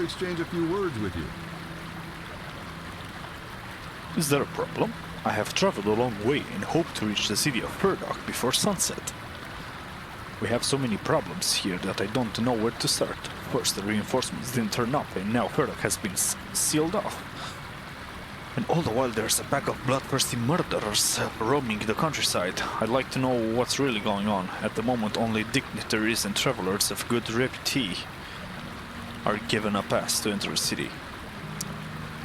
to exchange a few words with you. Is there a problem? I have traveled a long way and hope to reach the city of Ferdok before sunset. We have so many problems here that I don't know where to start. First, the reinforcements didn't turn up, and now Ferdok has been sealed off. And all the while there's a pack of bloodthirsty murderers roaming the countryside. I'd like to know what's really going on. At the moment, only dignitaries and travelers of good repute are given a pass to enter the city.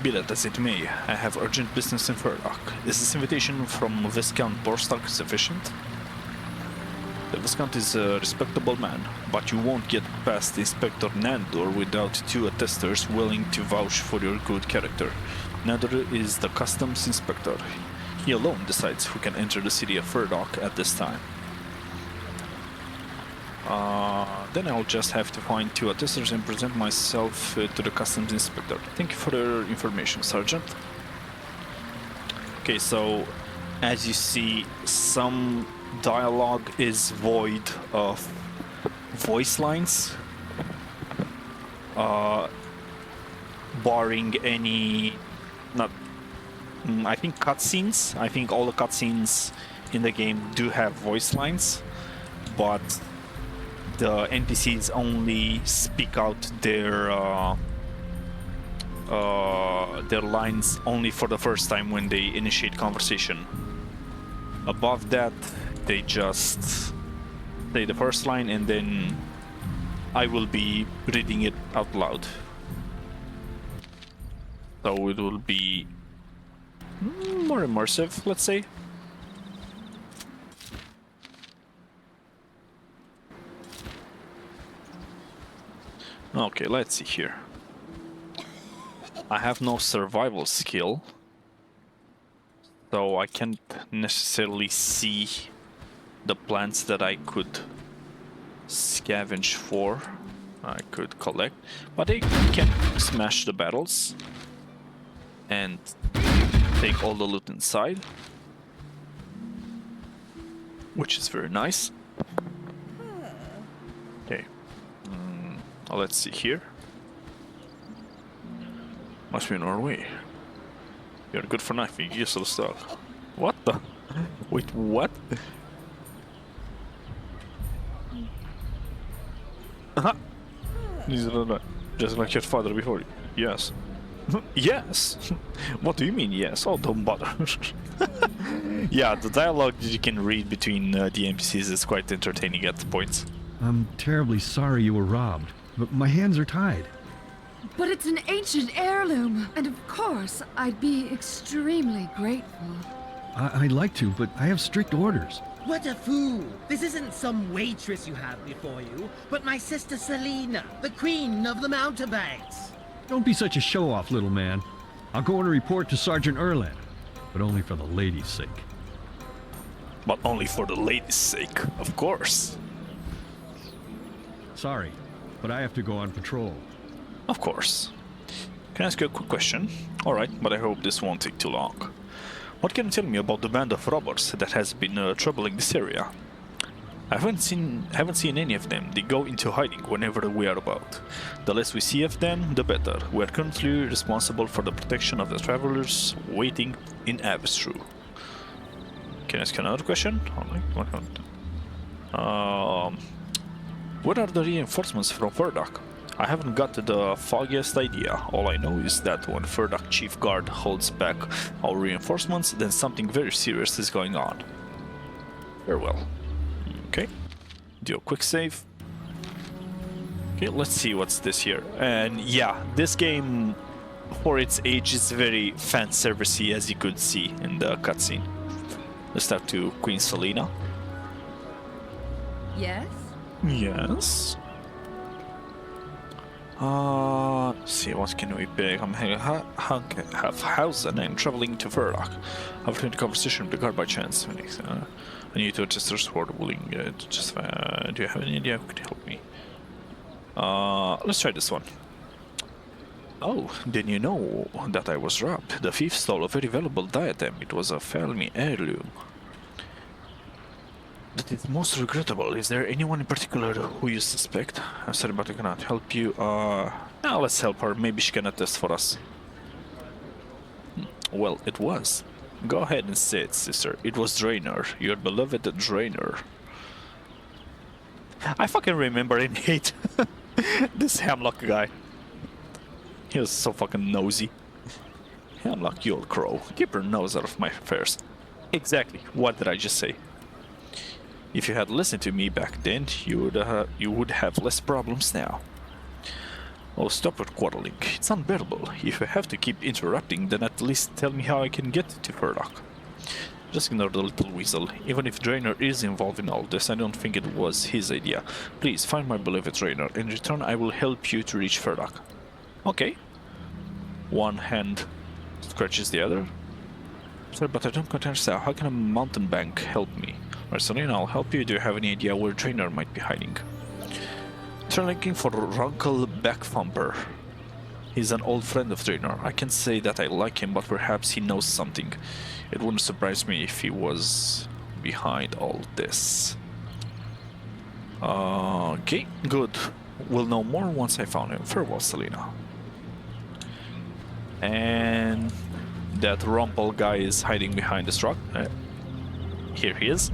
Be that as it may, I have urgent business in Ferdok. Is this invitation from Viscount Borstak sufficient? The Viscount is a respectable man, but you won't get past Inspector Nandor without two attesters willing to vouch for your good character. Nandor is the customs inspector. He alone decides who can enter the city of Ferdok at this time. Then I'll just have to find two attesters and present myself to the customs inspector. Thank you for the information, Sergeant. Okay, so as you see, some dialogue is void of voice lines, barring any, I think cutscenes. I think all the cutscenes in the game do have voice lines, but the NPCs only speak out their lines only for the first time when they initiate conversation. Above that, they just say the first line and then I will be reading it out loud. So it will be more immersive, let's say. Okay, let's see here. I have no survival skill, so I can't necessarily see the plants that I could scavenge for, I could collect, but I can smash the battles and take all the loot inside, which is very nice. Okay. Let's see here. Must be in our way. You're good for nothing, useless stuff. What the? Wait, what? Aha! Just like your father before you. Yes. Yes! What do you mean, yes? Oh, don't bother. Yeah, the dialogue that you can read between the NPCs is quite entertaining at points. I'm terribly sorry you were robbed, but my hands are tied. But it's an ancient heirloom, and of course, I'd be extremely grateful. I'd like to, but I have strict orders. What a fool! This isn't some waitress you have before you, but my sister Selena, the queen of the mountebanks. Don't be such a show-off, little man. I'll go and report to Sergeant Erland, but only for the lady's sake. But only for the lady's sake, of course. Sorry, but I have to go on patrol. Of course. Can I ask you a quick question? Alright, but I hope this won't take too long. What can you tell me about the band of robbers that has been troubling this area? I haven't seen any of them. They go into hiding whenever we are about. The less we see of them, the better. We are currently responsible for the protection of the travelers waiting in Avestrue. Can I ask another question? Where are the reinforcements from Ferdok? I haven't got the foggiest idea. All I know is that when Ferdok Chief Guard holds back our reinforcements, then something very serious is going on. Very well. Okay. Do a quick save. Okay, let's see what's this here. And yeah, this game, for its age, is very fan servicey, as you could see in the cutscene. Let's talk to Queen Selena. Yes? Yes. Let's see, what can we pick? How's the name? Traveling to Ferdok. I've heard a conversation with the guard by chance. I need to adjusters who are willing to just. Do you have any idea who could help me? Let's try this one. Oh, didn't you know that I was robbed? The thief stole a very valuable diadem. It was a family heirloom. That is most regrettable. Is there anyone in particular who you suspect? I'm sorry, but I cannot help you. Now let's help her. Maybe she can attest for us. Well, it was. Go ahead and say it, sister. It was Draenor, your beloved Draenor. I fucking remember and hate this Hemlock guy. He was so fucking nosy. Hemlock, you old crow. Keep your nose out of my affairs. Exactly. What did I just say? If you had listened to me back then, you would have less problems now. Oh, stop with quarreling. It's unbearable. If you have to keep interrupting, then at least tell me how I can get to Ferdok. Just ignore the little weasel. Even if Draenor is involved in all this, I don't think it was his idea. Please, find my beloved Draenor. In return, I will help you to reach Ferdok. Okay. One hand scratches the other. Sorry, but I don't quite understand. How can a mountain bank help me? Selena, I'll help you. Do you have any idea where Draenor might be hiding? Try looking for Lykophobetor. He's an old friend of Draenor. I can say that I like him, but perhaps he knows something. It wouldn't surprise me if he was behind all this. Okay, good. We'll know more once I found him. Farewell, Selena. And that Rumpel guy is hiding behind this rock. Here he is.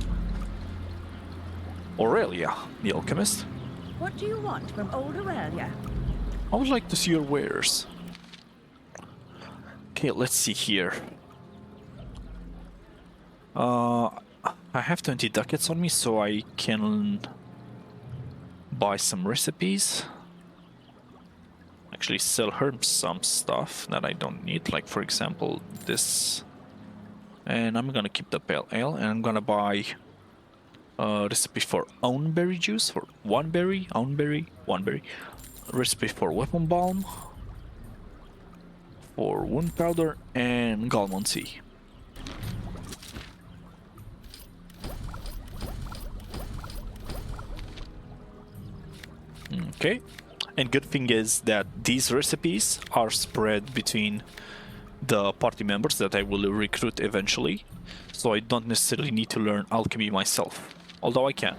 Aurelia, the alchemist. What do you want from old Aurelia? I would like to see your wares. Okay, let's see here. I have 20 ducats on me, so I can buy some recipes. Actually sell her some stuff that I don't need, like for example this. And I'm gonna keep the pale ale, and I'm gonna buy a recipe for own berry juice, for one berry. Recipe for weapon balm, for wound powder, and Galmon tea. Okay, and good thing is that these recipes are spread between the party members that I will recruit eventually, so I don't necessarily need to learn alchemy myself, although I can.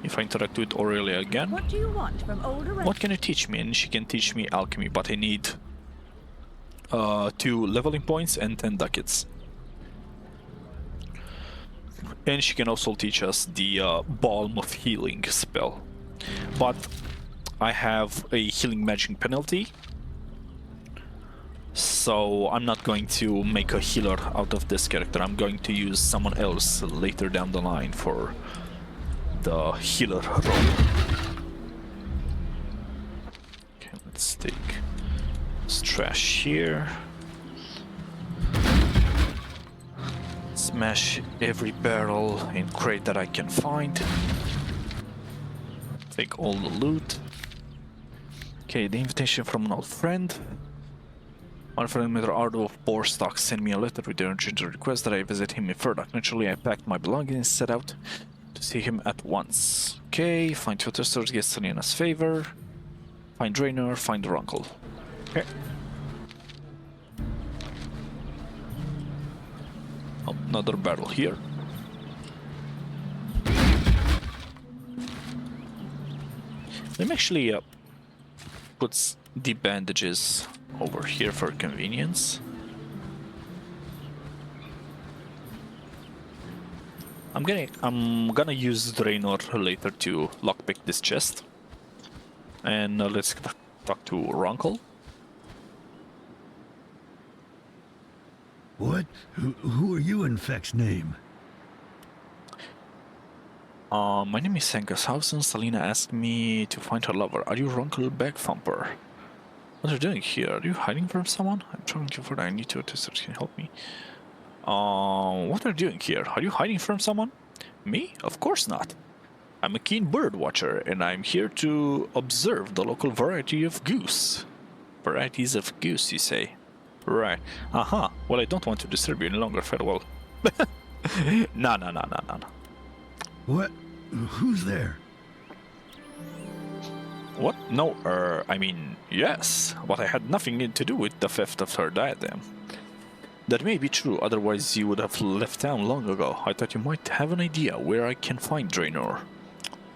If I interact with Aurelia again. What do you want from old Aurelia? What can you teach me? And she can teach me alchemy, but I need 2 leveling points and 10 ducats. And she can also teach us the Balm of Healing spell. But I have a healing magic penalty, so I'm not going to make a healer out of this character. I'm going to use someone else later down the line for the healer role. Okay, let's take this trash here. Smash every barrel and crate that I can find. Take all the loot. Okay, the invitation from an old friend. My friend Mr. Ardo of Boarstock sent me a letter with the urgent request that I visit him in Ferdok. Naturally, I packed my belongings and set out to see him at once. Okay, find two testers, get Selena's favor. Find Draenor, find her uncle. Okay. Oh, another barrel here. Let me actually put the bandages over here for convenience. I'm gonna use Draenor later to lockpick this chest. And let's talk to Runkle. What? Who are you in Feck's name? My name is Sankershausen. Selena asked me to find her lover. Are you Runkle Bagthumper? What are you doing here? Are you hiding from someone? I'm trying to find. I need to testers can help me. What are you doing here? Are you hiding from someone? Me? Of course not. I'm a keen bird watcher, and I'm here to observe the local variety of goose. Varieties of goose, you say? Right. Uh-huh. Well, I don't want to disturb you any longer. Farewell. No. What? Who's there? What? No, I mean, yes. But I had nothing to do with the theft of her diadem. That may be true, otherwise you would have left town long ago. I thought you might have an idea where I can find Draenor.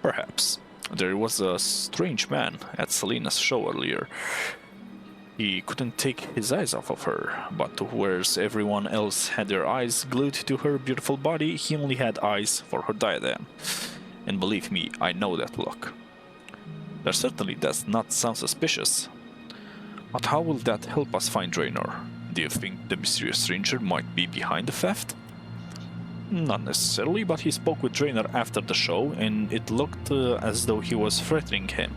Perhaps. There was a strange man at Selena's show earlier. He couldn't take his eyes off of her, but whereas everyone else had their eyes glued to her beautiful body, he only had eyes for her diadem. And believe me, I know that look. That certainly does not sound suspicious. But how will that help us find Draenor? Do you think the mysterious stranger might be behind the theft? Not necessarily, but he spoke with Draenor after the show, and it looked as though he was threatening him.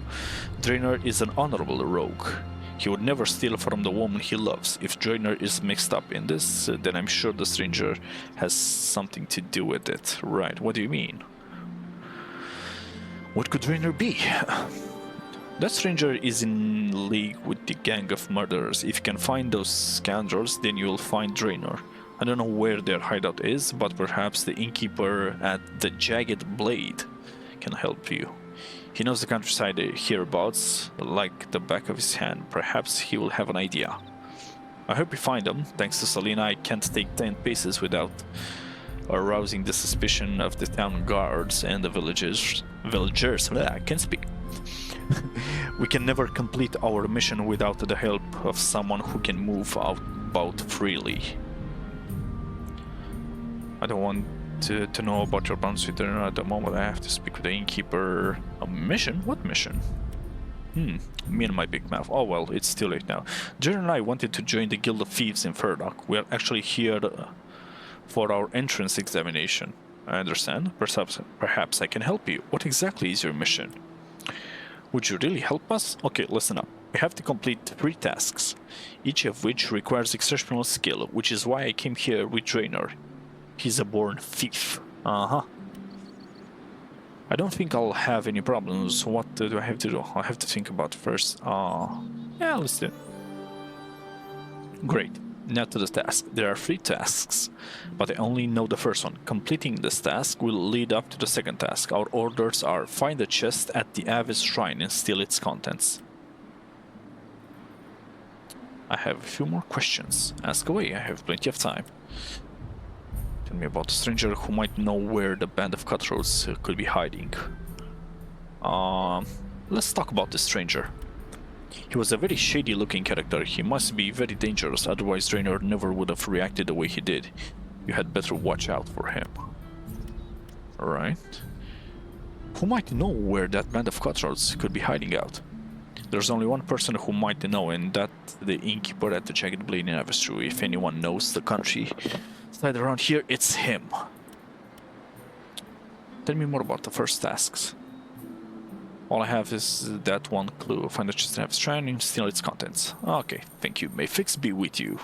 Draenor is an honorable rogue. He would never steal from the woman he loves. If Draenor is mixed up in this, then I'm sure the stranger has something to do with it. Right, what do you mean? What could Draenor be? That stranger is in league with the gang of murderers. If you can find those scoundrels, then you'll find Draenor. I don't know where their hideout is, but perhaps the innkeeper at the Jagged Blade can help you. He knows the countryside hereabouts like the back of his hand. Perhaps he will have an idea. I hope you find him. Thanks to Selena, I can't take 10 paces without arousing the suspicion of the town guards and the villagers. I can't speak. We can never complete our mission without the help of someone who can move about freely. I don't want to know about your plans with her at the moment. I have to speak with the innkeeper. A mission? What mission? Me and my big mouth. Oh well, it's too late now. Jerry and I wanted to join the Guild of Thieves in Ferdok. We are actually here for our entrance examination. I understand. Perhaps I can help you. What exactly is your mission? Would you really help us? Okay, listen up. We have to complete 3 tasks, each of which requires exceptional skill, which is why I came here with Draenor. He's a born thief. I don't think I'll have any problems. What do I have to do? I have to think about first. Yeah, let's do it. Great. Now to the task. There are 3 tasks, but I only know the first one. Completing this task will lead up to the second task. Our orders are: find a chest at the Avis Shrine and steal its contents. I have a few more questions. Ask away, I have plenty of time. Tell me about a stranger who might know where the band of cutthroats could be hiding. Let's talk about this stranger. He was a very shady looking character. He must be very dangerous, otherwise Draenor never would have reacted the way he did. You had better watch out for him. Alright. Who might know where that band of cutthroats could be hiding out? There's only one person who might know, and that's the innkeeper at the Jagged Blade in Avestrue. If anyone knows the country side around here, it's him. Tell me more about the first tasks. All I have is that one clue. Find the chest in Avestrue and steal its contents. Okay, thank you. May Fix be with you.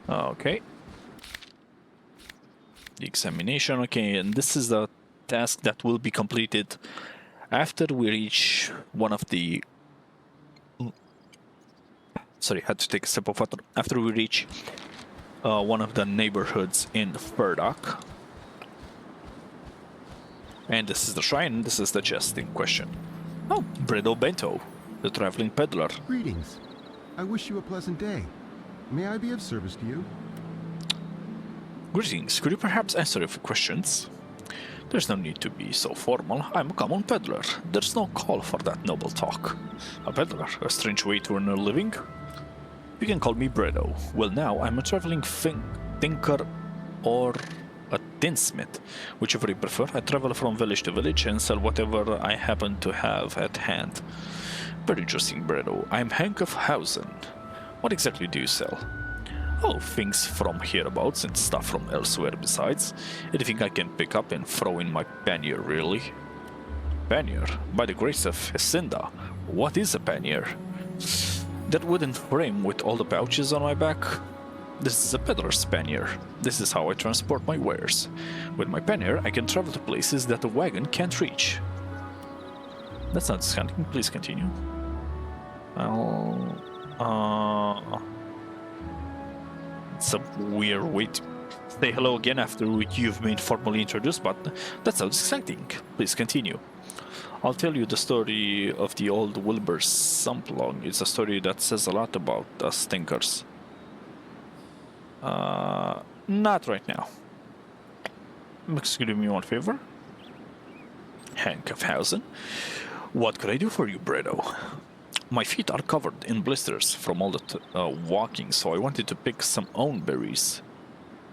Okay. The examination. Okay, and this is the task that will be completed after we reach one of the... Sorry, I had to take a sip of water. After we reach one of the neighborhoods in Ferdok. And this is the shrine, this is the chest in question. Oh, Bredo Bento, the traveling peddler. Greetings. I wish you a pleasant day. May I be of service to you? Greetings, could you perhaps answer a few questions? There's no need to be so formal. I'm a common peddler. There's no call for that noble talk. A peddler, a strange way to earn a living? You can call me Bredo. Well, now I'm a traveling thinker or a tinsmith, whichever you prefer. I travel from village to village and sell whatever I happen to have at hand. Very interesting, Bredo. I'm Hank of Hausen. What exactly do you sell? Oh, things from hereabouts and stuff from elsewhere besides. Anything I can pick up and throw in my pannier, really. Pannier? By the grace of Hesinda, what is a pannier? That wooden frame with all the pouches on my back? This is a peddler's pannier. This is how I transport my wares. With my pannier, I can travel to places that a wagon can't reach. That's not discounting. Please continue. It's a weird way to say hello again after you've been formally introduced, but that sounds exciting. Please continue. I'll tell you the story of the old Wilbur Sumplong. It's a story that says a lot about us thinkers. Not right now. Excuse me one favor. Handcuffhausen. What could I do for you, Bredo? My feet are covered in blisters from all the walking, so I wanted to pick some own berries.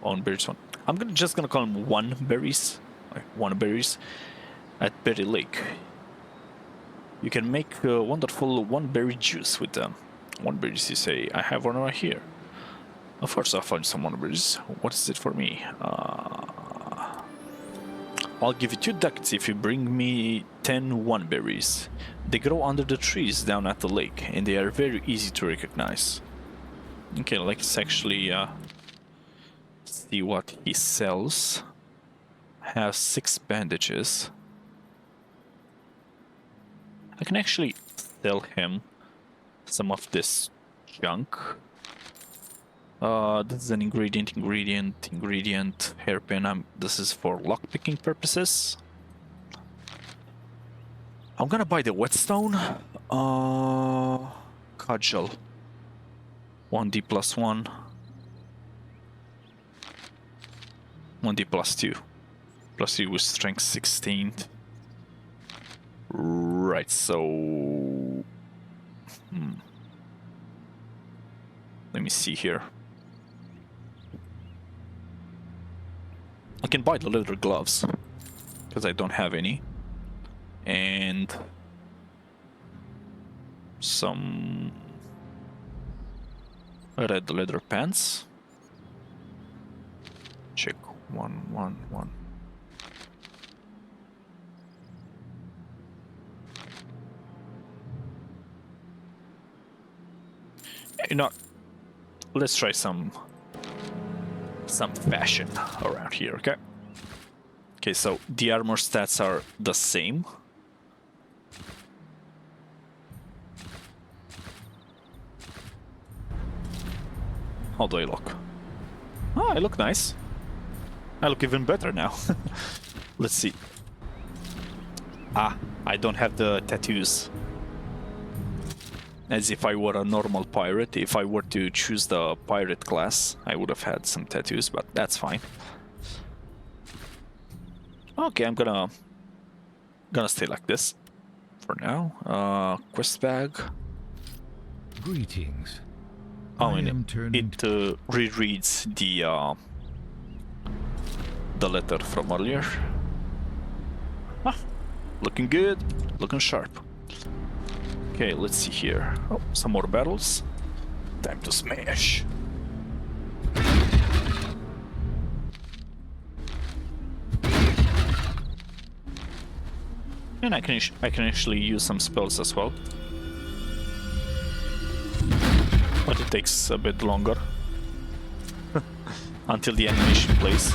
Own berries one. I'm just gonna call them one berries at Berry Lake. You can make wonderful one berry juice with them. One berries, you say? I have one right here. Of course, I'll find some one berries. What is it for me? I'll give you 2 ducats if you bring me 10 one berries. They grow under the trees down at the lake, and they are very easy to recognize. Okay, let's actually see what he sells. Has 6 bandages. I can actually sell him some of this junk. This is an ingredient, hairpin. This is for lockpicking purposes. I'm gonna buy the whetstone. Cudgel. 1d plus 1. 1d plus 2. Plus 2 with strength 16. Right, so... Let me see here. I can buy the leather gloves, because I don't have any. And... some... red leather pants. Check 1. You know, let's try some fashion around here, okay? Okay, so the armor stats are the same. How do I look? Oh, I look nice. I look even better now. Let's see. Ah, I don't have the tattoos. As if I were a normal pirate. If I were to choose the pirate class, I would have had some tattoos, but that's fine. Okay, I'm gonna stay like this for now. Quest bag. Greetings. Oh, I and am turning it rereads the letter from earlier. Ah, looking good, looking sharp. Okay, let's see here. Oh, some more battles. Time to smash. And I can actually use some spells as well. But it takes a bit longer until the animation plays.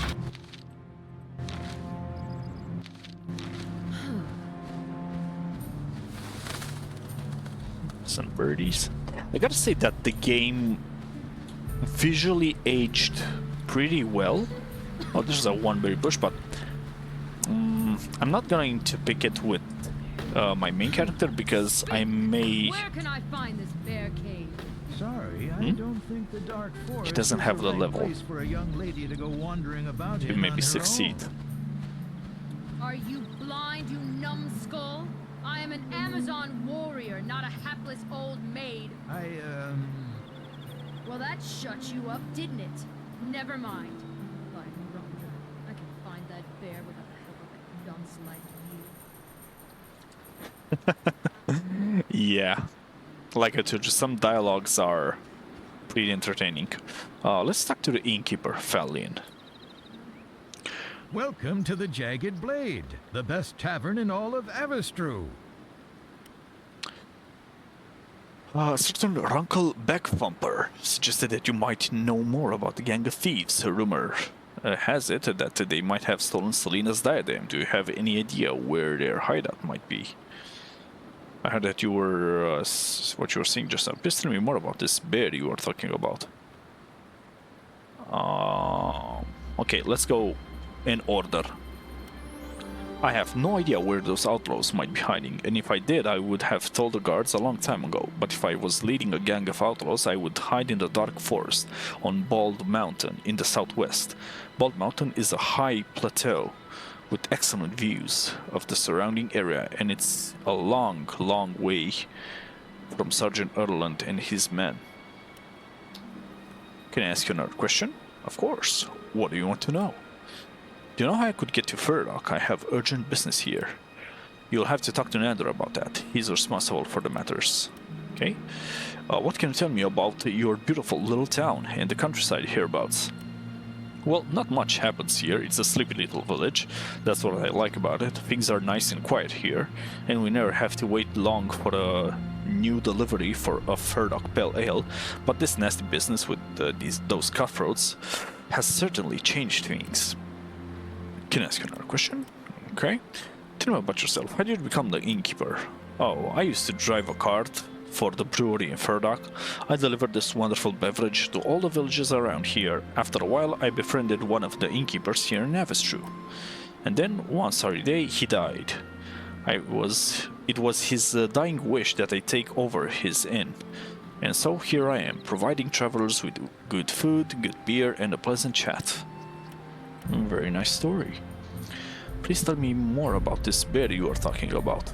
Some birdies. I gotta say that the game visually aged pretty well. Oh, there's a one berry bush, but I'm not going to pick it with my main character because I may. Where can I find this bear cave? Sorry, I don't think the Dark Forest He doesn't is have the right level. place for a young lady to go wandering about You in maybe on her succeed. own. Are you blind, you numbskull? I am an Amazon warrior, not a hapless old maid. Well, that shut you up, didn't it? Never mind. By Rumble, I can find that bear without the help of a dunce like you. Yeah. Like I told you, some dialogues are pretty entertaining. Let's talk to the innkeeper, Fallin. Welcome to the Jagged Blade, the best tavern in all of Avestrue. Certain Runkle Backthumper suggested that you might know more about the gang of thieves. Rumor has it that they might have stolen Selina's diadem. Do you have any idea where their hideout might be? I heard that you were, what you were saying just now. Please tell me more about this bear you were talking about. Okay, let's go in order. I have no idea where those outlaws might be hiding, and if I did, I would have told the guards a long time ago. But if I was leading a gang of outlaws, I would hide in the dark forest on Bald Mountain in the southwest. Bald Mountain is a high plateau with excellent views of the surrounding area, and it's a long, long way from Sergeant Erland and his men. Can I ask you another question? Of course. What do you want to know? Do you know how I could get to Ferdok? I have urgent business here. You'll have to talk to Nandor about that. He's responsible for the matters. Okay? What can you tell me about your beautiful little town and the countryside hereabouts? Well, not much happens here. It's a sleepy little village. That's what I like about it. Things are nice and quiet here, and we never have to wait long for a new delivery for a Ferdok Pale Ale. But this nasty business with those cutthroats has certainly changed things. Can I ask you another question? Okay. Tell me about yourself. How did you become the innkeeper? Oh, I used to drive a cart for the brewery in Ferdok. I delivered this wonderful beverage to all the villages around here. After a while, I befriended one of the innkeepers here in Avestrue. And then, one sorry day, he died. It was his dying wish that I take over his inn. And so here I am, providing travelers with good food, good beer, and a pleasant chat. Very nice story. Please tell me more about this bear you are talking about.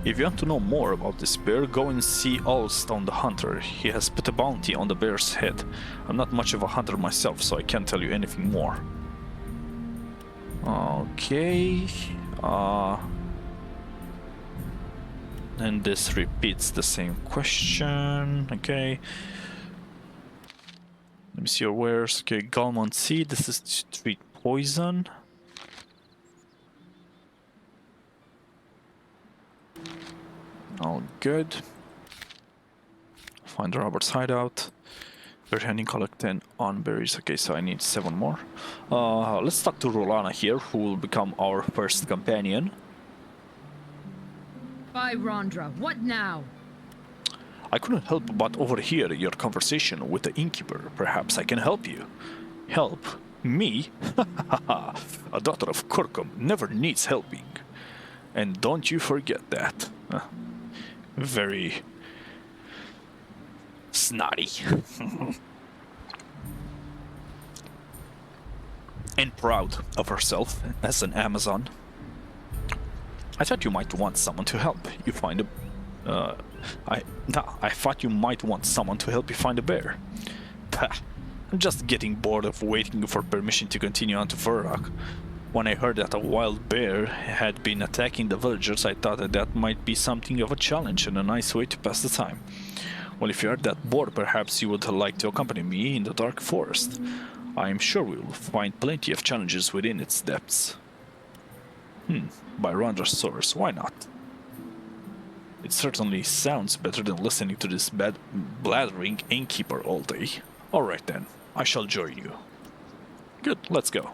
If you want to know more about this bear, go and see Allstone the hunter. He has put a bounty on the bear's head. I'm not much of a hunter myself, so I can't tell you anything more. Okay. And this repeats the same question. Okay. Let me see your wares. Okay, Galmont Seed. This is to treat poison. All good. Find Robert's hideout. Bird handing, collect 10 on berries. Okay, so I need 7 more. Let's talk to Rolana here, who will become our first companion. By Rondra, what now? I couldn't help but overhear your conversation with the innkeeper. Perhaps I can help you. Help? Me? A daughter of Kurkum never needs helping. And don't you forget that. Very snotty. And proud of herself as an Amazon. I thought you might want someone to help you find a... I thought you might want someone to help you find a bear. Pah, I'm just getting bored of waiting for permission to continue on to Ferdok. When I heard that a wild bear had been attacking the villagers, I thought that might be something of a challenge and a nice way to pass the time. Well, if you are that bored, perhaps you would like to accompany me in the dark forest. I am sure we will find plenty of challenges within its depths. By Rondra's source, why not? It certainly sounds better than listening to this blathering innkeeper all day. Alright then, I shall join you. Good, let's go.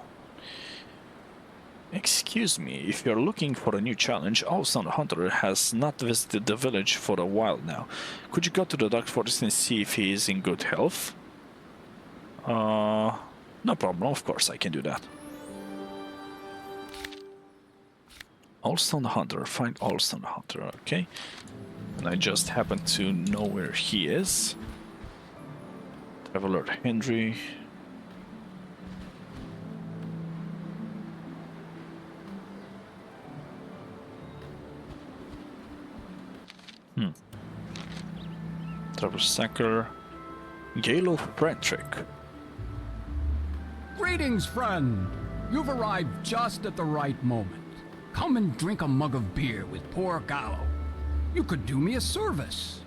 Excuse me, if you're looking for a new challenge, Allstone Hunter has not visited the village for a while now. Could you go to the Dark Forest and see if he is in good health? No problem, of course I can do that. Allstone Hunter, find Allstone Hunter, okay. And I just happen to know where he is. Traveler Henry. Traveler Sacker. Galo Frentrick. Greetings, friend. You've arrived just at the right moment. Come and drink a mug of beer with poor Gallo. You could do me a service.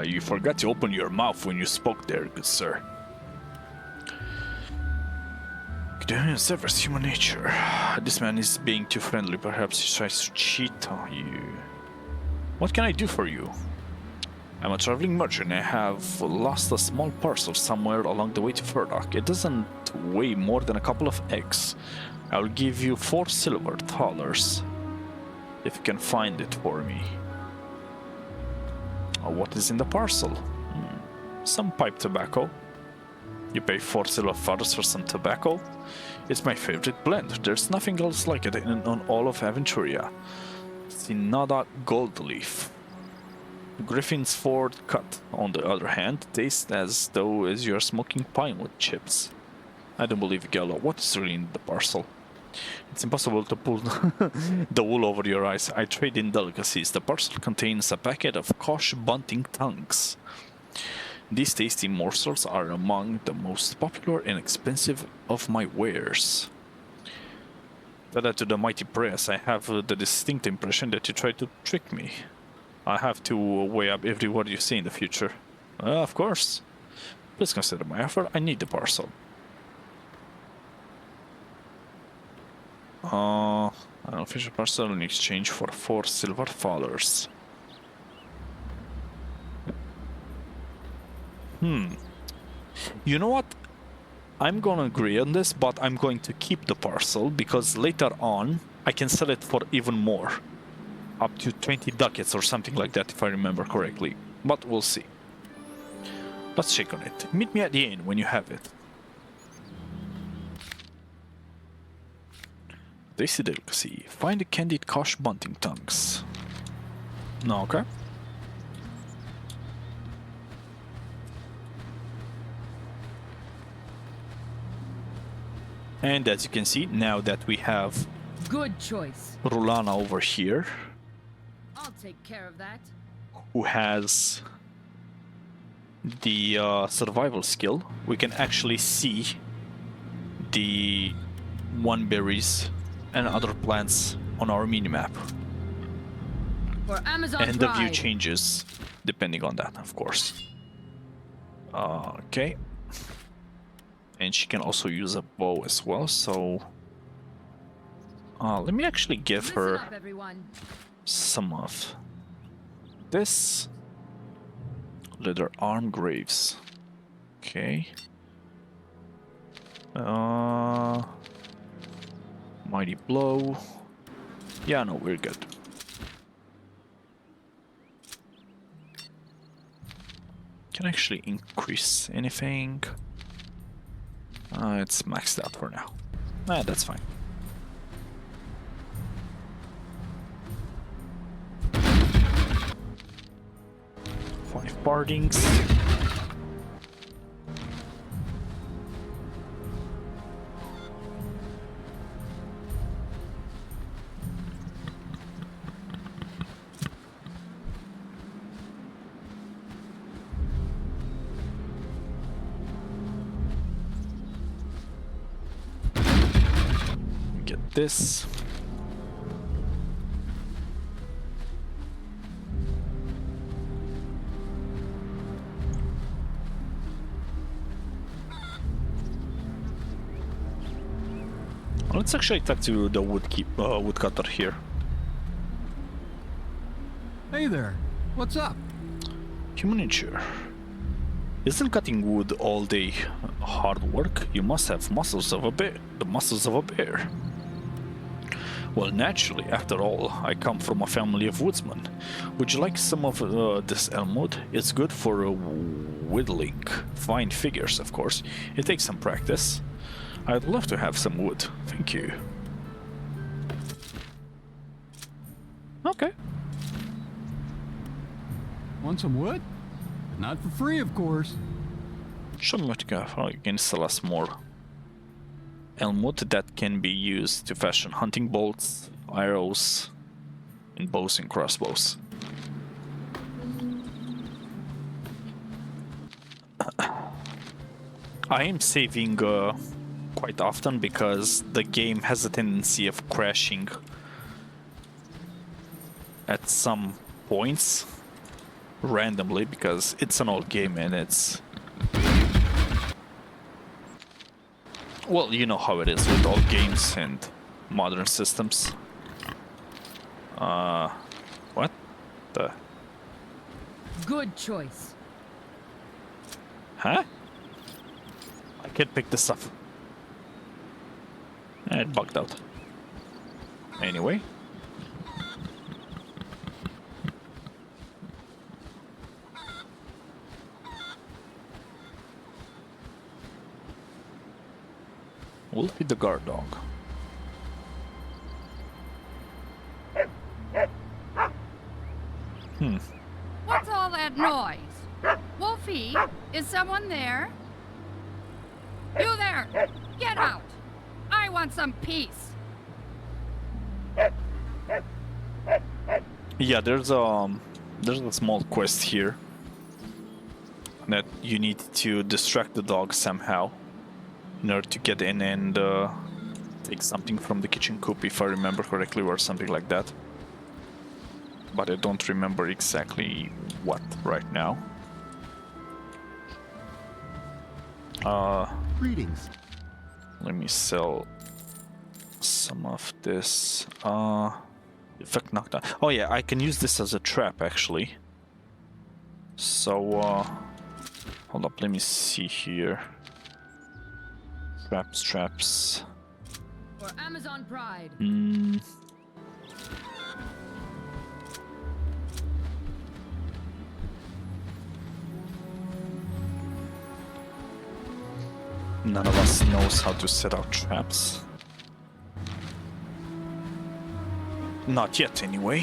You forgot to open your mouth when you spoke there, good sir. Doing a service, human nature. This man is being too friendly. Perhaps he tries to cheat on you. What can I do for you? I'm a traveling merchant. I have lost a small parcel somewhere along the way to Ferdok. It doesn't weigh more than a couple of eggs. I'll give you 4 silver thalers if you can find it for me. What is in the parcel? Some pipe tobacco. You pay 4 silver feathers for some tobacco. It's my favorite blend. There's nothing else like it on all of Aventuria. Sinada Gold Leaf. Griffin's Ford Cut, on the other hand, tastes as though you're smoking pinewood chips. I don't believe Gallo. What is really in the parcel? It's impossible to pull the wool over your eyes. I trade in delicacies. The parcel contains a packet of Kosh bunting tongues. These tasty morsels are among the most popular and expensive of my wares. That to the mighty press, I have the distinct impression that you try to trick me. I have to weigh up every word you say in the future. Of course. Please consider my offer. I need the parcel. An official parcel in exchange for 4 silver feathers. You know what? I'm gonna agree on this, but I'm going to keep the parcel because later on I can sell it for even more. Up to 20 ducats or something like that, if I remember correctly. But we'll see. Let's check on it. Meet me at the inn when you have it. Tasty delicacy. Find the candied Kosh bunting tongues. No, okay. And as you can see, now that we have Good choice. Rulana over here, I'll take care of that. who has the survival skill, we can actually see the one berries and other plants on our minimap. For Amazon And the view pride. changes depending on that, of course. Okay. And she can also use a bow as well, so... let me actually give Listen her up, everyone. some of this. Leather arm graves. Okay. Mighty blow. Yeah, no, we're good. Can I actually increase anything? It's maxed out for now. That's fine. Five partings. Get this. Let's actually talk to the woodcutter here. Hey there. What's up? Human nature. Isn't cutting wood all day hard work? You must have muscles of a bear. The muscles of a bear. Well, naturally, after all, I come from a family of woodsmen. Would you like some of this elm wood? It's good for whittling fine figures, of course. It takes some practice. I'd love to have some wood. Thank you. Okay. Want some wood? Not for free, of course. Show me what you got. Oh, you can sell us more elm wood that can be used to fashion hunting bolts, arrows, and bows and crossbows. I am saving quite often because the game has a tendency of crashing at some points randomly because it's an old game and it's... Well, you know how it is with old games and modern systems. What the... Good choice. Huh? I can't pick this up. It bugged out. Anyway. We'll hit the guard dog. What's all that noise? Wolfie, is someone there? You there! Get out! I want some peace. Yeah, there's a small quest here that you need to distract the dog somehow in order to get in and take something from the kitchen coop, if I remember correctly, or something like that. But I don't remember exactly what right now. Greetings. Let me sell some of this. Effect knockdown. Oh yeah, I can use this as a trap actually. So hold up, let me see here. Traps. For Amazon Pride. None of us knows how to set out traps. Not yet, anyway.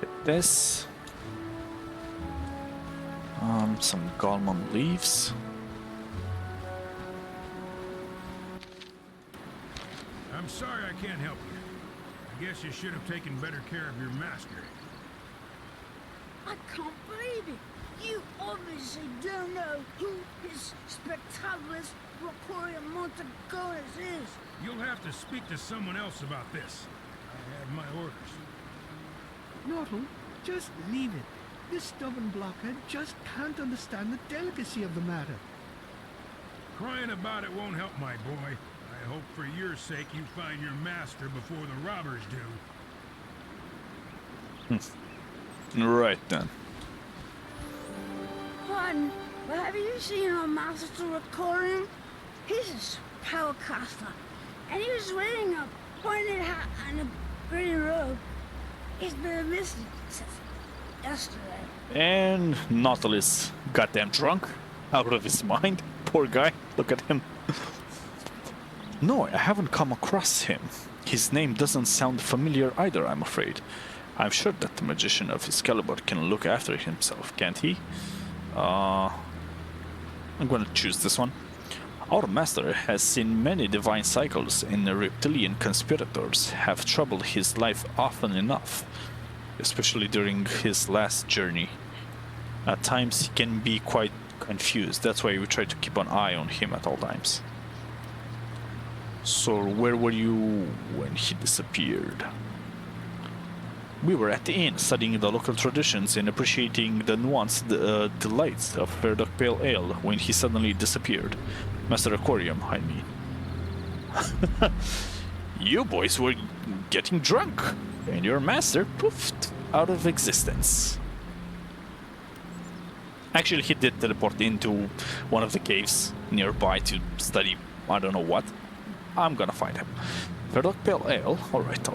Get this. Some Galmon leaves. I'm sorry I can't help you. I guess you should have taken better care of your master. I can't believe it. You obviously don't know who his spectacular Rocoria Montagones is. You'll have to speak to someone else about this. I have my orders. Norton, just leave it. This stubborn blockhead just can't understand the delicacy of the matter. Crying about it won't help, my boy. I hope for your sake you find your master before the robbers do. Right then. Pardon, but have you seen our master Rocoria? He's a spellcaster, and he was wearing a pointed hat and a green robe. He's been missing since yesterday. And Nautilus, goddamn drunk, out of his mind. Poor guy, look at him. No, I haven't come across him. His name doesn't sound familiar either, I'm afraid. I'm sure that the magician of Excalibur can look after himself, can't he? I'm gonna choose this one. Our master has seen many divine cycles, and reptilian conspirators have troubled his life often enough, especially during his last journey. At times he can be quite confused, that's why we try to keep an eye on him at all times. So where were you when he disappeared? We were at the inn, studying the local traditions and appreciating the nuanced delights of Ferdok Pale Ale when he suddenly disappeared. Master Aquarium, I mean. You boys were getting drunk, and your master poofed out of existence. Actually, he did teleport into one of the caves nearby to study I don't know what. I'm gonna find him. Ferdok Pale Ale? Alright.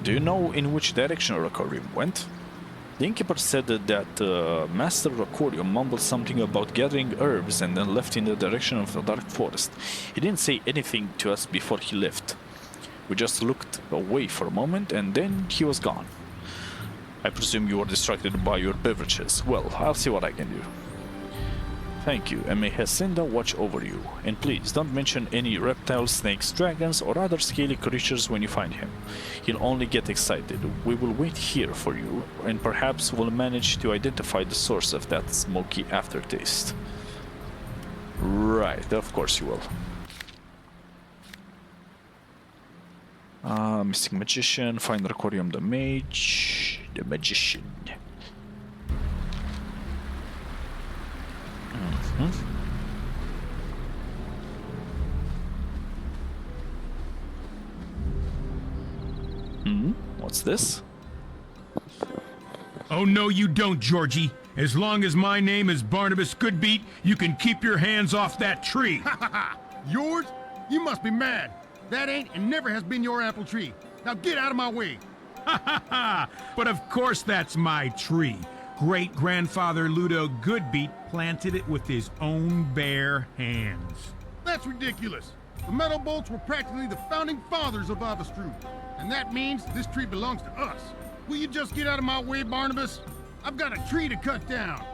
Do you know in which direction Rocorium went? The innkeeper said that Master Rocorium mumbled something about gathering herbs and then left in the direction of the dark forest. He didn't say anything to us before he left. We just looked away for a moment and then he was gone. I presume you were distracted by your beverages. Well, I'll see what I can do. Thank you, and may Hacienda watch over you. And please, don't mention any reptiles, snakes, dragons, or other scaly creatures when you find him. He'll only get excited. We will wait here for you, and perhaps we'll manage to identify the source of that smoky aftertaste. Right, of course you will. Mystic Magician, find Rocorium the Mage, the Magician. What's this? Oh no you don't, Georgie. As long as my name is Barnabas Goodbeat, you can keep your hands off that tree. Yours? You must be mad. That ain't and never has been your apple tree. Now get out of my way. But of course that's my tree. great-grandfather Ludo Goodbeat planted it with his own bare hands. That's ridiculous. The metal bolts were practically the founding fathers of Avestrue. And that means this tree belongs to us. Will you just get out of my way, Barnabas? I've got a tree to cut down.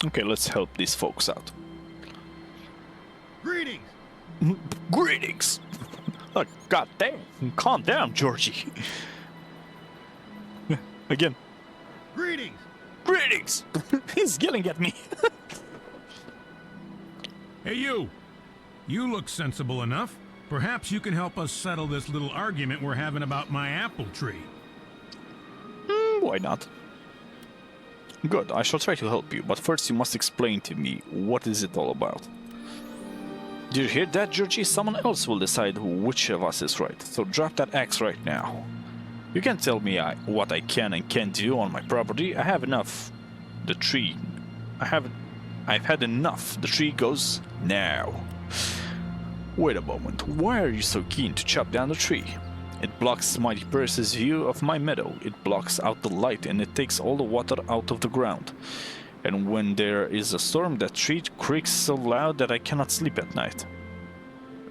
Okay, let's help these folks out. Greetings. Greetings! Oh, God damn. Calm down, Georgie. Again. Greetings. Greetings! He's yelling at me. Hey, you! You look sensible enough. Perhaps you can help us settle this little argument we're having about my apple tree. Why not? Good, I shall try to help you, but first you must explain to me what is it all about. Do you hear that, Georgie? Someone else will decide which of us is right, so drop that axe right now. You can't tell me what I can and can't do on my property. I have enough. The tree. I've had enough. The tree goes now. Wait a moment. Why are you so keen to chop down the tree? It blocks Mighty Percy's view of my meadow. It blocks out the light and it takes all the water out of the ground. And when there is a storm, that tree creaks so loud that I cannot sleep at night.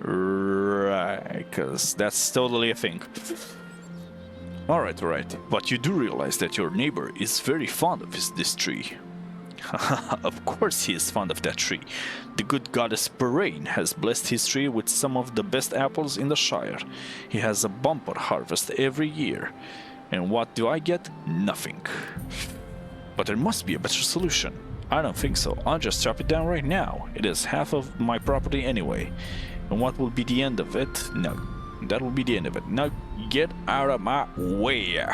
Right, because that's totally a thing. Alright. But you do realize that your neighbor is very fond of this tree. Of course he is fond of that tree. The good goddess Parain has blessed his tree with some of the best apples in the Shire. He has a bumper harvest every year. And what do I get? Nothing. But there must be a better solution. I don't think so. I'll just chop it down right now. It is half of my property anyway. And what will be the end of it? No. That will be the end of it. Now get out of my way.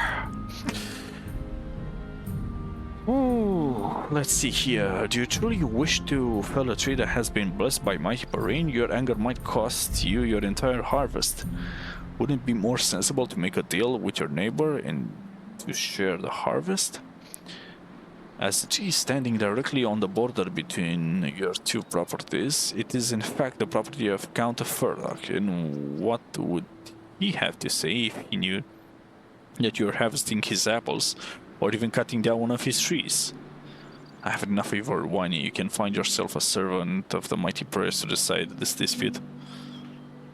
Ooh, let's see here. Do you truly wish to fell a tree that has been blessed by Mighty Parain? Your anger might cost you your entire harvest. Wouldn't it be more sensible to make a deal with your neighbor and to share the harvest? As the tree is standing directly on the border between your two properties, it is in fact the property of Count of Ferdok. And what would he have to say if he knew that you are harvesting his apples? Or even cutting down one of his trees? I have enough of your whining. You can find yourself a servant of the Mighty Percy to decide this dispute.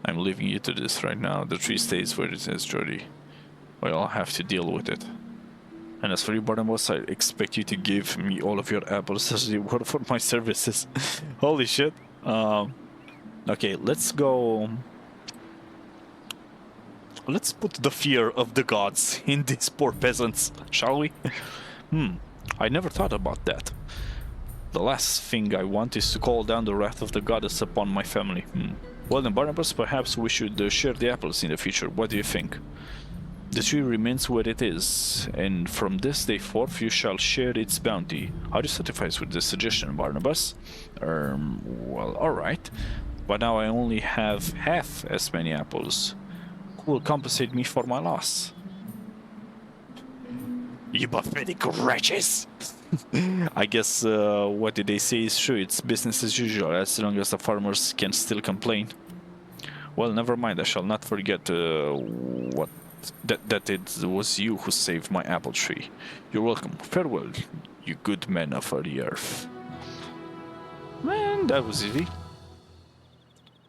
I'm leaving you to this right now. The tree stays where it is, Jody. Well, I'll have to deal with it. And as for you, Barnabas, I expect you to give me all of your apples as a reward for my services. Holy shit. Okay, let's go... Let's put the fear of the gods in these poor peasants, shall we? I never thought about that. The last thing I want is to call down the wrath of the goddess upon my family. Well then, Barnabas, perhaps we should share the apples in the future. What do you think? The tree remains where it is, and from this day forth you shall share its bounty. Are you satisfied with this suggestion, Barnabas? Well, alright. But now I only have half as many apples. Who will compensate me for my loss? You pathetic wretches! I guess what did they say is true. It's business as usual, as long as the farmers can still complain. Well, never mind. I shall not forget that it was you who saved my apple tree. You're welcome. Farewell, you good men of the earth. Man, that was easy.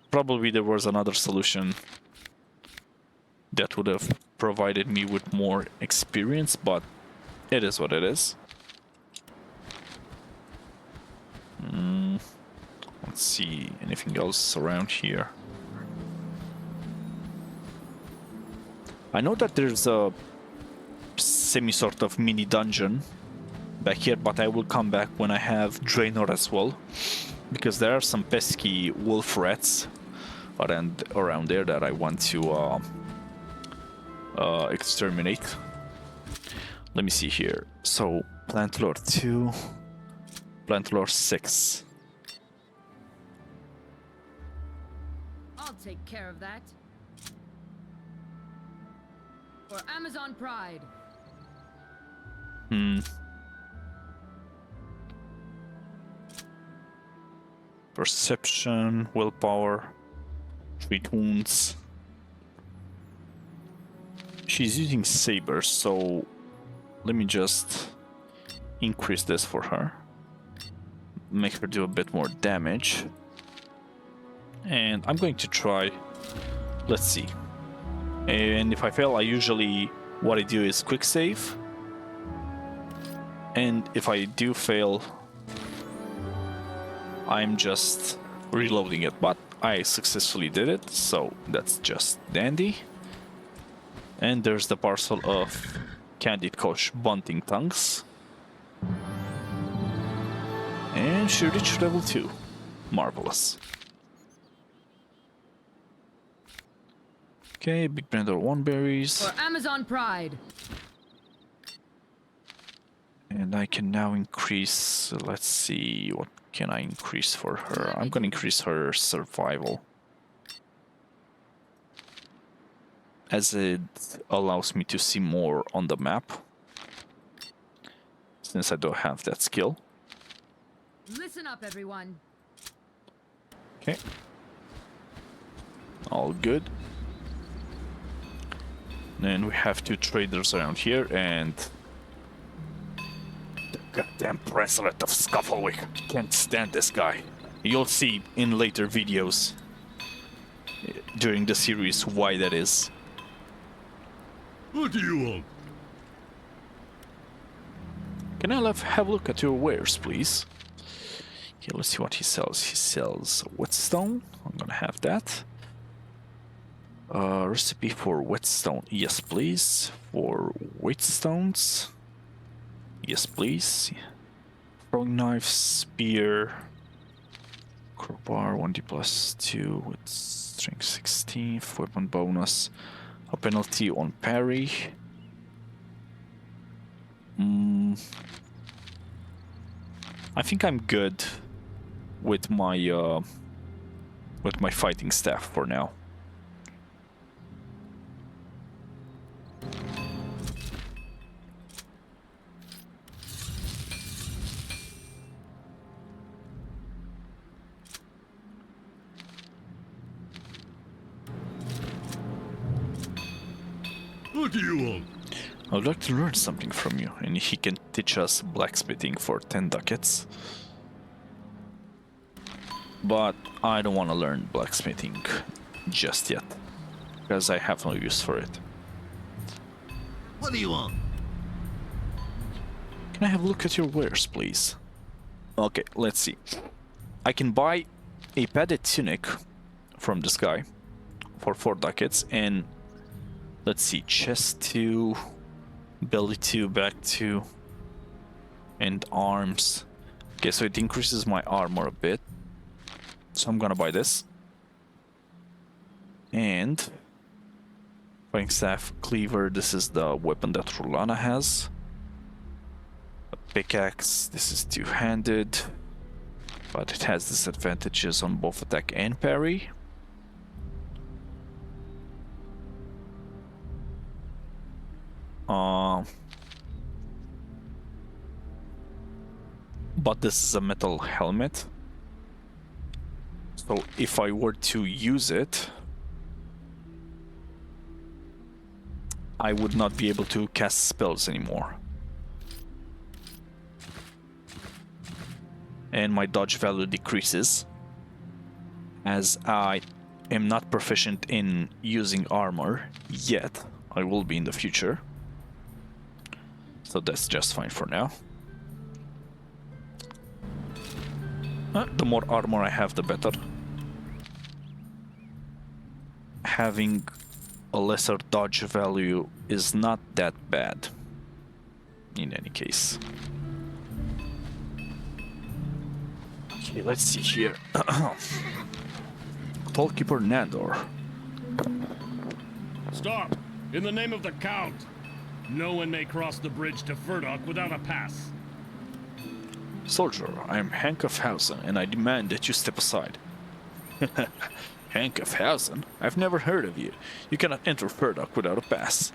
Probably there was another solution that would have provided me with more experience, but it is what it is. Let's see, anything else around here? I know that there's a semi-sort of mini dungeon back here, but I will come back when I have Draenor as well, because there are some pesky wolf rats around there that I want to exterminate. Let me see here. So, Plant Lore 2, Plant Lore 6. I'll take care of that. For Amazon Pride. Perception, willpower, treat wounds. She's using saber, so let me just increase this for her. Make her do a bit more damage. And I'm going to try. Let's see. And if I fail, I usually, what I do is quick save. And if I do fail, I'm just reloading it. But I successfully did it, so that's just dandy. And there's the parcel of candied coach bunting tongues. And she reached level 2. Marvelous. Okay, big Nandor 1 berries. For Amazon Pride. And I can now increase, let's see, what can I increase for her? I'm gonna increase her survival, as it allows me to see more on the map, since I don't have that skill. Listen up, everyone. Okay. All good. Then we have 2 traders around here, and the goddamn president of Scufflewick. Can't stand this guy. You'll see in later videos during the series why that is. What do you want? Can I have a look at your wares, please? Okay, let's see what he sells. He sells whetstone. I'm gonna have that. Recipe for whetstone. Yes, please. For whetstones. Yes, please. Throwing knife, spear, crowbar, 1d plus 2 with strength 16, weapon bonus, a penalty on parry. I think I'm good with my fighting staff for now. What do you want? I would like to learn something from you, and he can teach us blacksmithing for 10 ducats. But I don't want to learn blacksmithing just yet, because I have no use for it. What do you want? Can I have a look at your wares, please? Okay, let's see. I can buy a padded tunic from this guy for 4 ducats, and let's see, chest 2, belly 2, back 2, and arms. Okay, so it increases my armor a bit. So I'm gonna buy this. And fighting staff, cleaver, this is the weapon that Rulana has. A pickaxe, this is two-handed, but it has disadvantages on both attack and parry. But this is a metal helmet. So if I were to use it, I would not be able to cast spells anymore. And my dodge value decreases, as I am not proficient in using armor yet. I will be in the future. So that's just fine for now. The more armor I have, the better. Having a lesser dodge value is not that bad, in any case. Okay, let's see here. Tollkeeper Nandor. Stop! In the name of the Count! No one may cross the bridge to Ferdok without a pass. Soldier, I am Hank of Hausen, and I demand that you step aside. Hank of Hausen? I've never heard of you. You cannot enter Ferdok without a pass.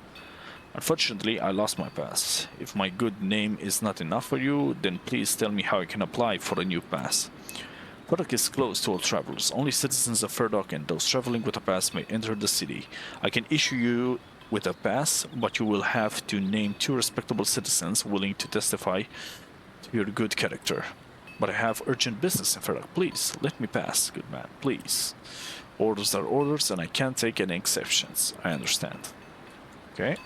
Unfortunately, I lost my pass. If my good name is not enough for you, then please tell me how I can apply for a new pass. Ferdok is closed to all travelers. Only citizens of Ferdok and those traveling with a pass may enter the city. I can issue you with a pass, but you will have to name 2 respectable citizens willing to testify to your good character. But I have urgent business in Ferdok. Please, let me pass, good man, please. Orders are orders, and I can't take any exceptions. I understand. Okay.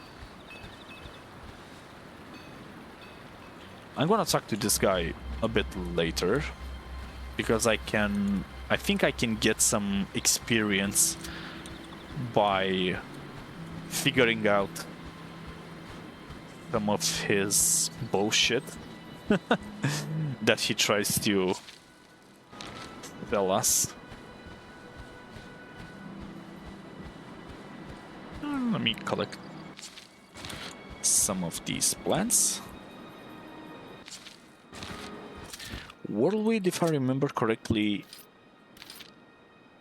I'm gonna talk to this guy a bit later, because I think I can get some experience by figuring out some of his bullshit that he tries to tell us. Let me collect some of these plants. Whirlweed, if I remember correctly,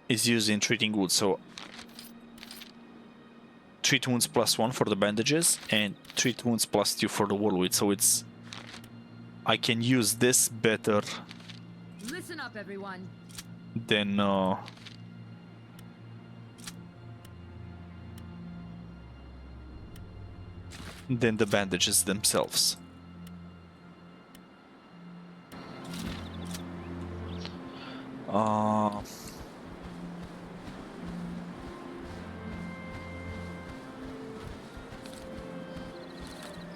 is used in treating wounds, so treat wounds +1 for the bandages and treat wounds +2 for the whirlweed, so it's I can use this better. Listen up, everyone. Than the bandages themselves.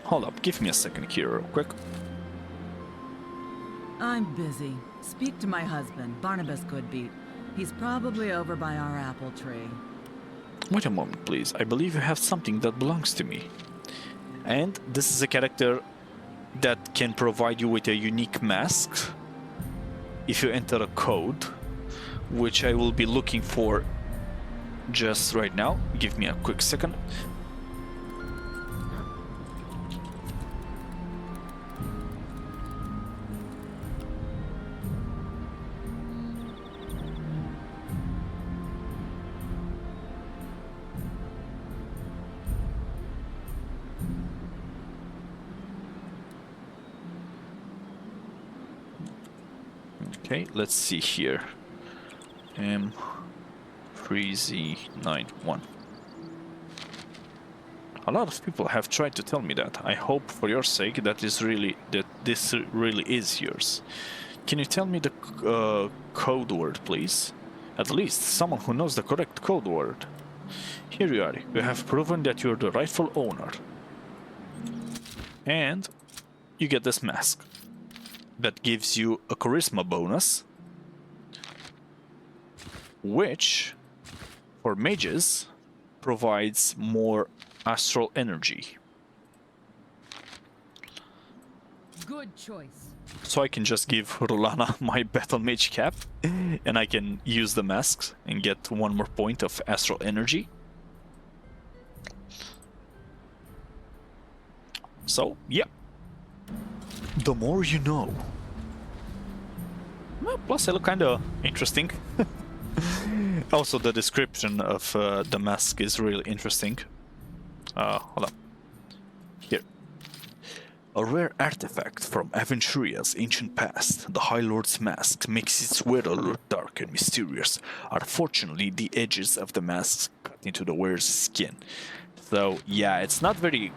Hold up, give me a second here real quick. I'm busy. Speak to my husband, Barnabas Goodbeat. He's probably over by our apple tree. Wait a moment, please. I believe you have something that belongs to me. And this is a character that can provide you with a unique mask if you enter a code, which I will be looking for just right now. Give me a quick second. Okay, let's see here. M3Z91. A lot of people have tried to tell me that. I hope for your sake that this really is yours. Can you tell me the code word, please? At least someone who knows the correct code word. Here you are. You have proven that you're the rightful owner. And you get this mask that gives you a charisma bonus, which for mages provides more astral energy. Good choice. So I can just give Rulana my battle mage cap and I can use the masks and get 1 more point of astral energy. So, yeah. The more you know. Well, plus I look kinda interesting. Also, the description of the mask is really interesting. Hold on. Here. A rare artifact from Avestrue's ancient past, the High Lord's mask makes its wearer look dark and mysterious. Unfortunately, the edges of the mask cut into the wearer's skin. So, yeah, it's not very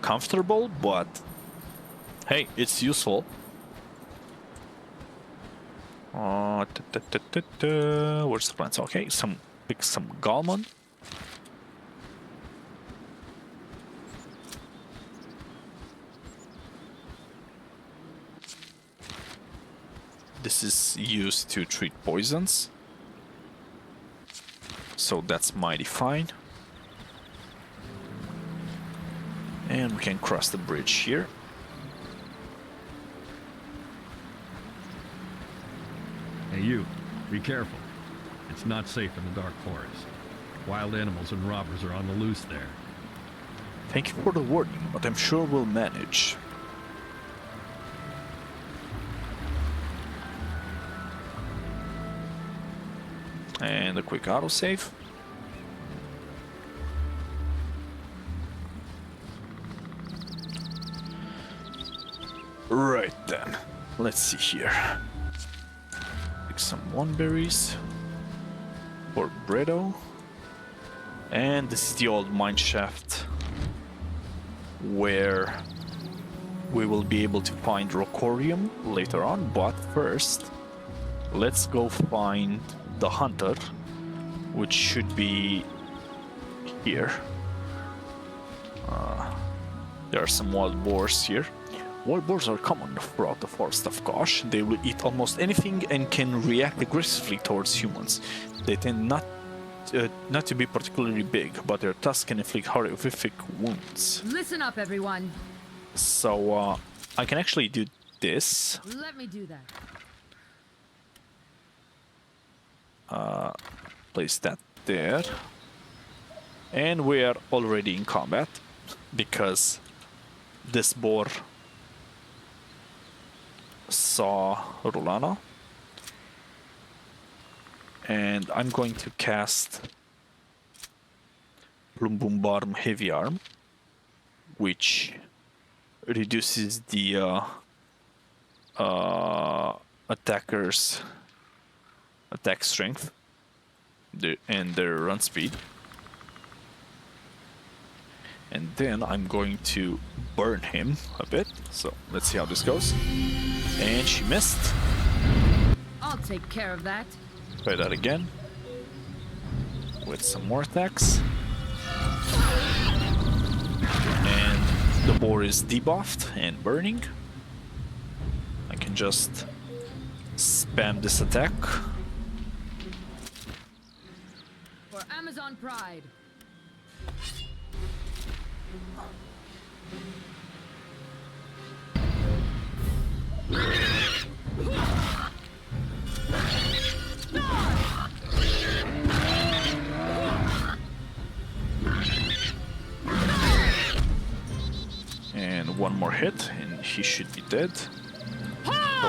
comfortable, but hey, it's useful. Where's the plants? Okay, pick some Galmon. This is used to treat poisons, so that's mighty fine. And we can cross the bridge here. Hey, you. Be careful. It's not safe in the dark forest. Wild animals and robbers are on the loose there. Thank you for the warning, but I'm sure we'll manage. And a quick autosave. Right then, let's see here. Pick some berries for Bredo. And this is the old mine shaft where we will be able to find Rocorium later on, but first let's go find the hunter, which should be here. There are some wild boars here. Wild boars are common throughout the forest of Gosh. They will eat almost anything and can react aggressively towards humans. They tend not to be particularly big, but their tusks can inflict horrific wounds. Listen up, everyone. So I can actually do this. Let me do that. Place that there. And we are already in combat because this boar saw Rulana. And I'm going to cast Plum Boom Barm Heavy Arm, which reduces the attacker's attack strength and their run speed. And then I'm going to burn him a bit. So let's see how this goes. And she missed. I'll take care of that. Try that again. With some more attacks. And the boar is debuffed and burning. I can just spam this attack. For Amazon Pride. And one more hit, and he should be dead. So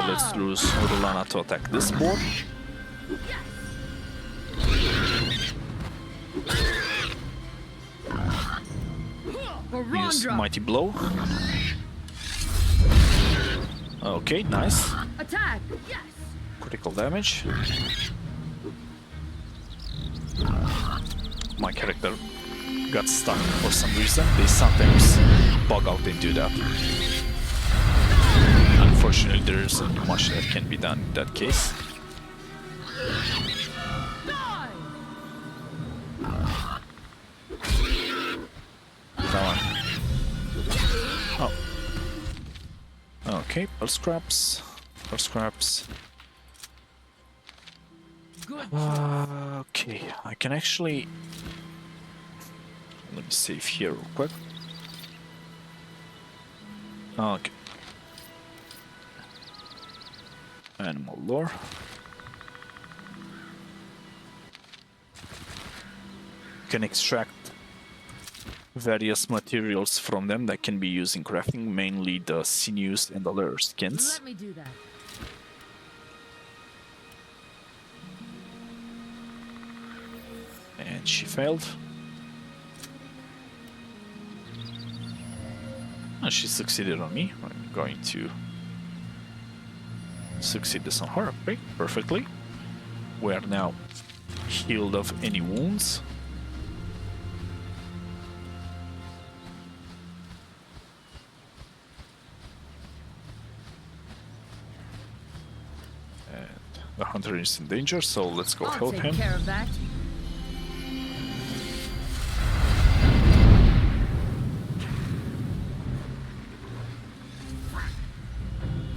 let's lose Rulana to attack this boar. Use Mighty Blow. Okay, nice. Attack! Yes! Critical damage. My character got stuck for some reason. They sometimes bug out and do that. Unfortunately, there isn't much that can be done in that case. Come on. Oh. Okay, pearl scraps. Pearl scraps. Okay, I can actually... Let me save here real quick. Okay. Animal lore. Can extract various materials from them that can be used in crafting, mainly the sinews and the leather skins. Let me do that. And she failed. And she succeeded on me. I'm going to succeed this on her. Okay, perfectly. We are now healed of any wounds. And the hunter is in danger, so let's go help him. I'll take care of that.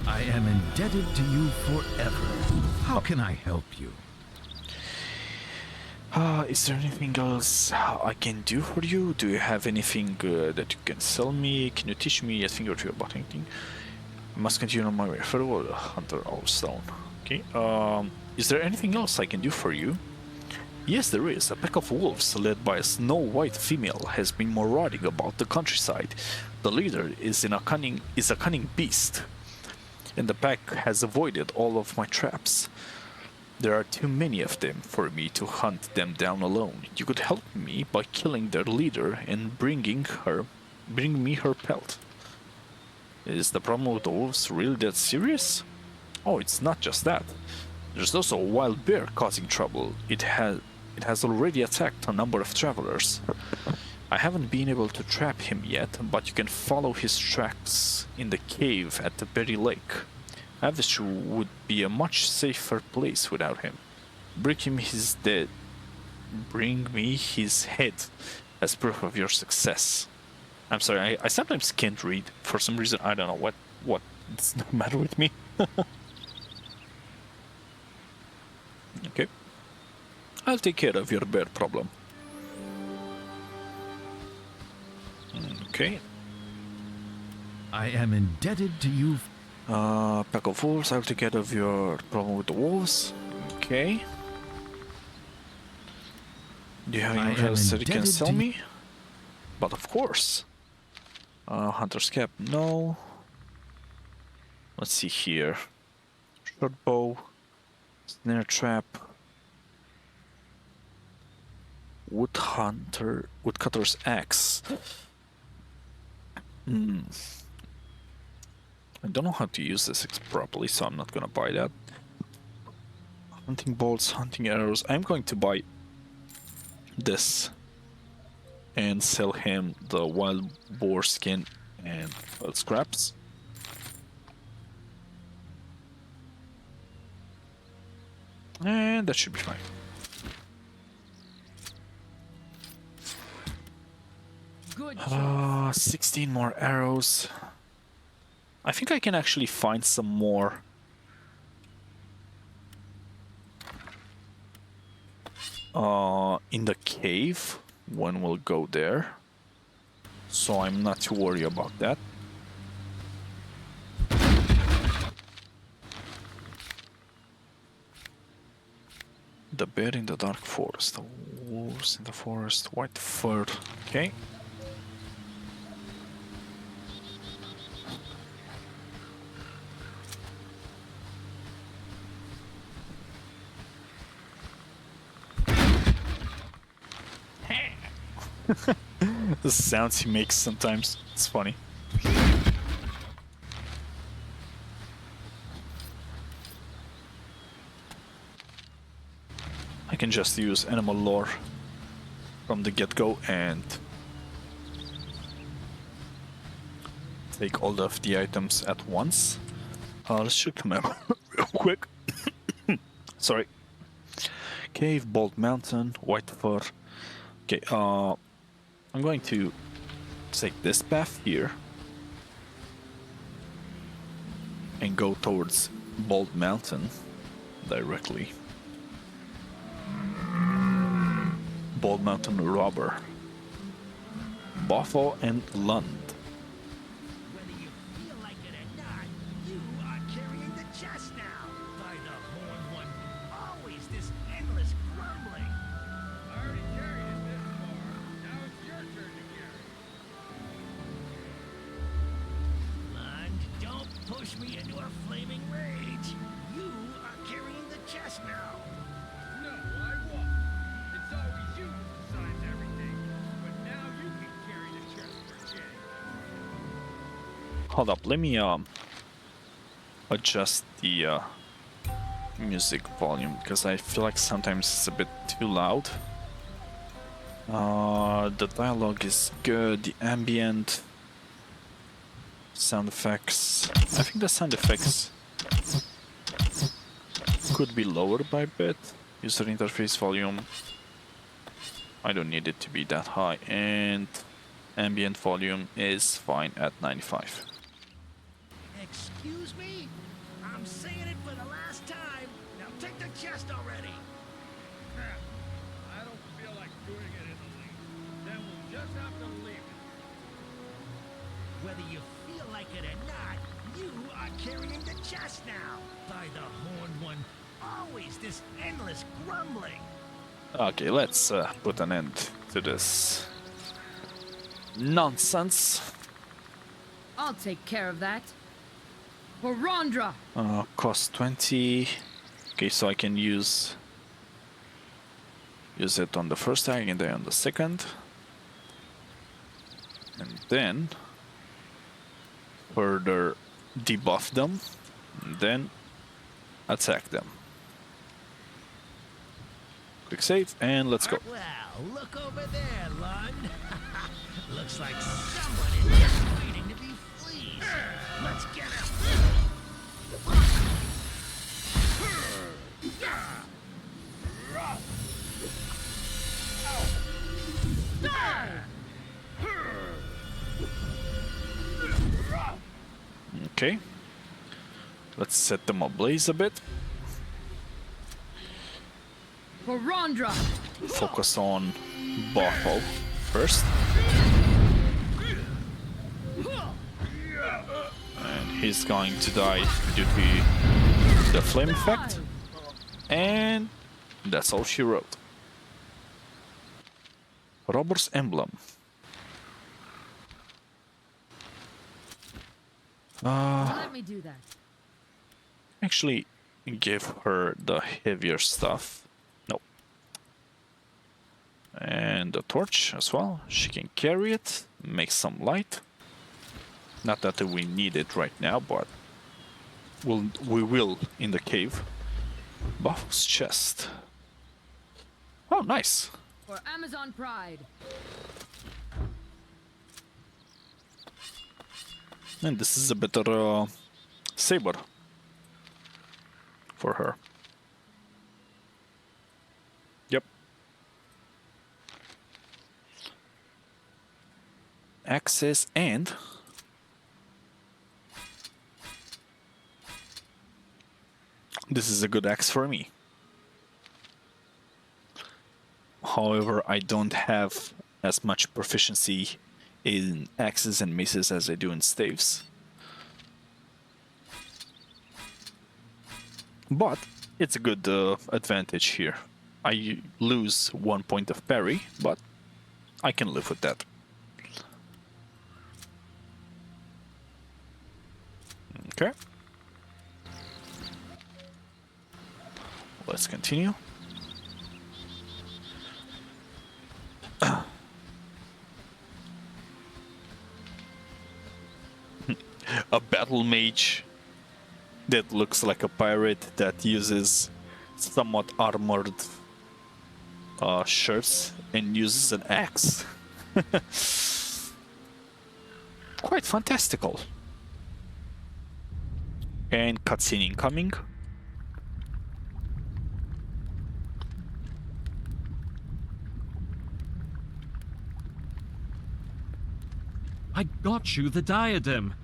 I am indebted to you forever. How can I help you? Is there anything else I can do for you? Do you have anything that you can sell me? Can you teach me a thing or two about anything? I must continue on my way. Farewell, Hunter Owlstone. Okay. Is there anything else I can do for you? Yes, there is. A pack of wolves led by a snow-white female has been marauding about the countryside. The leader is a cunning beast, and the pack has avoided all of my traps. There are too many of them for me to hunt them down alone. You could help me by killing their leader and bring me her pelt. Is the problem with the wolves really that serious? Oh, it's not just that. There's also a wild bear causing trouble. It has already attacked a number of travelers. I haven't been able to trap him yet, but you can follow his tracks in the cave at the Berry Lake. Avestrue would be a much safer place without him. Bring me his head as proof of your success. I'm sorry, I sometimes can't read. For some reason, I don't know what's the matter with me. Okay. I'll take care of your bear problem. Okay. I am indebted to you. Pack of wolves, I'll take care of your problem with the wolves. Okay. Do you have anyone else that you can sell me? But of course. Hunter's cap, no. Let's see here. Short bow, snare trap, woodcutter's axe. I don't know how to use this properly, so I'm not gonna buy that. Hunting bolts, hunting arrows. I'm going to buy this and sell him the wild boar skin and scraps. And that should be fine. Good 16 more arrows. I think I can actually find some more. In the cave when we'll go there. So I'm not too worried about that. The bear in the dark forest, the wolves in the forest, white fur. Okay. The sounds he makes sometimes, it's funny. I can just use animal lore from the get-go and take all of the items at once. Let's check them out real quick. Sorry. Cave, Bald Mountain, White Fur. Okay, I'm going to take this path here and go towards Bald Mountain directly. Bald Mountain Robber, Buffalo and Lund. Whether you feel like it or not, you are carrying the chest now. By the horn one, always this endless grumbling. I already carried it this far. Now it's your turn to carry. Lund, don't push me into a flaming rage. You are carrying the chest now. No, I won't. It's always you who decides everything. But now you can carry the chest for Jay. Hold up, let me adjust the music volume because I feel like sometimes it's a bit too loud. The dialogue is good, the ambient sound effects. I think the sound effects could be lowered by a bit. User interface volume, I don't need it to be that high, and ambient volume is fine at 95. Excuse me? I'm saying it for the last time. Now take the chest already. Crap. I don't feel like doing it in the least. Then we'll just have to leave it. Whether you feel like it or not, you are carrying the chest now. By the horn one, always this endless grumbling. Okay, let's put an end to this nonsense. I'll take care of that. Barandra! Cost 20. Okay, so I can use it on the first tag and then on the second. And then further debuff them and then attack them. Quick save, and let's go. Well, look over there, Lund. Looks like someone is just waiting to be fleeced. Let's get him. Okay. Let's set them ablaze a bit. For Rondra. Focus on Bothel first. And he's going to die due to the flame effect. And that's all she wrote. Robber's Emblem. Let me do that. Actually, give her the heavier stuff. No. And the torch as well. She can carry it, make some light. Not that we need it right now, but we will in the cave. Buff's chest. Oh, nice. For Amazon Pride. And this is a better saber for her. Yep. Access and this is a good axe for me. However, I don't have as much proficiency in axes and maces as I do in staves. But it's a good advantage here. I lose 1 point of parry, but I can live with that. Okay. Let's continue. A battle mage that looks like a pirate that uses somewhat armored shirts and uses an axe. Quite fantastical. And cutscene incoming. I got you the diadem.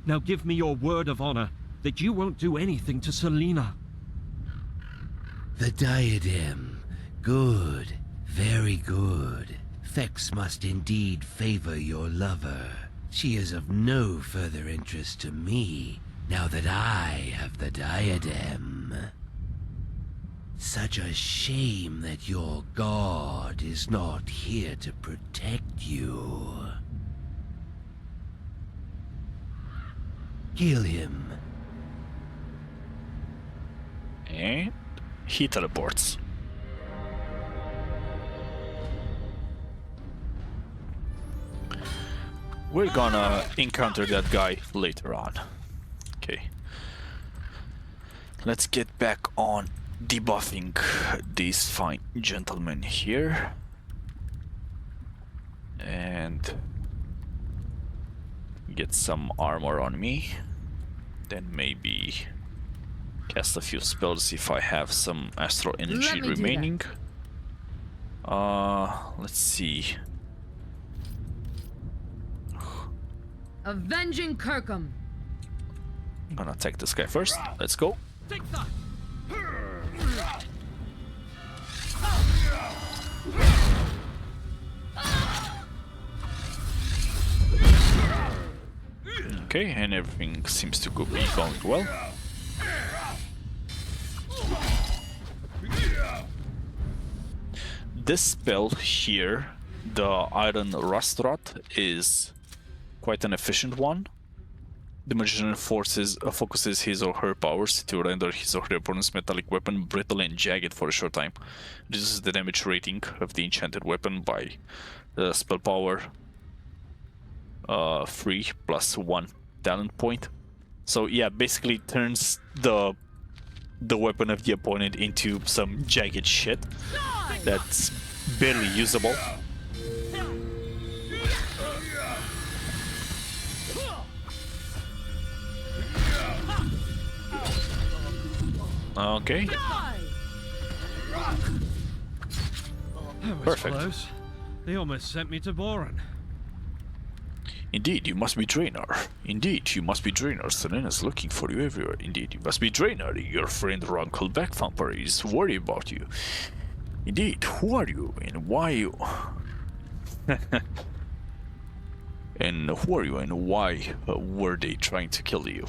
Now give me your word of honor that you won't do anything to Selena. The diadem. Good. Very good. Fex must indeed favor your lover. She is of no further interest to me, now that I have the diadem. Such a shame that your god is not here to protect you. Kill him. And he teleports. We're gonna encounter that guy later on. Okay. Let's get back on debuffing these fine gentlemen here. And get some armor on me. Then maybe cast a few spells if I have some astral energy remaining. Let's see. Avenging Kirkham. I'm gonna attack this guy first. Let's go. Okay, and everything seems to be going well. This spell here, the Iron Rust Rod, is quite an efficient one. The magician focuses his or her powers to render his or her opponent's metallic weapon brittle and jagged for a short time. Reduces the damage rating of the enchanted weapon by spell power 3 plus 1 talent point. So yeah, basically turns the the weapon of the opponent into some jagged shit that's barely usable. Okay. That was Perfect. close. They almost sent me to Boron. Indeed, you must be Draenor. Indeed, you must be Draenor. Selena's looking for you everywhere. Indeed, you must be Draenor. Your friend Runkle Backthumper is worried about you. Indeed, who are you and why you... and who are you and why were they trying to kill you?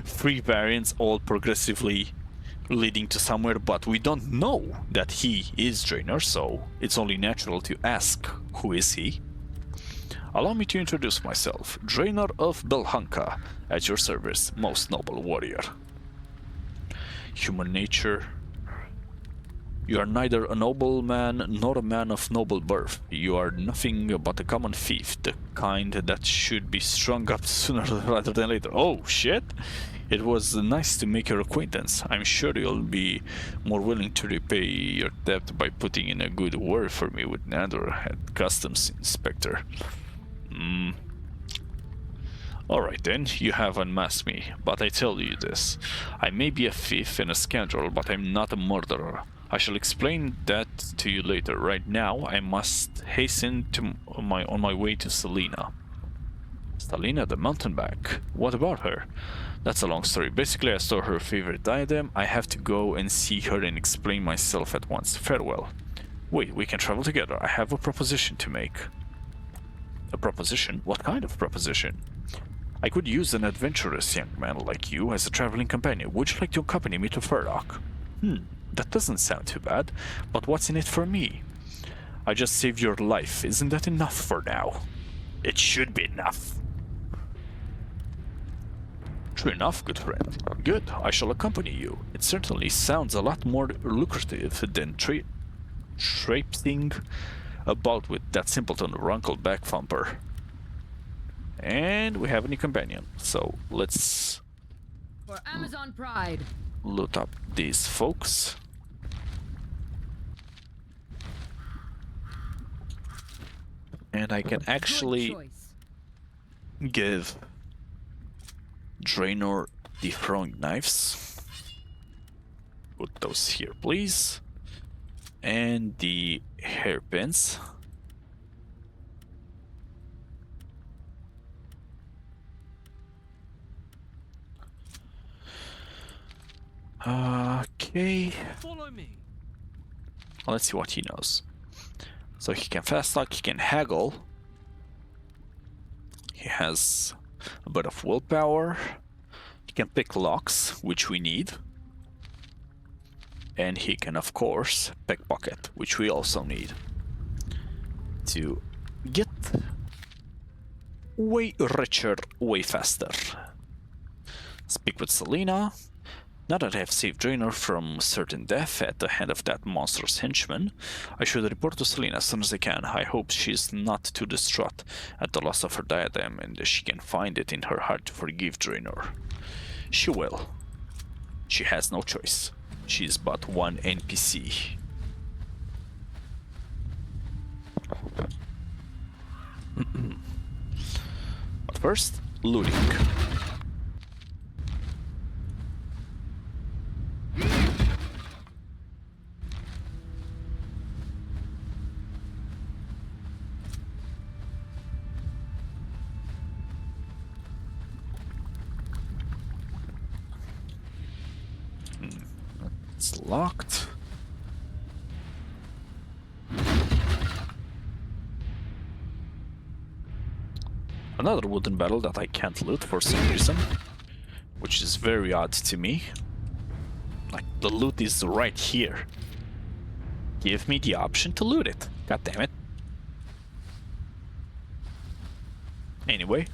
3 variants, all progressively leading to somewhere, but we don't know that he is Draenor, so it's only natural to ask, who is he? Allow me to introduce myself, Draenor of Belhanka, at your service, most noble warrior. Human nature. You are neither a noble man nor a man of noble birth. You are nothing but a common thief, the kind that should be strung up sooner rather than later. Oh shit! It was nice to make your acquaintance. I'm sure you'll be more willing to repay your debt by putting in a good word for me with Nandor, head customs inspector. Alright then, you have unmasked me, but I tell you this. I may be a thief and a scoundrel, but I'm not a murderer. I shall explain that to you later. Right now, I must hasten to on my way to Selena. Selena, the mountebank. What about her? That's a long story. Basically, I stole her favorite diadem. I have to go and see her and explain myself at once. Farewell. Wait, we can travel together. I have a proposition to make. A proposition? What kind of proposition? I could use an adventurous young man like you as a traveling companion. Would you like to accompany me to Ferdok? That doesn't sound too bad, but what's in it for me? I just saved your life. Isn't that enough for now? It should be enough. True enough, good friend. Good, I shall accompany you. It certainly sounds a lot more lucrative than traipsing about with that simpleton Runkle Backthumper. And we have a new companion, so let's... For Amazon Pride. Loot up these folks. And I can actually give Draenor the throwing knives. Put those here, please. And the hairpins. Okay. Follow me. Let's see what he knows. So he can fast talk, he can haggle. He has a bit of willpower. He can pick locks, which we need. And he can, of course, pickpocket, which we also need. To get way richer, way faster. Speak with Selena. Now that I have saved Draenor from certain death at the hand of that monstrous henchman, I should report to Selena as soon as I can. I hope she's not too distraught at the loss of her diadem and she can find it in her heart to forgive Draenor. She will. She has no choice. She is but one NPC. But first, looting. It's locked. Another wooden barrel that I can't loot for some reason, which is very odd to me. Like, the loot is right here. Give me the option to loot it. God damn it. Anyway.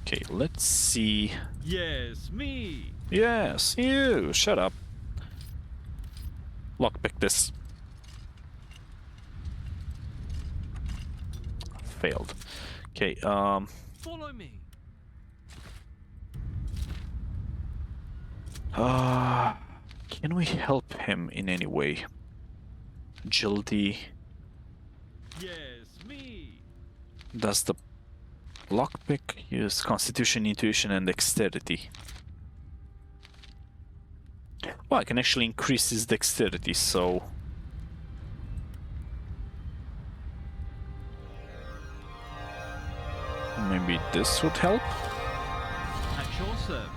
Okay, let's see. Yes, me. Yes, you. Shut up. Lockpick this. Failed. Okay, Follow me. Can we help him in any way? Agility. Yes, me. Does the lockpick use constitution, intuition, and dexterity? Well, I can actually increase his dexterity, so... maybe this would help? At your service.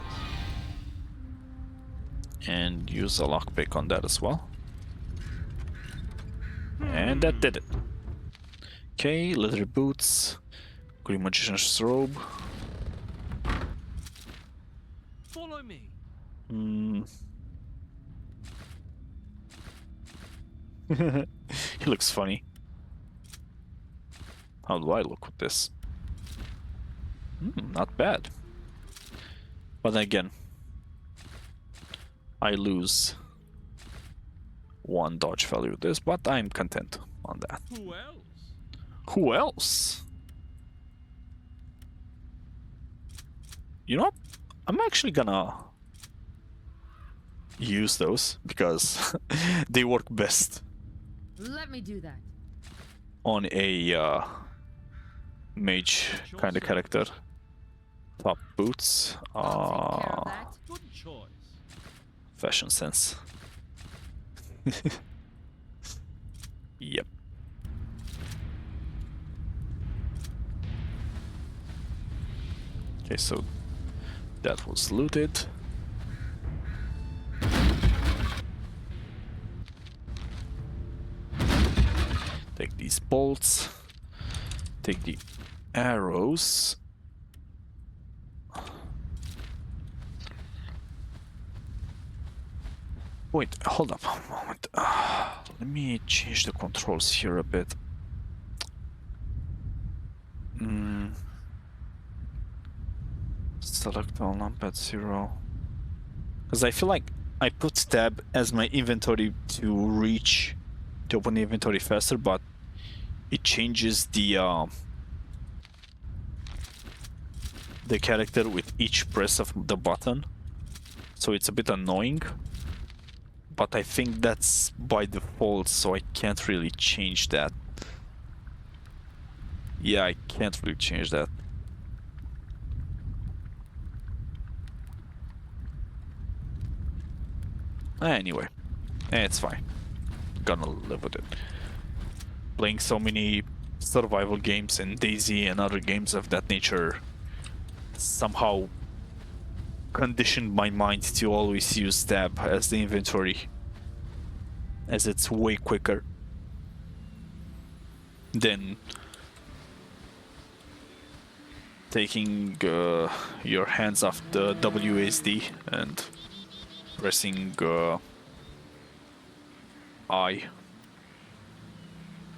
And use a lockpick on that as well. And that did it. Okay, leather boots, green magician's robe. Follow me. He looks funny. How do I look with this? Not bad. But again, I lose 1 dodge value with this, but I'm content on that. Who else? Who else? You know what? I'm actually gonna use those because they work best Let me do that. on a mage kind of character. Top boots. Good choice. Fashion sense. Yep. Okay, so that was looted. Take these bolts. Take the arrows. Wait, hold up a moment. Let me change the controls here a bit. Select all numpad 0. Because I feel like I put tab as my inventory to open the inventory faster, but it changes the character with each press of the button. So it's a bit annoying. But I think that's by default, so I can't really change that. Yeah, I can't really change that. Anyway, it's fine. Gonna live with it. Playing so many survival games and DayZ and other games of that nature somehow conditioned my mind to always use tab as the inventory, as it's way quicker than taking your hands off the WASD and pressing I.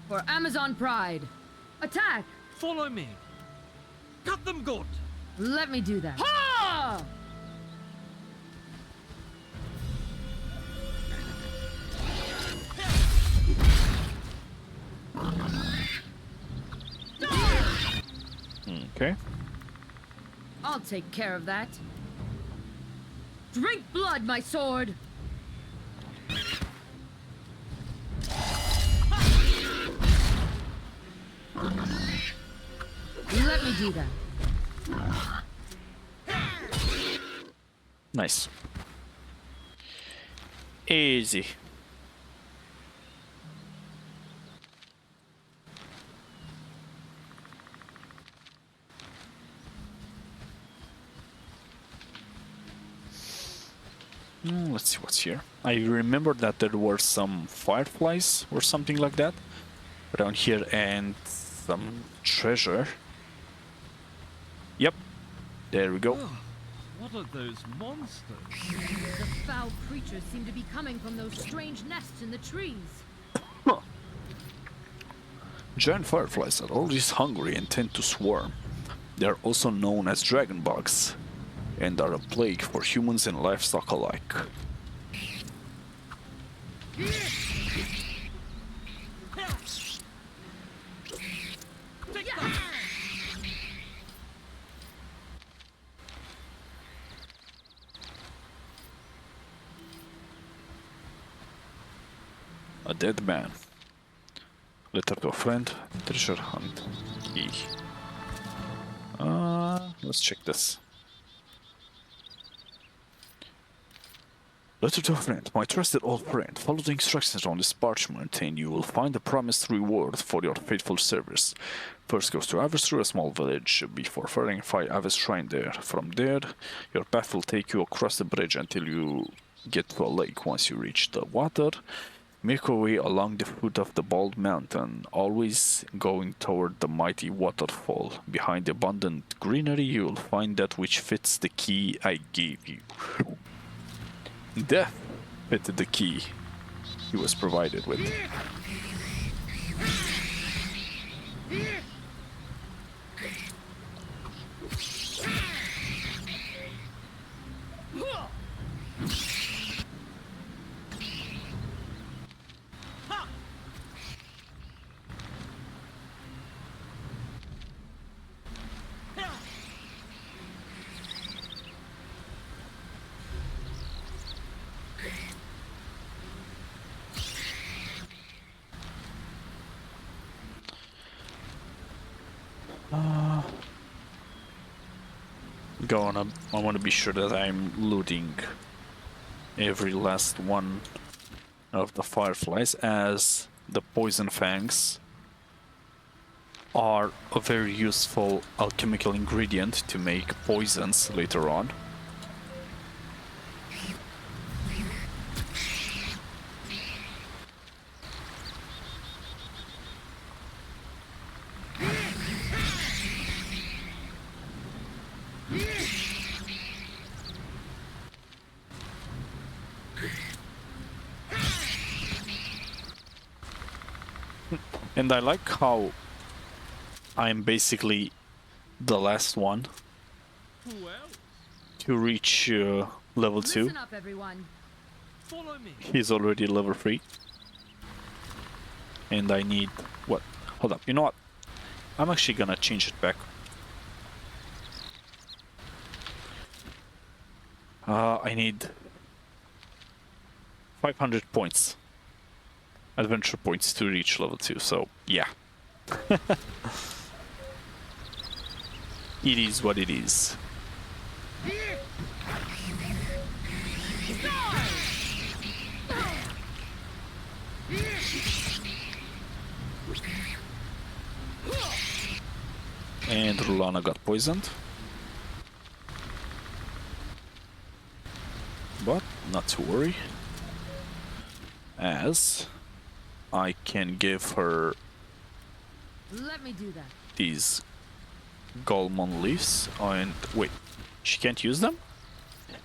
For Amazon pride. Attack! Follow me. Cut them good. Let me do that. Ha! Okay. I'll take care of that. Drink blood, my sword! Let me do that. Nice. Easy. Let's see what's here. I remember that there were some fireflies or something like that around here and some treasure. Yep, there we go. What are those monsters? The foul creatures seem to be coming from those strange nests in the trees. Giant fireflies are always hungry and tend to swarm. They are also known as dragon bugs and are a plague for humans and livestock alike. A dead man. Letter to a friend. Treasure hunt. Key. Let's check this. Letter to a friend. My trusted old friend. Follow the instructions on this parchment and you will find the promised reward for your faithful service. First goes to Avestrue, a small village. Before furthering, find Avestrue there. From there, your path will take you across the bridge until you get to a lake. Once you reach the water, make your way along the foot of the bald mountain, always going toward the mighty waterfall. Behind the abundant greenery, you will find that which fits the key I gave you. Death fitted the key he was provided with. I want to be sure that I'm looting every last one of the fireflies, as the poison fangs are a very useful alchemical ingredient to make poisons later on. And I like how I'm basically the last one to reach level 2. Listen up, everyone. Follow me. He's already level 3. And I need... what? Hold up, you know what? I'm actually gonna change it back. I need 500 points. Adventure points to reach level 2, so yeah. It is what it is. And Rulana got poisoned. But not to worry, as I can give her Let me do that. these Golmon leaves. And wait, she can't use them?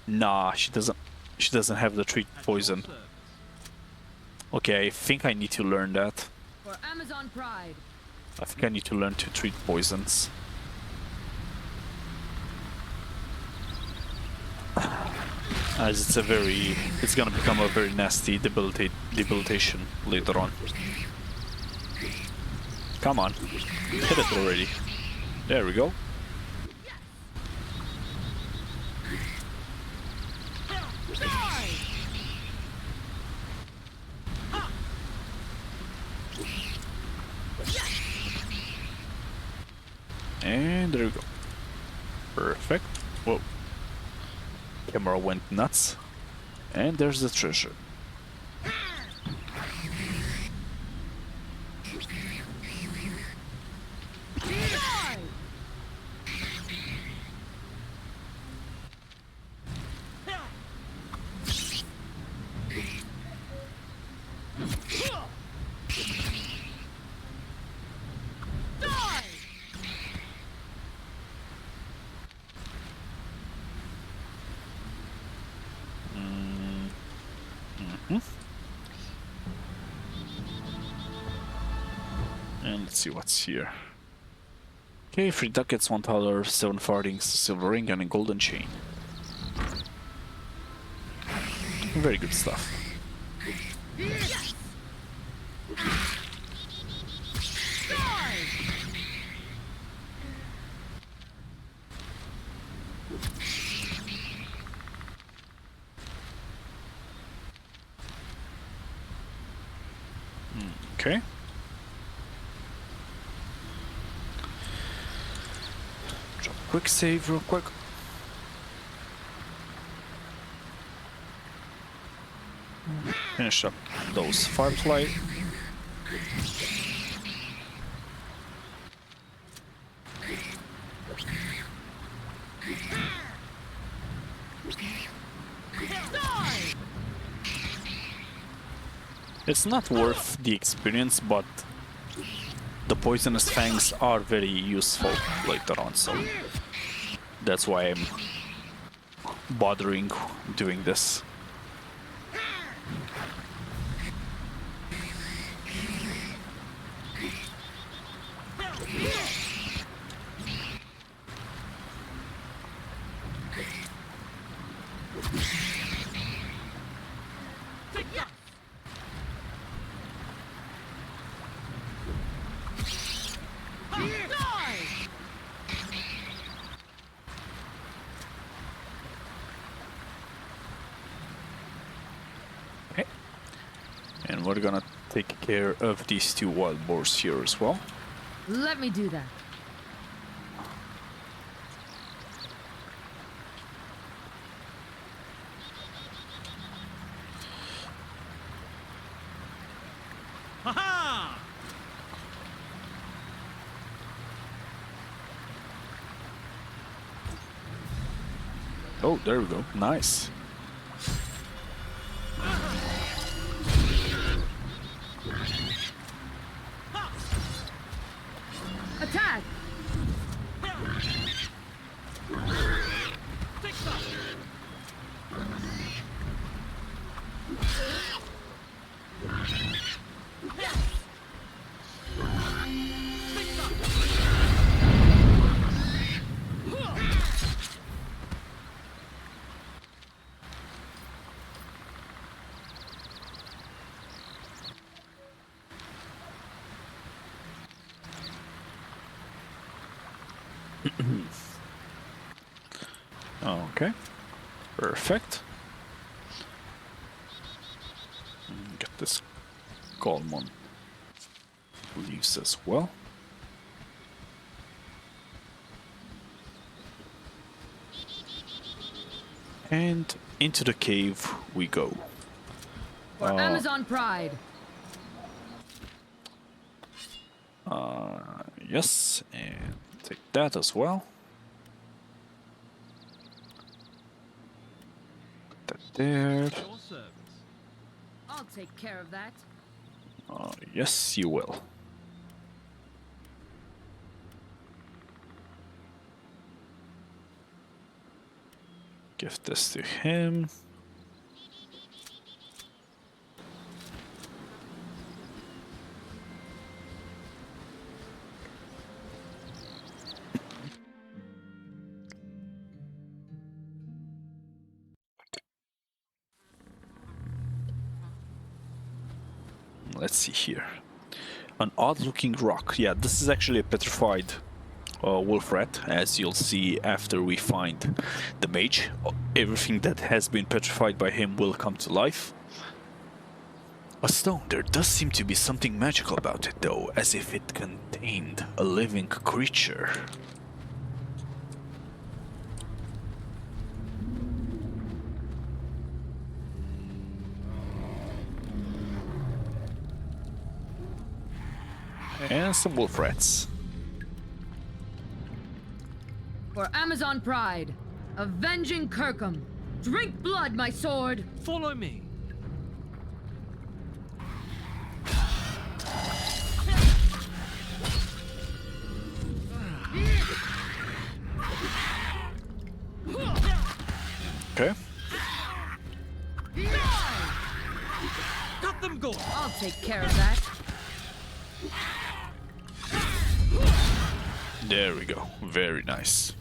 Nah, she doesn't. She doesn't have the treat poison. Okay, I think I need to learn that. For Amazon Pride. I think I need to learn to treat poisons. As it's gonna become a very nasty debilitation later on. Come on, hit it already. There we go. And there we go. Perfect. Whoa. Camera went nuts. And there's the treasure. And let's see what's here. Okay, 3 ducats, $1, 7 farthings, silver ring, and a golden chain. Very good stuff. Okay. Drop a quick save real quick. Finish up those firefly. It's not worth the experience, but the poisonous fangs are very useful later on, so that's why I'm bothering doing this. And we're gonna take care of these two wild boars here as well. Let me do that. Ha-ha! Oh, there we go. Nice. Attack! Okay, perfect. Get this Golemon leaves as well. And into the cave we go. For Amazon Pride. Yes, and take that as well. Put that there. I'll take care of that. Yes, you will. Give this to him. Let's see here. An odd-looking rock. Yeah, this is actually a petrified wolf rat, as you'll see after we find the mage. Everything that has been petrified by him will come to life. A stone. There does seem to be something magical about it, though, as if it contained a living creature. And some wolf rats. For Amazon Pride, avenging Kirkham. Drink blood, my sword. Follow me. Okay. Got them going. I'll take care of that. There we go. Very nice.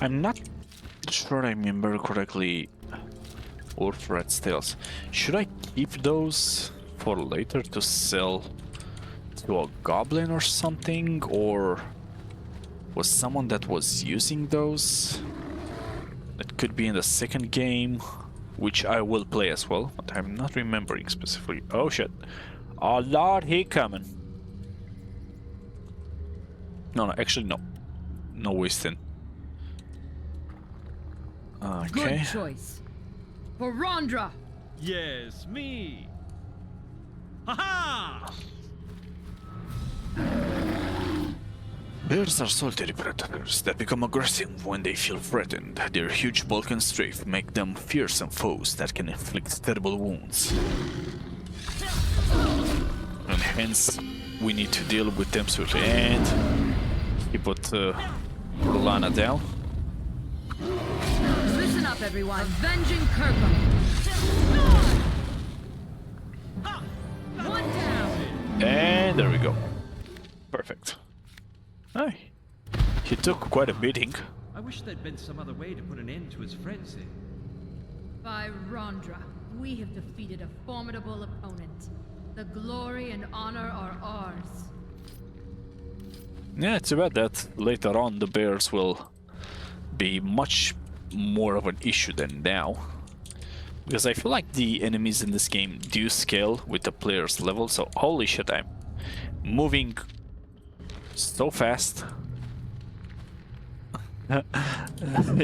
I'm not sure I remember correctly. Wolf rat's tails. Should I keep those for later to sell to a goblin or something? Or was someone that was using those? That could be in the second game, which I will play as well, but I'm not remembering specifically. Oh shit. Oh lord, he coming. No, actually no. No wasting. Okay. Good choice. For Rondra! Yes, me! Ha-ha! Bears are solitary predators that become aggressive when they feel threatened. Their huge bulk and strength make them fearsome foes that can inflict terrible wounds. And hence, we need to deal with them swiftly. And he put Lana down. Listen up, everyone. Avenging Kirkham. One down. And there we go. Perfect. Aye. He took quite a beating. I wish there'd been some other way to put an end to his frenzy. By Rondra, we have defeated a formidable opponent. The glory and honor are ours. Yeah, too bad that later on the bears will be much more of an issue than now. Because I feel like the enemies in this game do scale with the player's level, so holy shit, I'm moving so fast.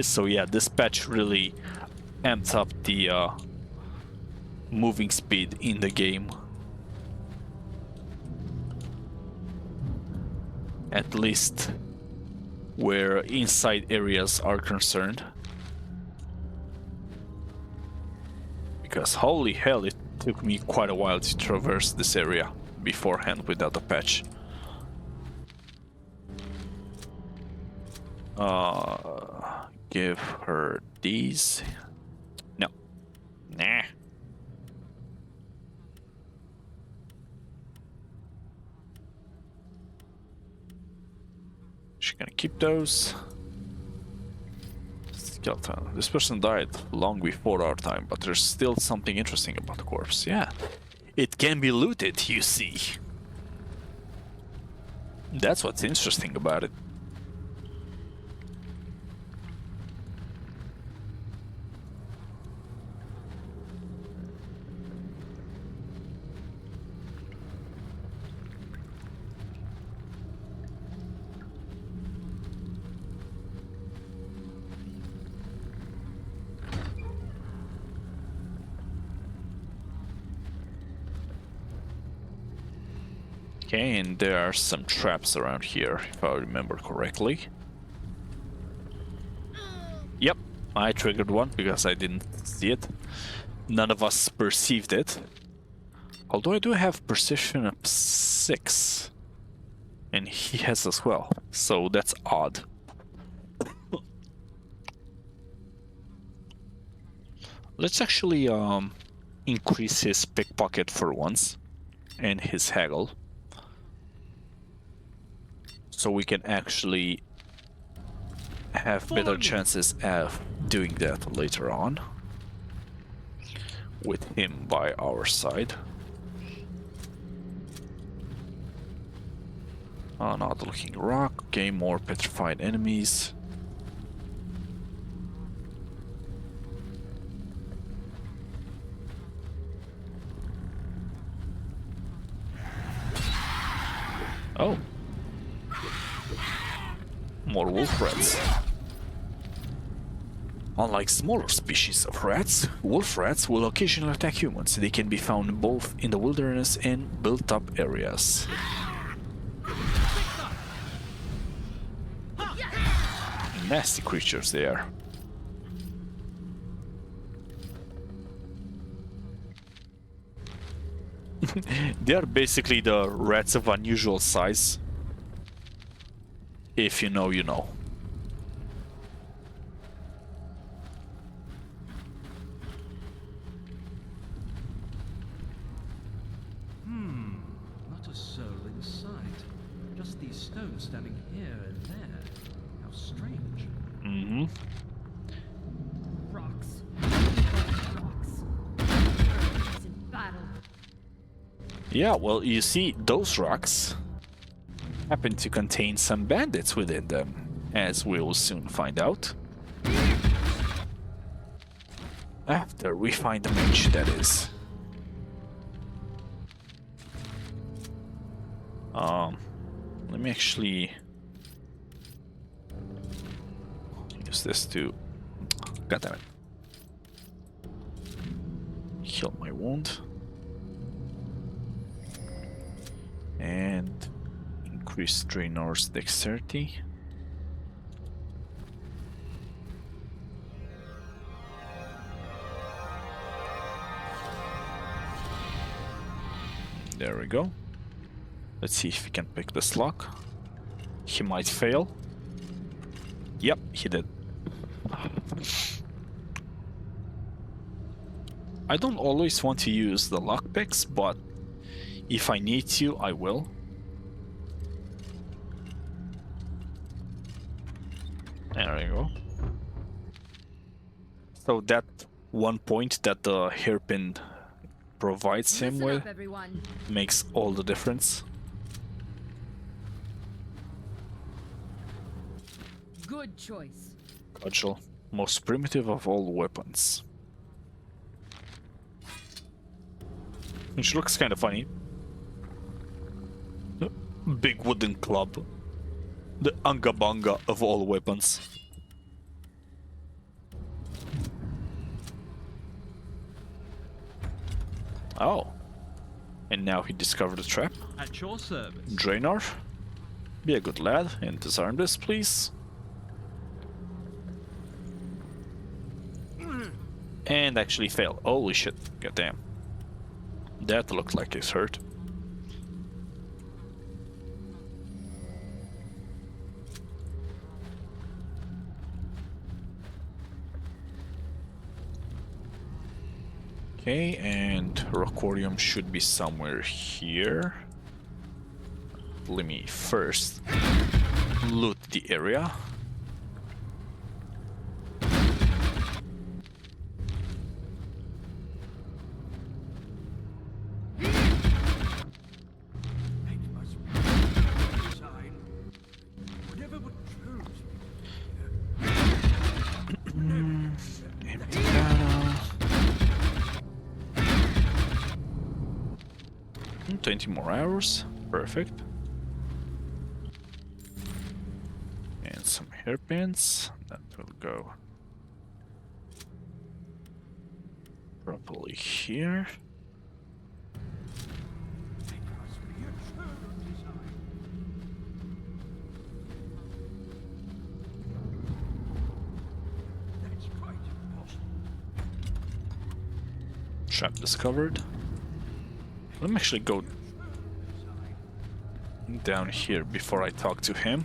So yeah, this patch really amped up the moving speed in the game. At least where inside areas are concerned. Because holy hell, it took me quite a while to traverse this area beforehand without a patch. Give her these. No. Nah. She's gonna keep those. Skeleton. This person died long before our time, but there's still something interesting about the corpse. Yeah. It can be looted, you see. That's what's interesting about it. Okay, and there are some traps around here, if I remember correctly. Yep, I triggered one because I didn't see it. None of us perceived it. Although I do have perception of 6. And he has as well, so that's odd. Let's actually increase his pickpocket for once, and his haggle. So we can actually have better chances of doing that later on. With him by our side. Another looking rock. Okay, more petrified enemies. Oh. More wolf rats. Unlike smaller species of rats, wolf rats will occasionally attack humans. They can be found both in the wilderness and built-up areas. Nasty creatures they are. They are basically the rats of unusual size. If you know, you know. Not a soul in sight. Just these stones standing here and there. How strange. Yeah, well, you see, those rocks happen to contain some bandits within them, as we'll soon find out. After we find the mage, that is. Let me actually use this to... God damn it. Heal my wound. And increase Drainor's dexterity. There we go. Let's see if he can pick this lock. He might fail. Yep, he did. I don't always want to use the lockpicks, but if I need to, I will. There you go. So that 1 point that the hairpin provides him with makes all the difference. Good choice. Cudgel, most primitive of all weapons. Which looks kind of funny. Big wooden club. The Anga of all weapons. Oh. And now he discovered a trap. At your service. Draenor, be a good lad and disarm this, please. And actually fail. Holy shit. Goddamn. That looked like it's hurt. Okay, and Rockorium should be somewhere here. Let me first loot the area. Empty data. 20 more hours, perfect. And some hairpins, that will go properly here. Trap discovered. Let me actually go down here before I talk to him,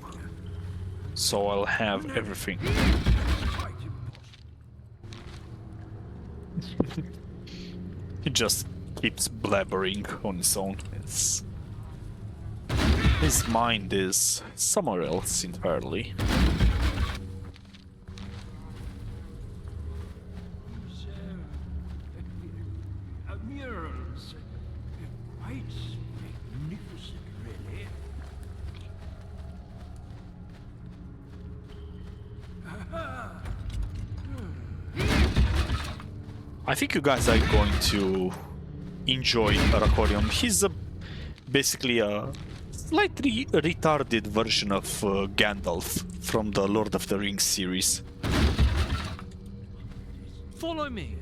so I'll have everything. He just keeps blabbering on his own. His mind is somewhere else entirely. I think you guys are going to enjoy Rockorium. He's basically a slightly retarded version of Gandalf from the Lord of the Rings series. Follow me.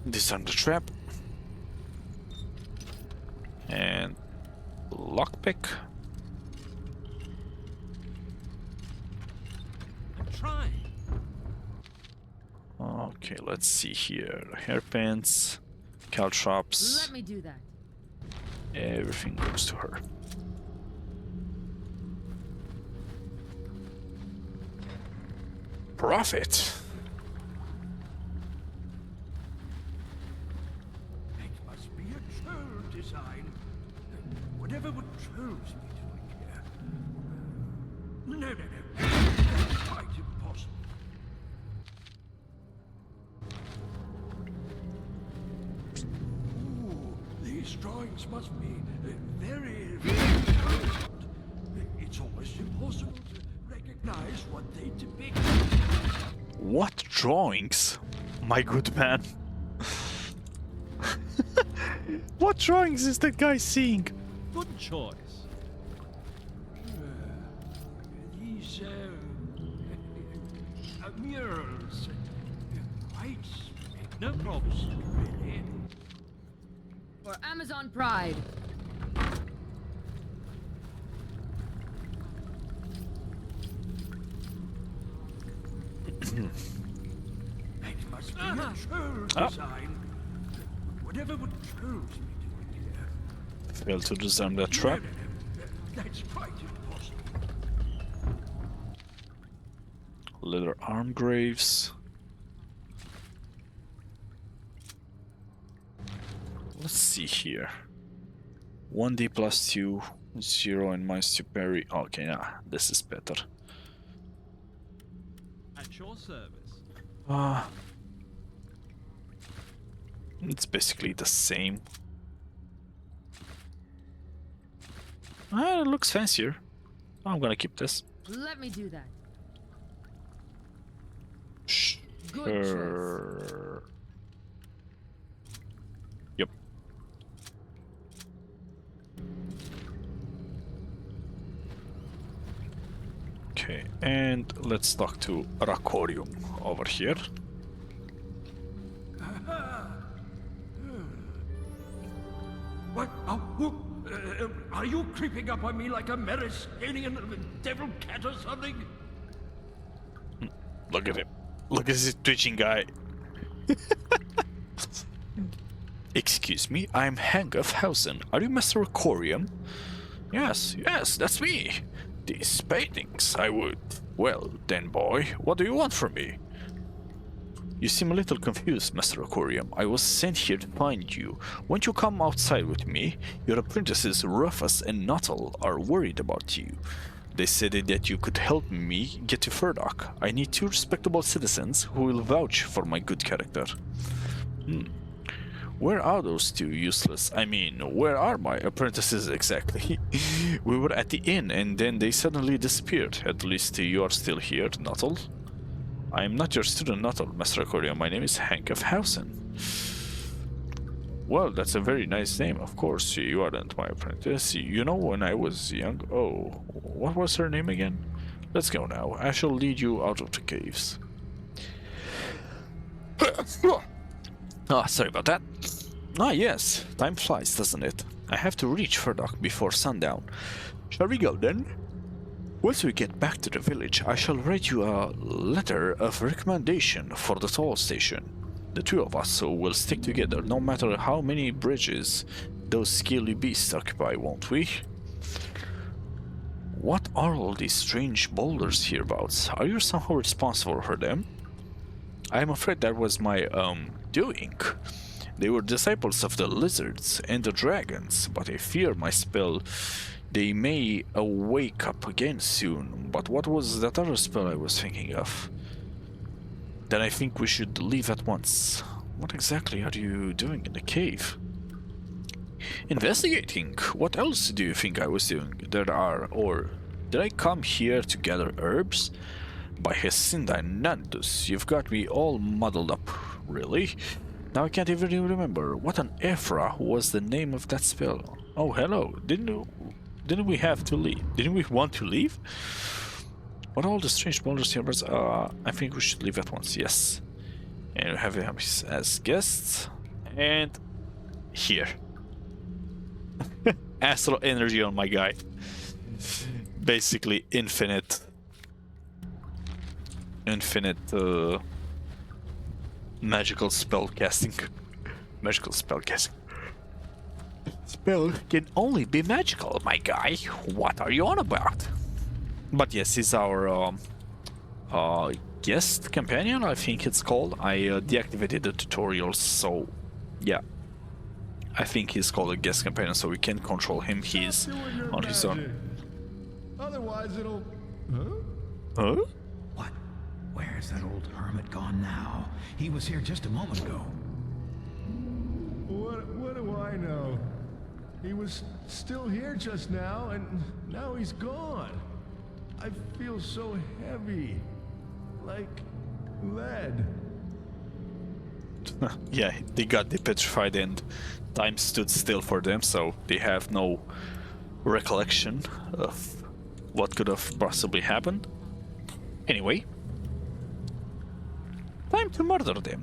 Disarm the trap. And lockpick. Try. Okay, let's see here. Hairpins, caltrops. Let me do that. Everything goes to her. Profit. It must be a troll design. Whatever would trolls be doing here? No. That's quite impossible. These drawings must be very, very good. It's almost impossible to recognize what they depict. What drawings? My good man. What drawings is that guy seeing? Good choice. These murals, quite no problem. Really. For Amazon Pride. It must be a troll design. Whatever would trolls be doing here? Failed to disarm that trap. That's quite impossible. Leather arm graves. Let's see here. 1d plus 2, 0 and minus 2 parry. Okay, nah, this is better. At your service. It's basically the same. It looks fancier. I'm gonna keep this. Let me do that. Good choice. Yep. Okay, and let's talk to Rakorium over here. What? Are you creeping up on me like a Meristanian devil cat or something? Look at him. Look at this twitching guy. Excuse me, I'm Hank of Hausen. Are you Mr. Rakorium? Yes, that's me. These paintings, I would. Well, then, boy, what do you want from me? You seem a little confused, Mr. Rakorium. I was sent here to find you. Won't you come outside with me? Your apprentices Rufus and Nuttall are worried about you. They said that you could help me get to Ferdok. I need 2 respectable citizens who will vouch for my good character. Where are those 2 useless? I mean, where are my apprentices exactly? We were at the inn and then they suddenly disappeared. At least you are still here, Nuttall. I am not your student, Nuttall, Mr. Rakorium. My name is Hank of Hausen. Well, that's a very nice name, of course. You aren't my apprentice. You know, when I was young... Oh, what was her name again? Let's go now. I shall lead you out of the caves. Sorry about that. Yes. Time flies, doesn't it? I have to reach Ferdok before sundown. Shall we go then? Once we get back to the village, I shall write you a letter of recommendation for the toll station. The 2 of us will stick together no matter how many bridges those scaly beasts occupy, won't we? What are all these strange boulders hereabouts? Are you somehow responsible for them? I am afraid that was my, doing. They were disciples of the lizards and the dragons, but I fear my spell... They may wake up again soon, but what was that other spell I was thinking of? Then I think we should leave at once. What exactly are you doing in the cave? Investigating. What else do you think I was doing? Or did I come here to gather herbs? By Hesinda and Nandus, you've got me all muddled up, really? Now I can't even remember. What on Ephra was the name of that spell? Oh, hello. Didn't we have to leave? Didn't we want to leave? What are all the strange boulders here? I think we should leave at once, yes. And we have him as guests. And here. Astral energy on my guy. Basically infinite magical spell casting. Spell can only be magical, my guy. What are you on about? But yes, he's our guest companion, I think it's called. I deactivated the tutorials, so yeah. I think he's called a guest companion, so we can control him. He's on his own. Otherwise it'll... Huh? What? Where's that old hermit gone now? He was here just a moment ago. What do I know? He was still here just now, and now he's gone. I feel so heavy. Like lead. Yeah, they got petrified and time stood still for them, so they have no recollection of what could have possibly happened. Anyway, time to murder them.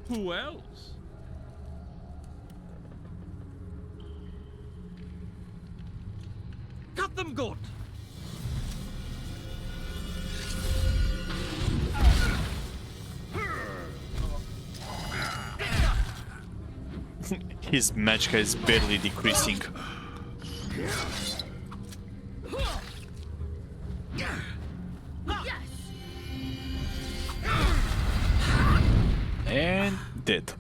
Who else? Cut them good! His magicka is barely decreasing. And dead.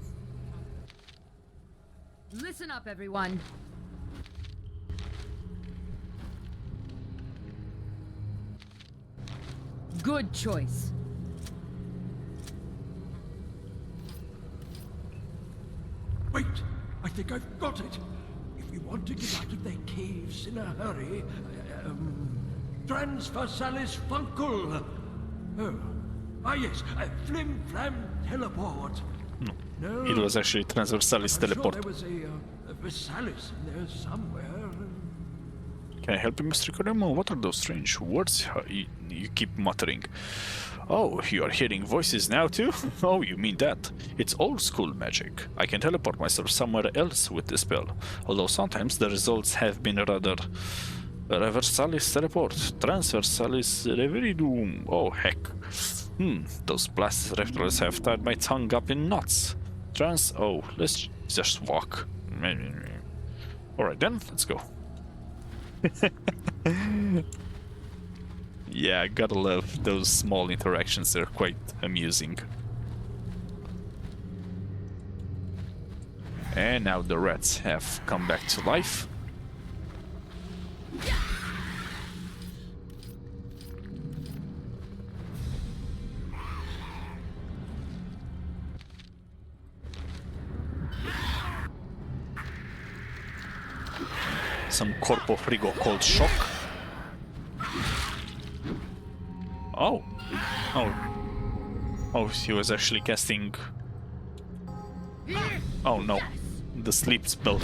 Listen up, everyone. Good choice. Wait! I think I've got it! If we want to get out of their caves in a hurry, transfer salis funkle! Oh. Ah yes, a flim-flam teleport! No. It was actually transversalis teleport. Sure there was a Versalis in there somewhere. Can I help you, Mr. Koremo? What are those strange words you keep muttering? Oh, you are hearing voices now too? Oh, you mean that? It's old school magic. I can teleport myself somewhere else with the spell, although sometimes the results have been rather... Reversalis teleport, transversalis reveridum. Oh heck. Those blasted reptiles have tied my tongue up in knots. Oh, let's just walk. Alright then, let's go. Yeah, I gotta love those small interactions, they're quite amusing. And now the rats have come back to life. Some corpo frigo called shock. Oh. Oh, he was actually casting... Oh no, the sleep spell.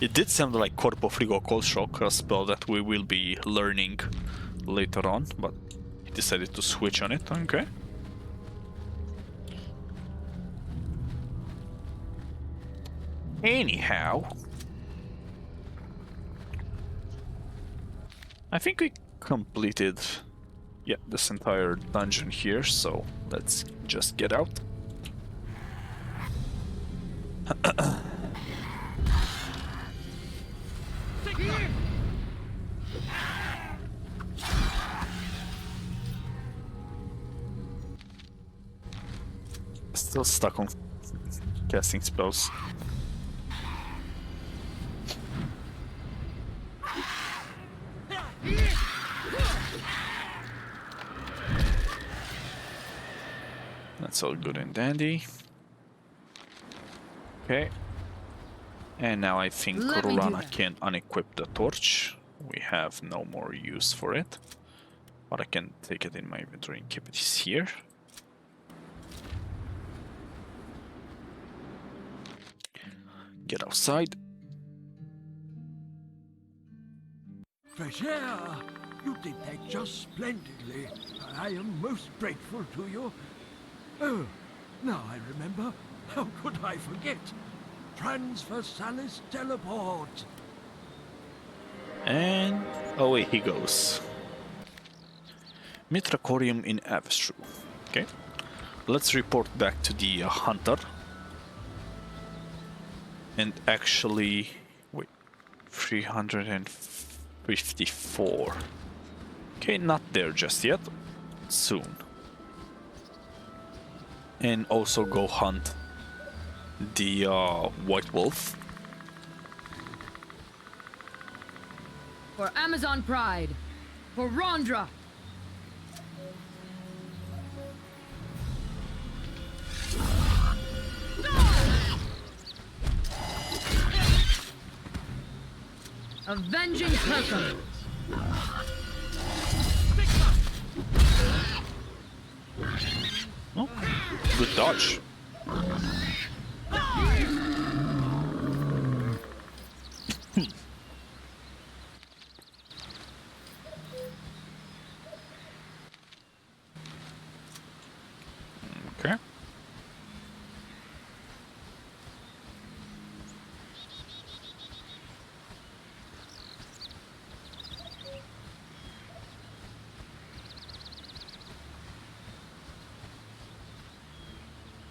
It did sound like corpo frigo cold shock, a spell that we will be learning later on, but he decided to switch on it, okay. Anyhow, I think we completed, yeah, this entire dungeon here, so let's just get out. Still stuck on casting spells. That's all good and dandy. Okay. And now I think Rulana can unequip the torch. We have no more use for it. But I can take it in my inventory and keep it here. Get outside. Fresh air! You did that just splendidly. I am most grateful to you. Oh, now I remember. How could I forget? Transversalis teleport. And away he goes. Mitrachorium in Avestrue. Okay. Let's report back to the hunter. And actually, wait, 354. Okay, not there just yet. Soon. And also go hunt the white wolf. For Amazon Pride. For Rondra. Avenging Kirkham. Oh, good dodge. Okay.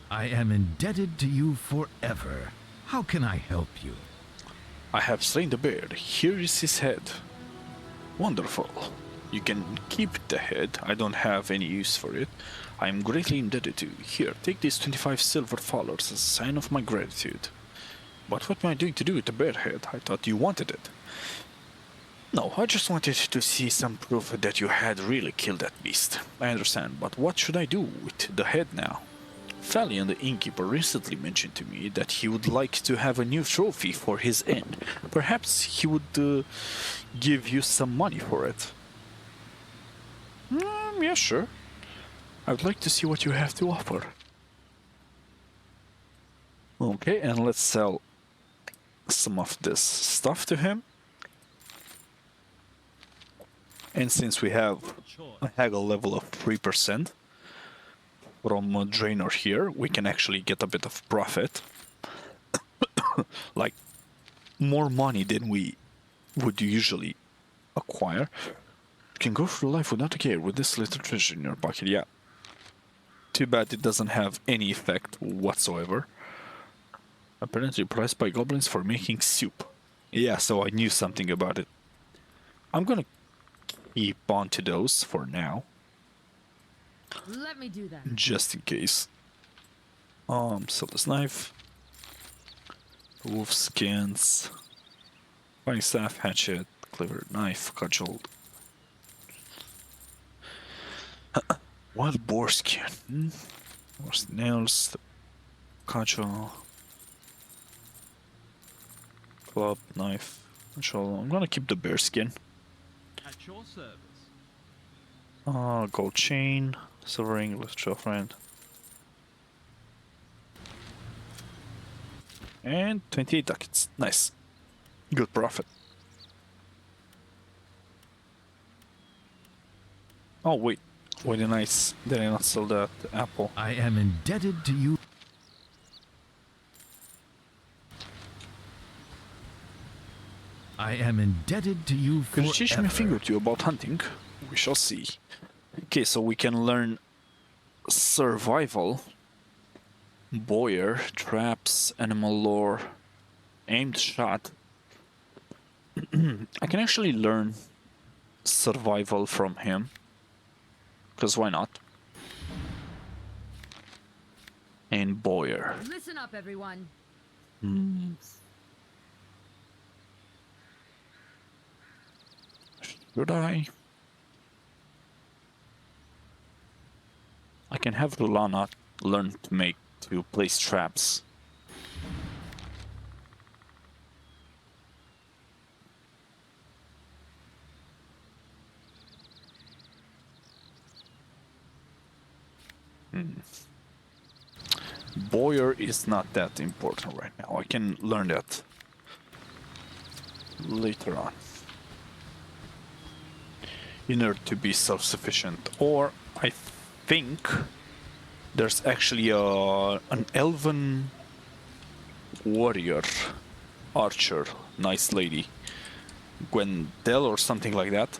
I am indebted to you forever. How can I help you? I have slain the bear. Here is his head. Wonderful. You can keep the head. I don't have any use for it. I am greatly indebted to you. Here, take these 25 silver thalers as a sign of my gratitude. But what am I doing to do with the bear head? I thought you wanted it. No, I just wanted to see some proof that you had really killed that beast. I understand, but what should I do with the head now? Falion, the innkeeper, recently mentioned to me that he would like to have a new trophy for his inn. Perhaps he would give you some money for it. Yeah, sure. I would like to see what you have to offer. Okay, and let's sell some of this stuff to him. And since we have a haggle level of 3%, from a drainer here, we can actually get a bit of profit. Like, more money than we would usually acquire. You can go through life without a care with this little treasure in your pocket, yeah. Too bad it doesn't have any effect whatsoever. Apparently priced by goblins for making soup. Yeah, so I knew something about it. I'm gonna keep on to those for now. Let me do that. Just in case. Sell this knife. Wolf skins. Fine staff, hatchet, clever knife, cudgel. Wild boar skin. Horse nails, cudgel. Club, knife, cudgel. I'm gonna keep the bear skin. At your service. Gold chain, silver ring, lift trail friend. And 28 ducats. Nice. Good profit. Oh wait, why did I not sell that apple? I am indebted to you. I am indebted to you Could you forever. teach me a thing or two about hunting? We shall see. Okay, so we can learn survival, boyer, traps, animal lore, aimed shot. I can actually learn survival from him, because why not? And boyer. Listen up, everyone. Should I? I can have Rulana learn to place traps. Boyer is not that important right now. I can learn that later on. In order to be self-sufficient. Or I think there's actually an elven warrior archer, nice lady, Gwendel or something like that,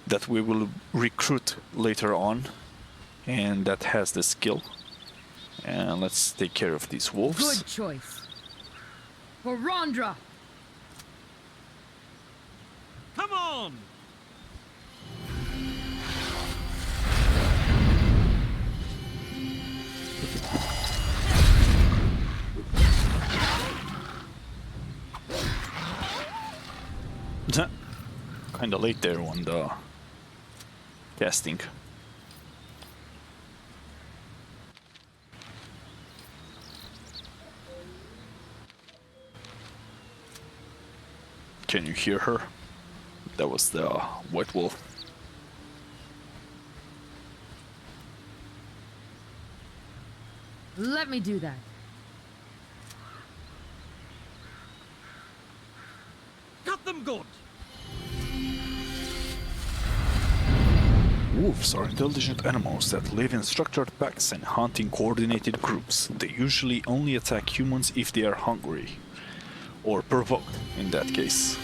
that we will recruit later on, and that has the skill. And let's take care of these wolves. Good choice. For Rondra. Come on! Kinda late there on the casting. Can you hear her? That was the white wolf. Let me do that. Got them good! Wolves are intelligent animals that live in structured packs and hunt in coordinated groups. They usually only attack humans if they are hungry. Or provoked, in that case.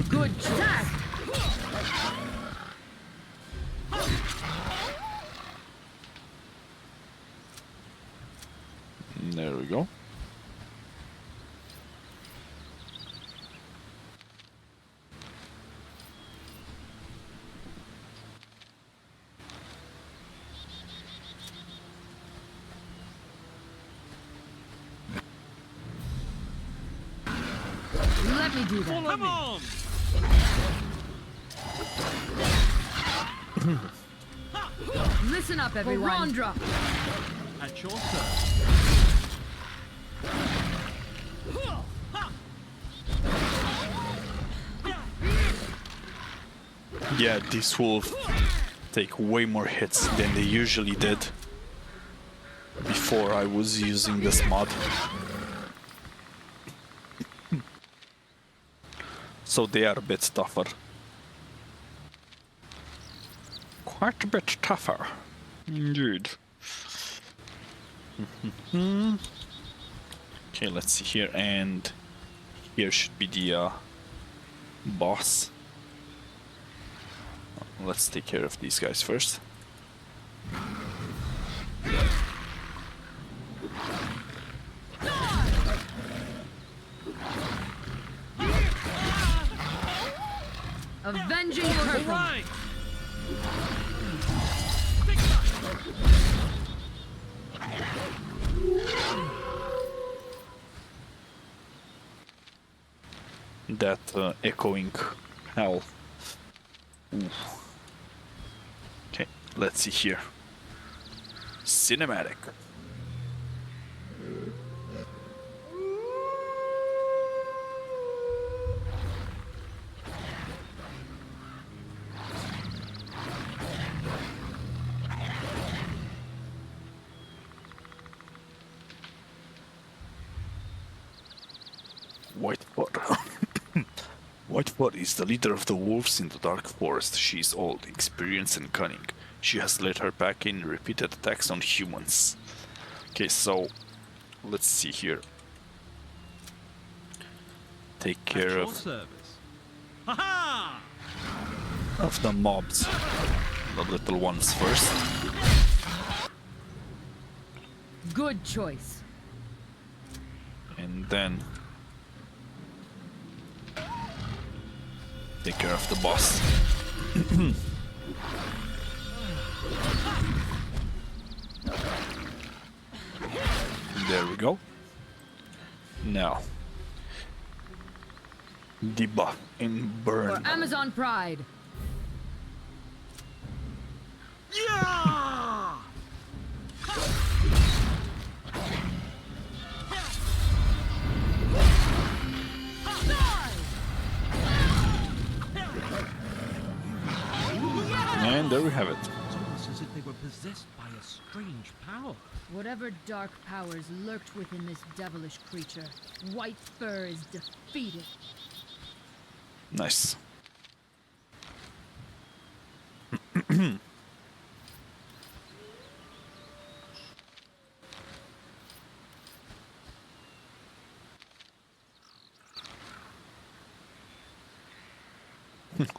Good choice. There we go. Let me do that. Come on! Listen up, everyone. At your service. Yeah, these wolves take way more hits than they usually did before I was using this mod. So they are a bit tougher. Quite a bit tougher, indeed. Okay, let's see here, and here should be the boss. Let's take care of these guys first. Avenging purpose. That echoing hell. Ooh. Okay, let's see here. Cinematic. Whitefoot. Whitefoot is the leader of the wolves in the dark forest. She is old, experienced and cunning. She has led her pack in repeated attacks on humans. Okay, so let's see here. Take care of the mobs, the little ones first. Good choice. And then take care of the boss. There we go. Now, debuff and burn. For Amazon Pride. Yeah! And there we have it. It's almost as if they were possessed by a strange power. Whatever dark powers lurked within this devilish creature, White Fur is defeated. Nice.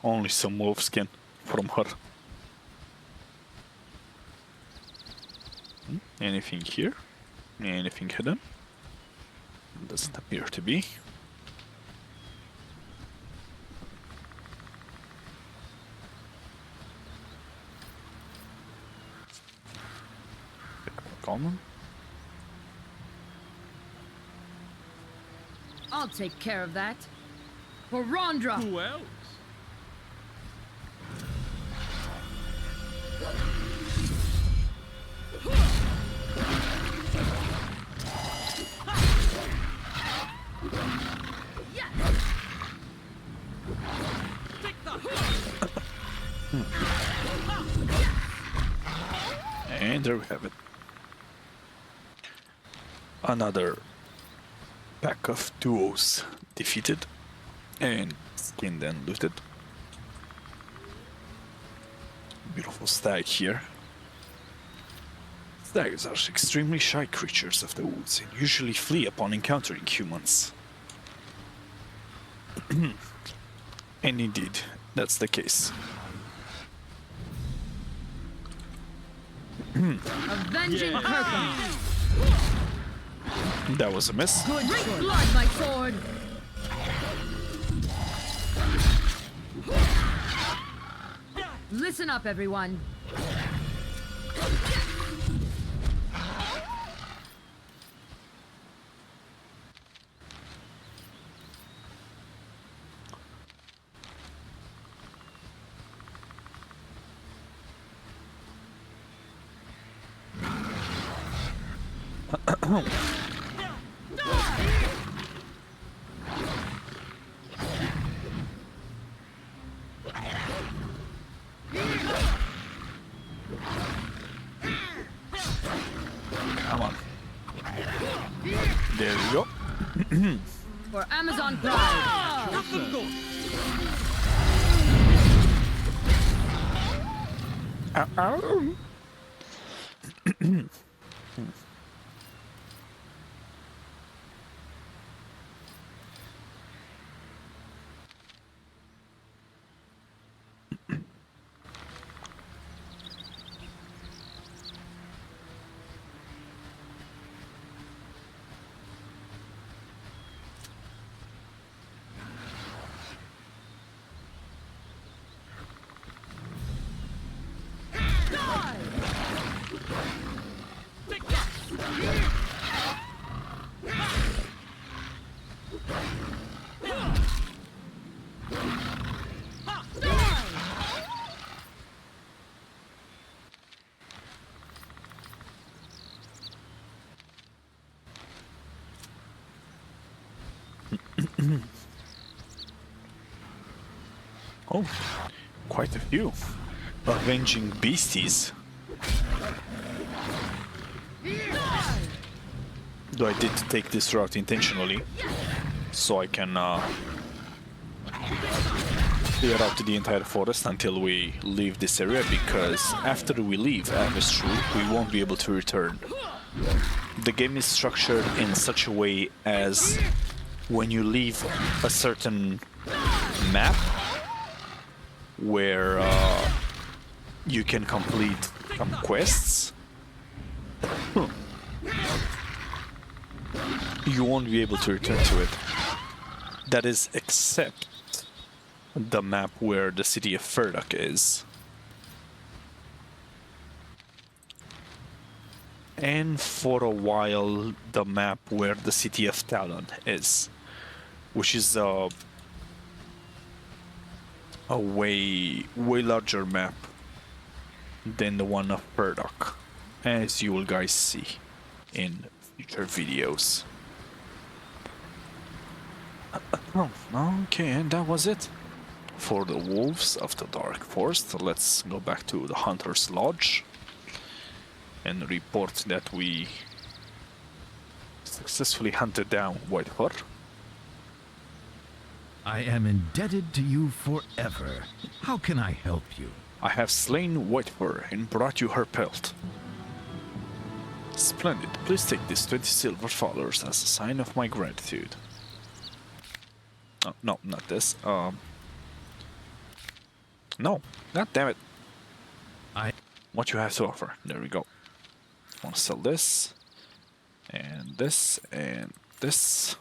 Only some wolf skin from her. Anything here? Anything hidden? Doesn't appear to be. Common. I'll take care of that. For Rondra. Who else? And there we have it. Another pack of duos defeated and skinned and looted. Beautiful stag here. Stags are extremely shy creatures of the woods and usually flee upon encountering humans. And indeed, that's the case. Avenging purpose. That was a miss. Good choice. Blood, my sword. Listen up, everyone. Come on. There we go. For Amazon Pride. Oh, quite a few. Avenging beasties. Though I did take this route intentionally, so I can clear out the entire forest until we leave this area, because after we leave Avestrue, we won't be able to return. The game is structured in such a way as when you leave a certain map where you can complete some quests, you won't be able to return to it. That is except the map where the city of Ferdok is. And for a while, the map where the city of Talon is, which is a way larger map than the one of Ferdok, as you will guys see in future videos. Okay, and that was it for the Wolves of the Dark Forest. Let's go back to the Hunter's Lodge and report that we successfully hunted down Whitefur. I am indebted to you forever. How can I help you? I have slain Whitefur and brought you her pelt. Splendid. Please take this 20 silver followers as a sign of my gratitude. Oh, no, not this. No, god damn it. What you have to offer. There we go. I want to sell this, and this, and this.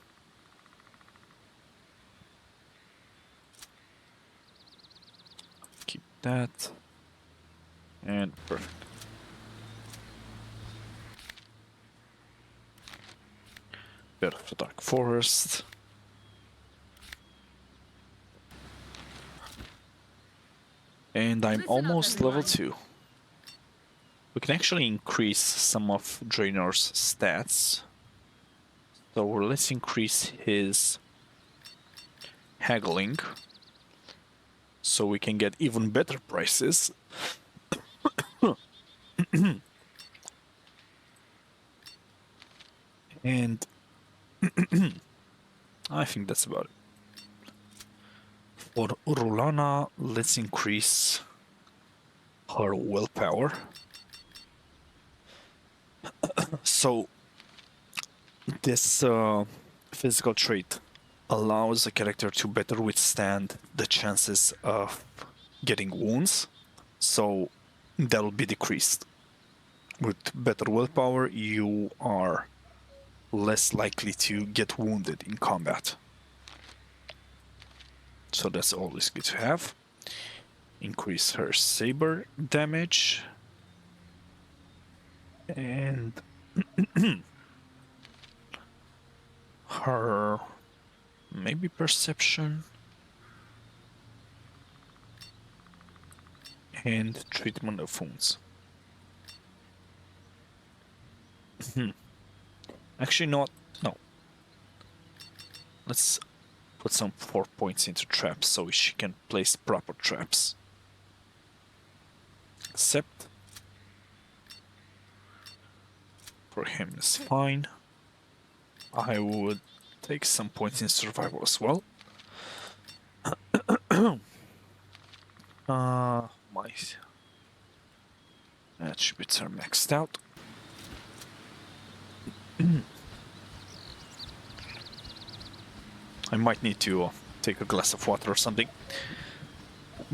Keep that. And perfect. Bit of the Dark Forest. And I'm almost level 2. We can actually increase some of Drainor's stats. So let's increase his haggling, so we can get even better prices. And I think that's about it. For Rulana, let's increase her willpower. So this physical trait allows a character to better withstand the chances of getting wounds, so that will be decreased. With better willpower, you are less likely to get wounded in combat. So that's always good to have. Increase her saber damage. And her maybe perception and treatment of wounds. Actually no. Let's put some 4 points into traps so she can place proper traps. Except for him is fine. I would take some points in survival as well. My attributes are maxed out. I might need to take a glass of water or something.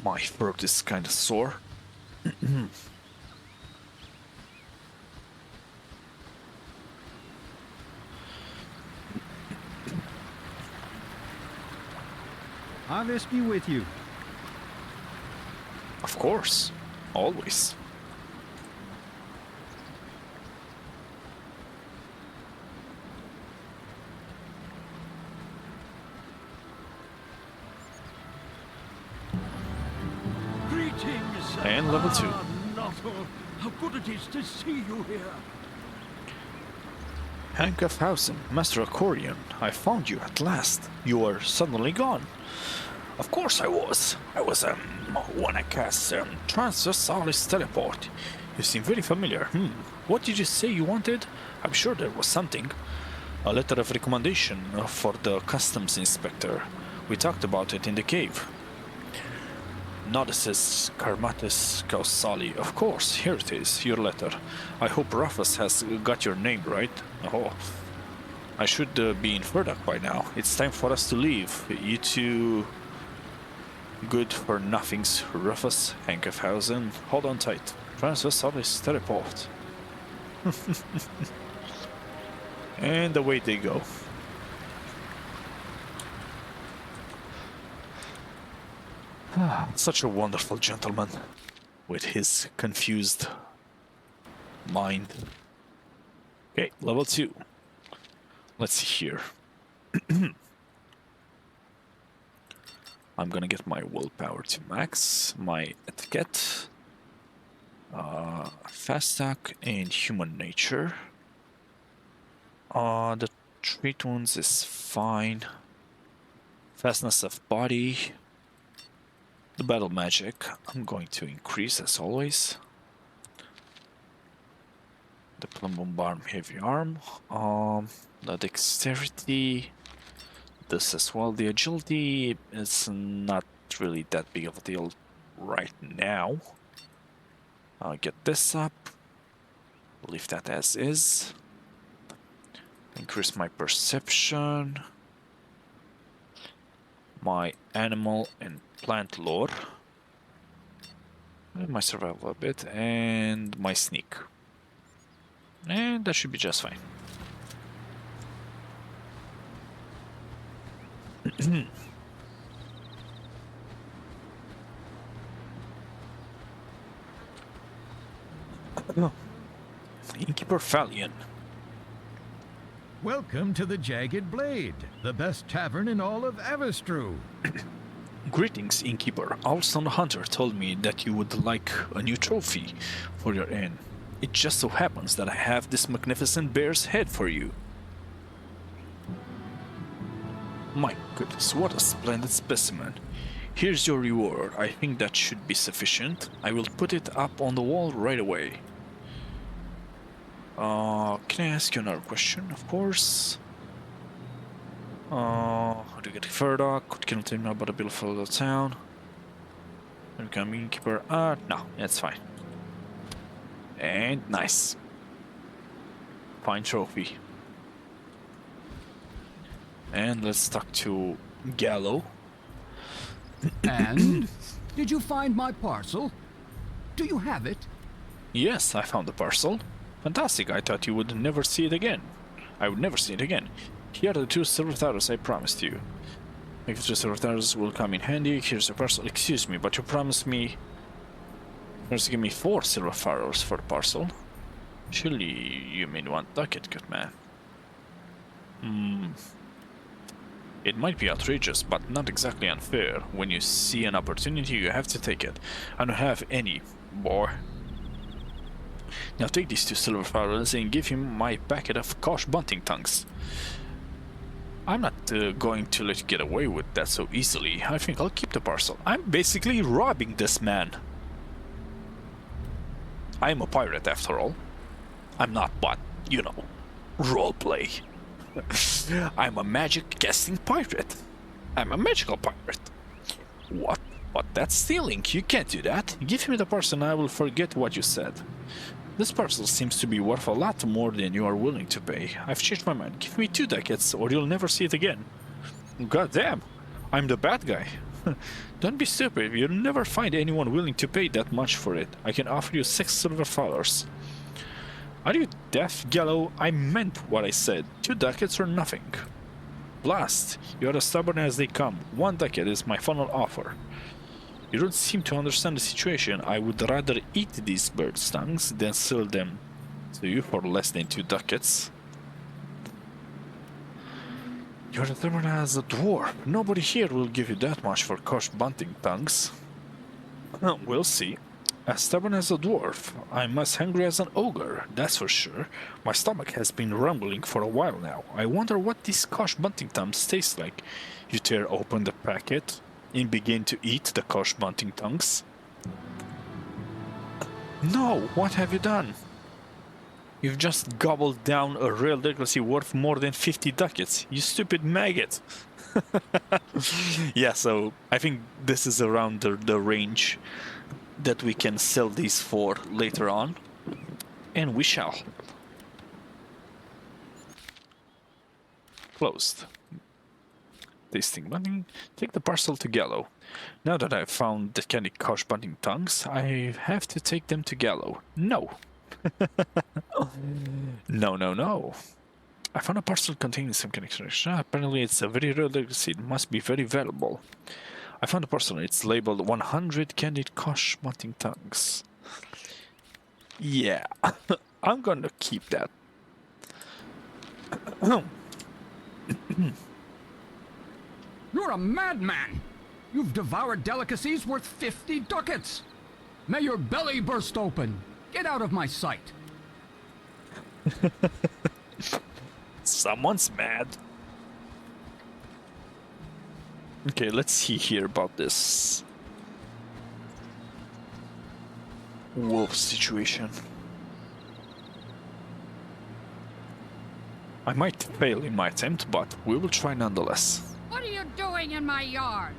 My throat is kind of sore. Avis be with you. Of course, always. Greetings. And level 2. Nandor, how good it is to see you here. Lykophobetor, Master Accordion, I found you at last. You were suddenly gone. Of course I was. When I cast Transversalis Teleport. You seem very familiar. What did you say you wanted? I'm sure there was something. A letter of recommendation for the customs inspector. We talked about it in the cave. Notices Karmatis Kausali. Of course, here it is, your letter. I hope Rufus has got your name right. Oh, I should be in Ferdok by now. It's time for us to leave. You two good for nothings, Rufus, Henkerhausen. Hold on tight. Transversalis Teleport. And away they go. Such a wonderful gentleman with his confused mind. Okay, level 2. Let's see here. I'm gonna get my willpower to max, my etiquette, fast attack, and human nature. The treat wounds is fine. Fastness of body. The battle magic, I'm going to increase as always. The Plumbum Barm Heavy Arm. The dexterity. This as well. The agility is not really that big of a deal right now. I'll get this up. Leave that as is. Increase my perception. My animal and plant lore. And my survival a bit. And my sneak. And that should be just fine. Innkeeper Fallion. Welcome to the Jagged Blade, the best tavern in all of Avestrue. Greetings, Innkeeper. Alston the Hunter told me that you would like a new trophy for your inn. It just so happens that I have this magnificent bear's head for you. My goodness, what a splendid specimen. Here's your reward. I think that should be sufficient. I will put it up on the wall right away. Can I ask you another question? Of course. How do you get Ferdok? Could kill him about the bill for the town. And become innkeeper. No, that's fine. And nice. Fine trophy. And let's talk to Gallo. And? Did you find my parcel? Do you have it? Yes, I found the parcel. Fantastic, I thought you would never see it again. I would never see it again. Here are the 2 silver thalers I promised you. If the 2 silver thalers will come in handy, here's the parcel. Excuse me, but you promised me... Just give me 4 silver thalers for the parcel. Surely you mean 1 ducat, good man. It might be outrageous, but not exactly unfair. When you see an opportunity, you have to take it. I don't have any, boy. Now take these 2 silver thalers and give him my packet of Kosh bunting tongues. I'm not going to let you get away with that so easily. I think I'll keep the parcel. I'm basically robbing this man. I'm a pirate after all. I'm not, but, you know, roleplay. I'm a magic casting pirate. I'm a magical pirate. What? But that's stealing. You can't do that. Give me the parcel and I will forget what you said. This parcel seems to be worth a lot more than you are willing to pay. I've changed my mind. Give me 2 ducats or you'll never see it again. God damn. I'm the bad guy. Don't be stupid. You'll never find anyone willing to pay that much for it. I can offer you 6 silver thalers. Are you deaf, Gallo? I meant what I said. 2 ducats or nothing. Blast! You're as stubborn as they come. 1 ducat is my final offer. You don't seem to understand the situation. I would rather eat these birds' tongues than sell them to you for less than 2 ducats. You're as stubborn as a dwarf. Nobody here will give you that much for Kosh bunting tongues. We'll see. As stubborn as a dwarf, I'm as hungry as an ogre, that's for sure. My stomach has been rumbling for a while now. I wonder what these Kosh bunting tongues taste like. You tear open the packet and begin to eat the Kosh bunting tongues. No, what have you done? You've just gobbled down a real delicacy worth more than 50 ducats, you stupid maggot. Yeah, so I think this is around the range that we can sell these for later on, and we shall. Closed. Tasting bunting. Take the parcel to Gallo. Now that I've found the candy Kosh bunting tongues, I have to take them to Gallo. No. No. I found a parcel containing some connection. Apparently it's a very rare delicacy. It must be very valuable. I found a parcel. It's labeled 100 candied Kosh bunting tongues. Yeah, I'm gonna keep that. You're a madman! You've devoured delicacies worth 50 ducats! May your belly burst open! Get out of my sight! Someone's mad. Okay, let's see here about this wolf situation. I might fail in my attempt, but we will try nonetheless. What are you doing in my yard?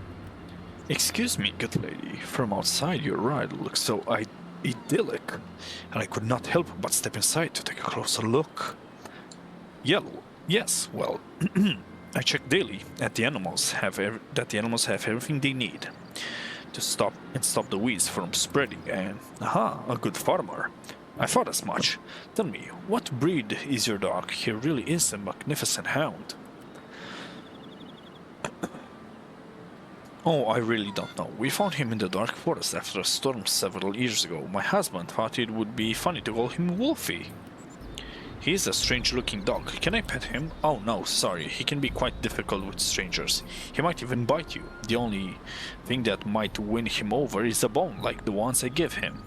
Excuse me, good lady. From outside, your ride looks so idyllic, and I could not help but step inside to take a closer look. Yes, well, I check daily that the animals have everything they need to stop the weeds from spreading. And a good farmer. I thought as much. Tell me, what breed is your dog? He really is a magnificent hound. Oh, I really don't know. We found him in the dark forest after a storm several years ago. My husband thought it would be funny to call him Wolfie. He is a strange-looking dog. Can I pet him? Oh no, sorry. He can be quite difficult with strangers. He might even bite you. The only thing that might win him over is a bone, like the ones I give him.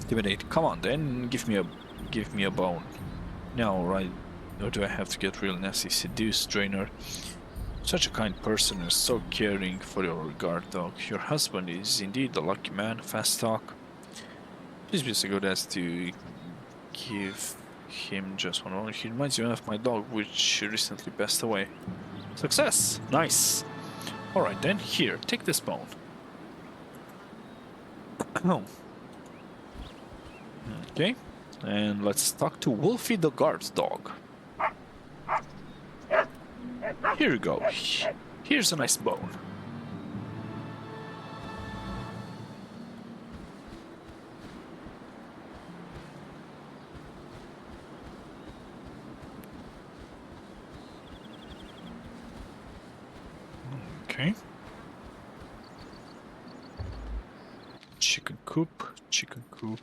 Intimidate. Come on, then. Give me a bone. No, right? Or do I have to get real nasty? Seduce, trainer. Such a kind person and so caring for your regard, dog. Your husband is indeed a lucky man. Fast talk. Please be so good as to give him just one moment. He reminds me of my dog, which recently passed away. Success! Nice! Alright then, here, take this bone. Okay, and let's talk to Wolfie the guard dog. Here you go. Here's a nice bone. Okay. Chicken coop, chicken coop.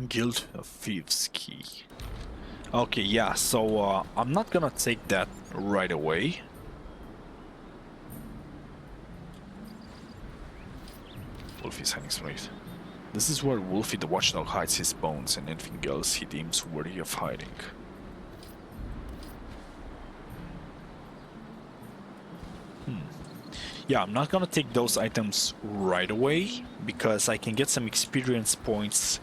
Guild of Thieves key. Okay, yeah, so I'm not gonna take that right away. Wolfie's hiding place. This is where Wolfie the watchdog hides his bones and anything else he deems worthy of hiding. Yeah, I'm not gonna take those items right away because I can get some experience points,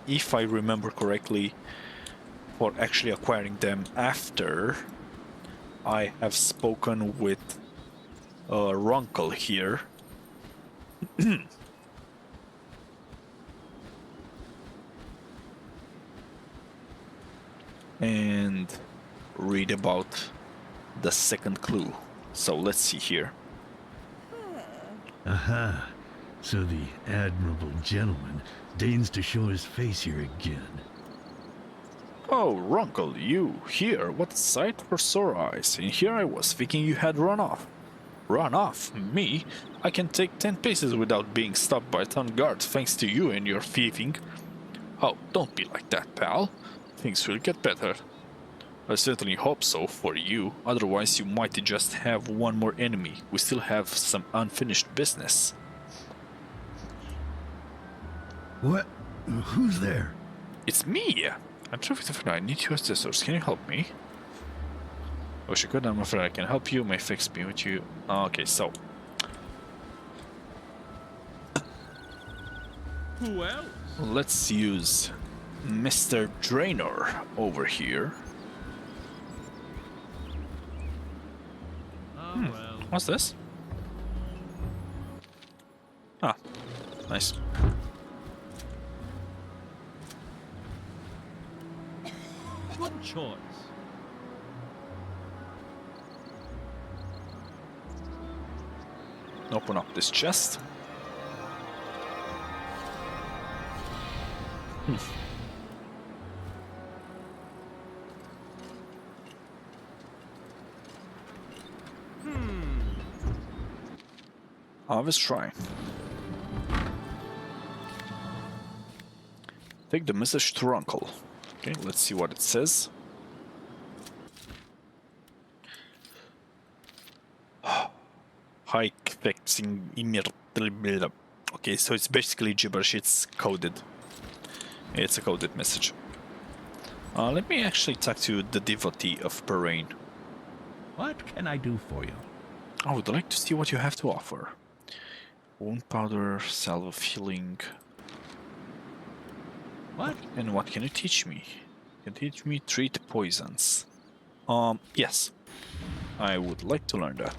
if I remember correctly, for actually acquiring them after I have spoken with Runkle here. And read about the second clue. So let's see here. Aha. So the admirable gentleman deigns to show his face here again. Oh, Runkle, you here? What a sight for sore eyes. And here I was thinking you had run off. Run off? Me? I can take 10 paces without being stopped by a town guard thanks to you and your thieving. Oh, don't be like that, pal. Things will get better. I certainly hope so for you, otherwise you might just have one more enemy. We still have some unfinished business. What? Who's there? It's me! I'm Trophy. I need your assessors. Can you help me? Oh, she could. I'm afraid I can help you. May fix me with you. Okay, so. Who else? Let's use Mr. Draenor over here. Well. What's this? Ah, nice. Good choice. Open up this chest. Avestrue. Take the message to Runkle. Okay, let's see what it says. Hike fixing immediately. Okay, so it's basically gibberish. It's coded. It's a coded message. Let me actually talk to the devotee of Parain. What can I do for you? I would like to see what you have to offer. Wound powder, salve of healing. What? And what can you teach me? You can teach me treat poisons. Yes. I would like to learn that.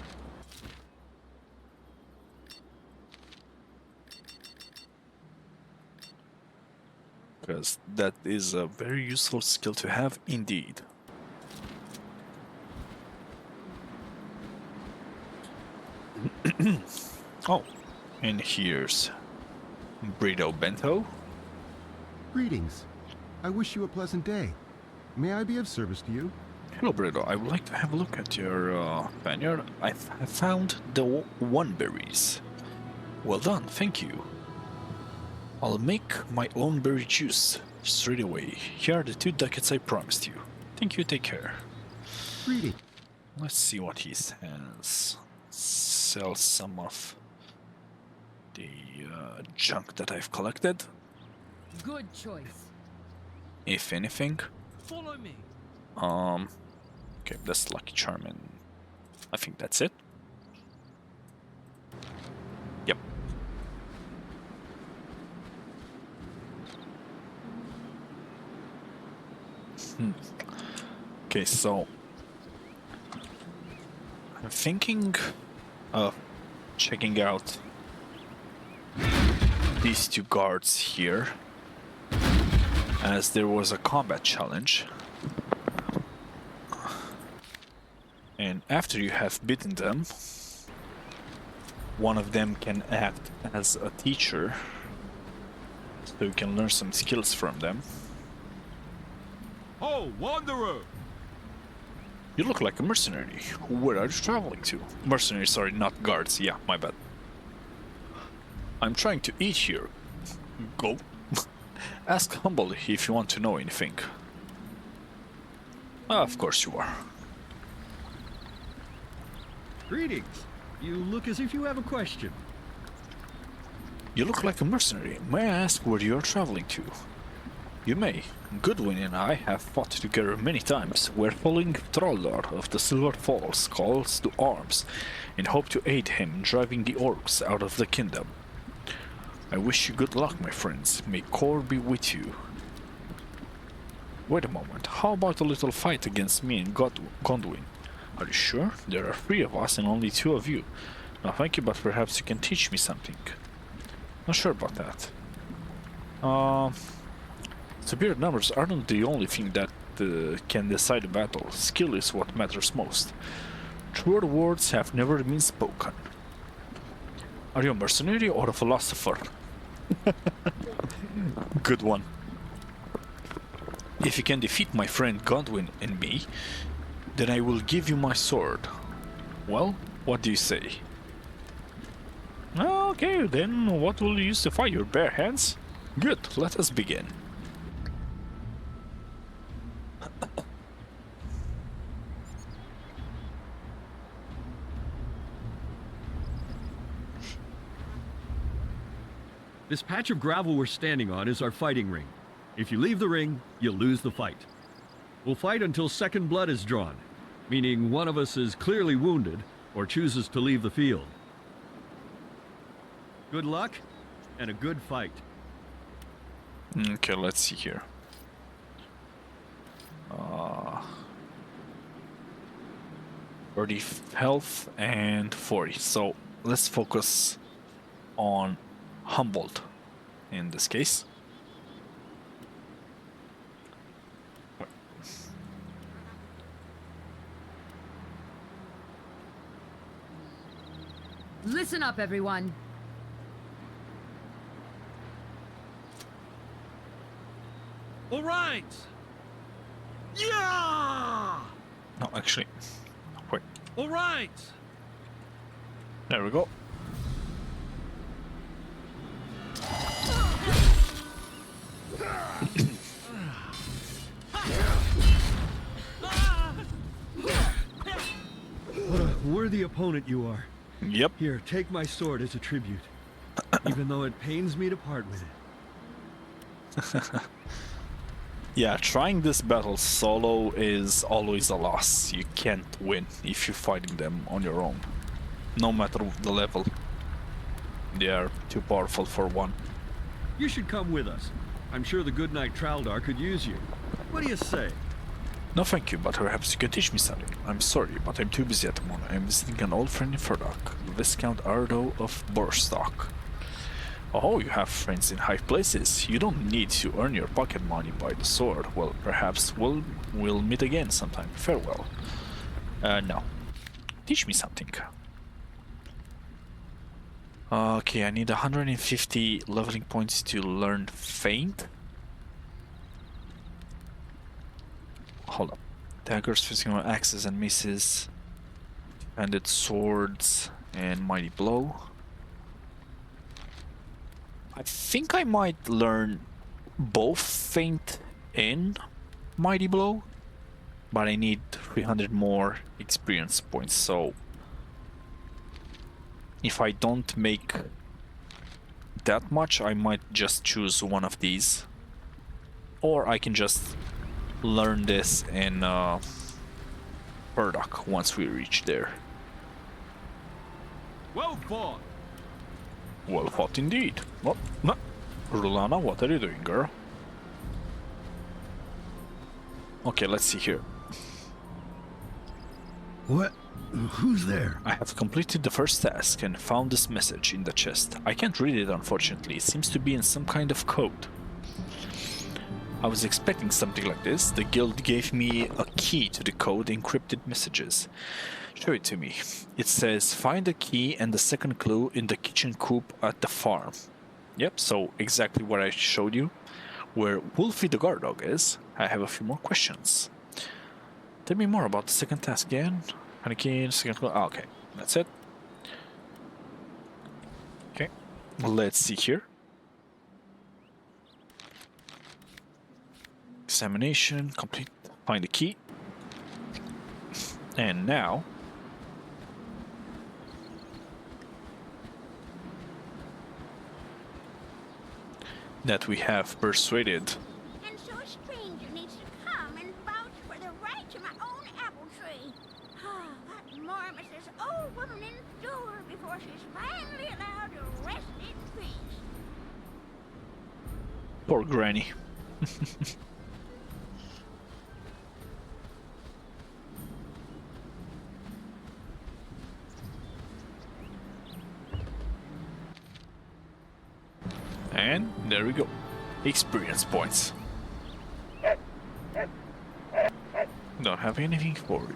Because that is a very useful skill to have indeed. Oh, and here's Burrito Bento. Greetings. I wish you a pleasant day. May I be of service to you? Hello, Burrito. I would like to have a look at your vineyard. I have found the one berries. Well done, thank you. I'll make my own berry juice straight away. Here are the 2 ducats I promised you. Thank you, take care. Greetings. Let's see what he says. Sell some of the junk that I've collected, Good choice. if anything. Follow me. Okay, that's Lucky Charm, and I think that's it. Yep. Okay, so I'm thinking of checking out these two guards here, as there was a combat challenge, and after you have beaten them, one of them can act as a teacher, so you can learn some skills from them. Oh, Wanderer! You look like a mercenary. Where are you traveling to? Mercenary, sorry, not guards. Yeah, my bad. I'm trying to eat here. Go. Ask humbly if you want to know anything. Of course you are. Greetings. You look as if you have a question. You look like a mercenary. May I ask where you are traveling to? You may. Goodwin and I have fought together many times. We're following Thraldar of the Silver Falls calls to arms and hope to aid him in driving the orcs out of the kingdom. I wish you good luck, my friends. May Kor be with you. Wait a moment. How about a little fight against me and Gondwin? Are you sure? There are 3 of us and only 2 of you. No, thank you, but perhaps you can teach me something. Not sure about that. Superior numbers aren't the only thing that can decide a battle. Skill is what matters most. Truer words have never been spoken. Are you a mercenary or a philosopher? Good one. If you can defeat my friend Godwin and me, then I will give you my sword. Well, what do you say? Okay, then what will you use to fight? Your bare hands? Good, let us begin. This patch of gravel we're standing on is our fighting ring. If you leave the ring, you'll lose the fight. We'll fight until second blood is drawn, meaning one of us is clearly wounded or chooses to leave the field. Good luck and a good fight. Okay, let's see here. 30 health and 40. So let's focus on Humboldt in this case. Listen up, everyone. All right. Yeah. No, actually, wait. All right. There we go. What a worthy opponent you are. Yep. Here, take my sword as a tribute, even though it pains me to part with it. Yeah, trying this battle solo is always a loss. You can't win if you're fighting them on your own. No matter the level. They are too powerful for one. You should come with us. I'm sure the good knight Traldar could use you. What do you say? No thank you, but perhaps you can teach me something. I'm sorry, but I'm too busy at the moment. I'm visiting an old friend in Ferdok, Viscount Ardo of Borstock. Oh, you have friends in high places. You don't need to earn your pocket money by the sword. Well, perhaps we'll meet again sometime. Farewell. No. Teach me something. Okay, I need 150 leveling points to learn Feint. Hold up. Daggers, physical axes and misses. Handed swords and mighty blow. I think I might learn both Feint and mighty blow, but I need 300 more experience points, so if I don't make that much, I might just choose one of these, or I can just learn this in Ferdok once we reach there. Well fought. Well fought indeed. Oh, no. Rulana, what are you doing, girl? Okay, let's see here. What? Who's there? I have completed the first task and found this message in the chest. I can't read it, unfortunately. It seems to be in some kind of code. I was expecting something like this. The guild gave me a key to the code encrypted messages. Show it to me. It says, find the key and the second clue in the kitchen coop at the farm. Yep, so exactly what I showed you. Where Wolfie the guard dog is. I have a few more questions. Tell me more about the second task again. Find the key, second clue. Ah, okay, that's it. Okay, let's see here. Examination, complete, find the key. And now that we have persuaded And so a stranger needs to come and vouch for the right to my own apple tree. What more must this old woman endure before she's finally allowed to rest in peace? poor Granny. And there we go. Experience points. Don't have anything for you.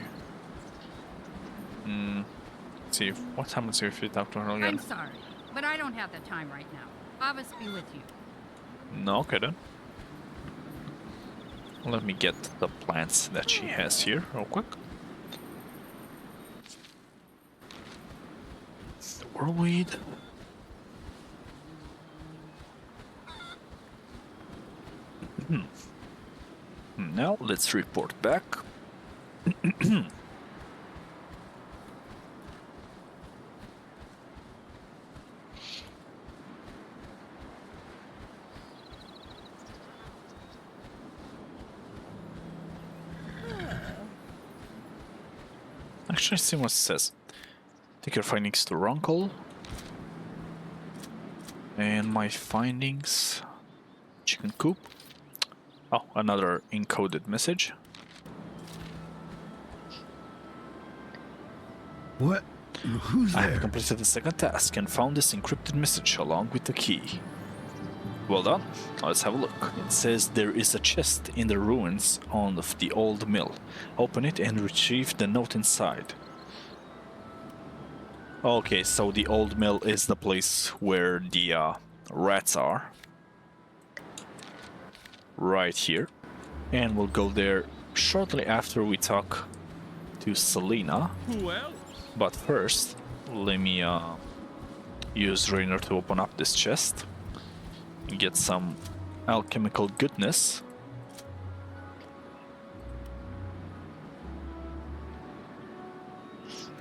See what happens if you talk to her again. I'm sorry, but I don't have the time right now. Avis be with you. No, okay then. Let me get the plants that she has here real quick. Whirlweed. Now let's report back. Actually, see what it says. Take your findings to Runkle. And my findings... Chicken coop. Oh, another encoded message. What? Who's I there? have completed the second task and found this encrypted message along with the key. Well done. Let's have a look. It says there is a chest in the ruins of the old mill. Open it and retrieve the note inside. Okay, so the old mill is the place where the rats are. Right here. And we'll go there shortly after we talk to Selena. Who else? But first, let me use Rainer to open up this chest and get some alchemical goodness.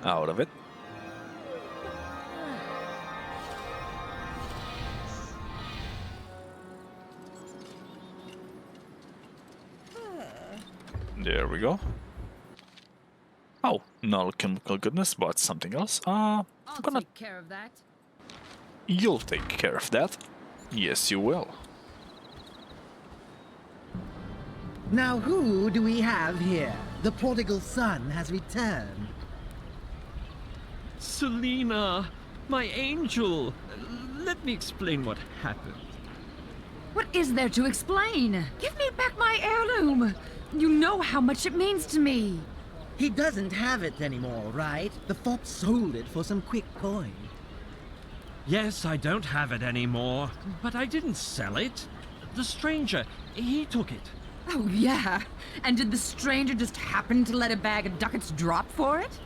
Out of it. There we go. Oh, not alchemical goodness, but something else. I'll take care of that. You'll take care of that. Yes, you will. Now who do we have here? The prodigal son has returned. Selena, my angel. Let me explain what happened. What is there to explain? Give me back my heirloom. You know how much it means to me. He doesn't have it anymore, right? The fop sold it for some quick coin. Yes, I don't have it anymore, but I didn't sell it. The stranger, he took it. Oh, yeah. And did the stranger just happen to let a bag of ducats drop for it?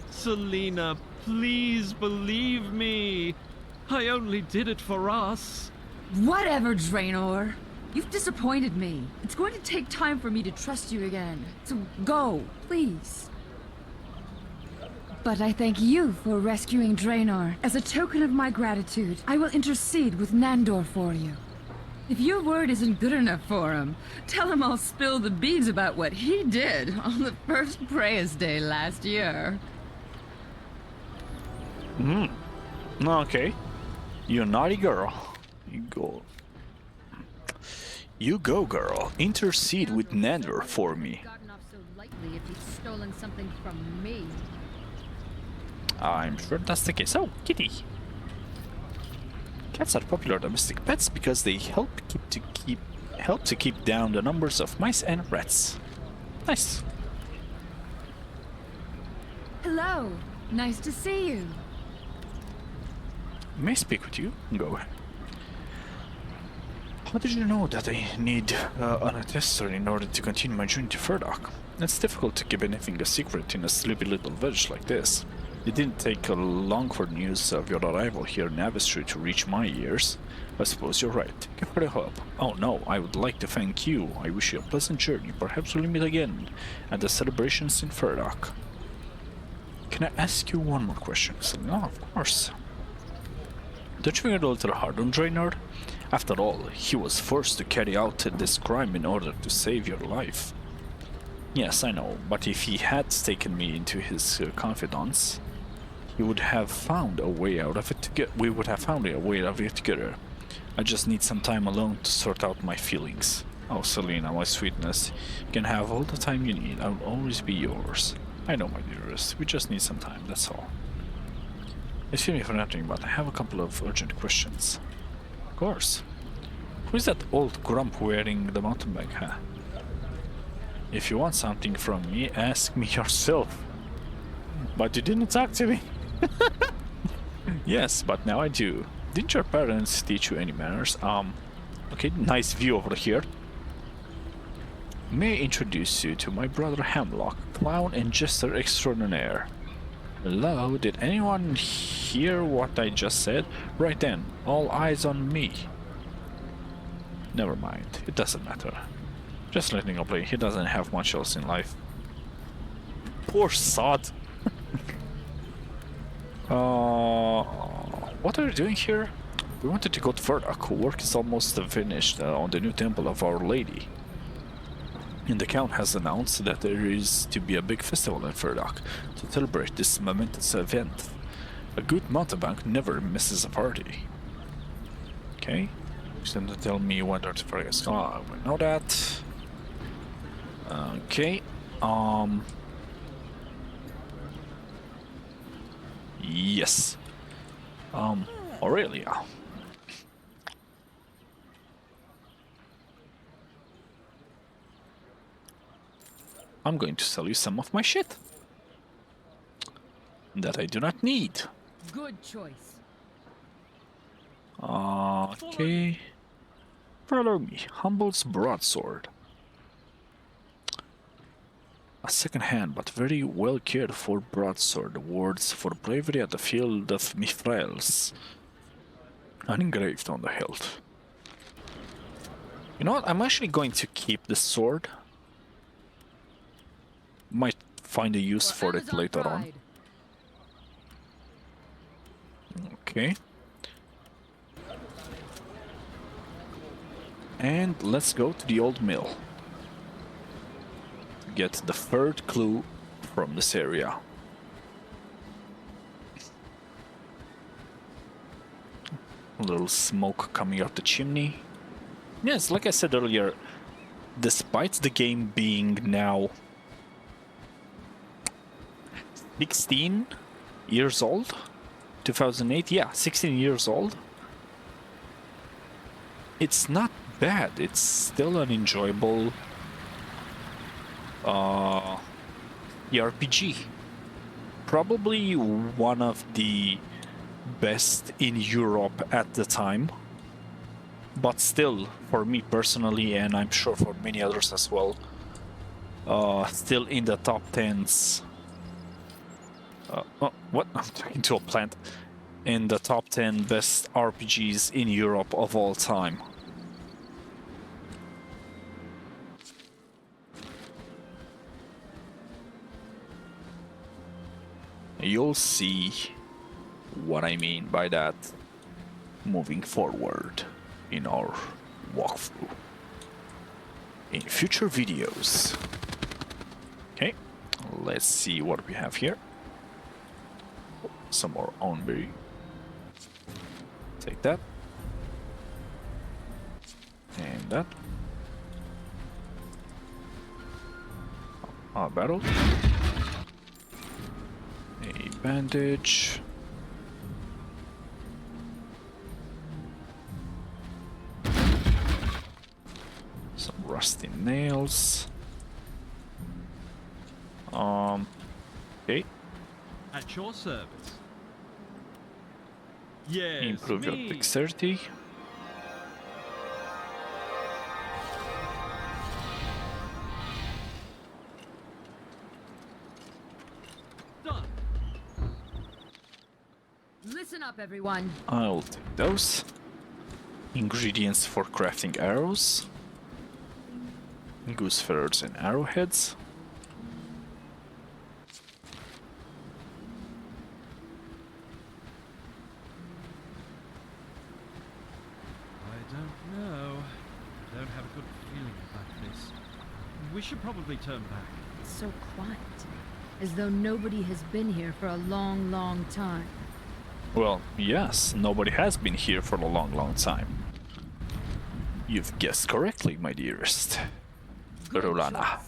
Selena, please believe me. I only did it for us. Whatever, Draenor. You've disappointed me. It's going to take time for me to trust you again. So go, please. But I thank you for rescuing Draenor. As a token of my gratitude, I will intercede with Nandor for you. If your word isn't good enough for him, tell him I'll spill the beads about what he did on the first Prayers Day last year. Okay. You naughty girl. You go. You go, girl. Intercede with Nandor for me. Gotten off so lightly if he's stolen something from me. I'm sure that's the case. Oh, kitty. Cats are popular domestic pets because they help to keep down the numbers of mice and rats. Nice. Hello. Nice to see you. May I speak with you? Go ahead. How did you know that I need an attester in order to continue my journey to Ferdok? It's difficult to keep anything a secret in a sleepy little village like this. It didn't take long for news of your arrival here in Avestrue to reach my ears. I suppose you're right. Thank you for the help. Oh no, I would like to thank you. I wish you a pleasant journey. Perhaps we'll meet again at the celebrations in Ferdok. Can I ask you one more question? No, of course. Don't you think a little hard on Draenor? After all, he was forced to carry out this crime in order to save your life. Yes, I know, but if he had taken me into his confidence, he would have found a way out of it we would have found a way out of it together. I just need some time alone to sort out my feelings. Oh, Selena, my sweetness, you can have all the time you need. I will always be yours. I know, my dearest. We just need some time, that's all. Excuse me for entering, but I have a couple of urgent questions. Of course. Who is that old grump wearing the mountain bag, huh? If you want something from me, ask me yourself. But you didn't talk to me. Yes, but now I do. Didn't your parents teach you any manners? Okay, nice view over here. May I introduce you to my brother Hemlock, clown and jester extraordinaire. Hello, did anyone hear what I just said? Right then, all eyes on me. Never mind, it doesn't matter. Just letting him play, he doesn't have much else in life. Poor sod. What are you doing here? We wanted to go to Ferdok. Work is almost finished on the new temple of Our Lady. And the Count has announced that there is to be a big festival in Ferdok to celebrate this momentous event. A good mountebank never misses a party. Okay. Just going to tell me when to Ferdok. Oh, we know that. Okay. Yes. Aurelia. I'm going to sell you some of my shit that I do not need. Good choice. Okay. Follow me. Humble's broadsword. A second-hand but very well cared for broadsword. Awards for bravery at the field of Mithraels. Engraved on the hilt. You know what? I'm actually going to keep the sword. Might find a use for it later on. Okay. And let's go to the old mill. Get the third clue from this area. A little smoke coming out the chimney. Yes, like I said earlier, despite the game being now 16 years old, 2008, yeah, 16 years old, it's not bad. It's still an enjoyable RPG. Probably one of the best in Europe at the time, but still, for me personally, and I'm sure for many others as well, still in the top 10s. Oh, what? I'm talking to a plant. In the top 10 best RPGs in Europe of all time. You'll see what I mean by that moving forward in our walkthrough in future videos. Okay, let's see what we have here. Some more ownberry. Take that. And that. Battle. A bandage. Some rusty nails. Okay. At your service. Yes, Improve your me. dexterity. Done. Listen up, everyone. I'll take those. Ingredients for crafting arrows. Goose feathers and arrowheads. I don't know. I don't have a good feeling about this. We should probably turn back. It's so quiet, as though nobody has been here for a long, long time. Well, yes, nobody has been here for a long, long time. You've guessed correctly, my dearest. Rulana.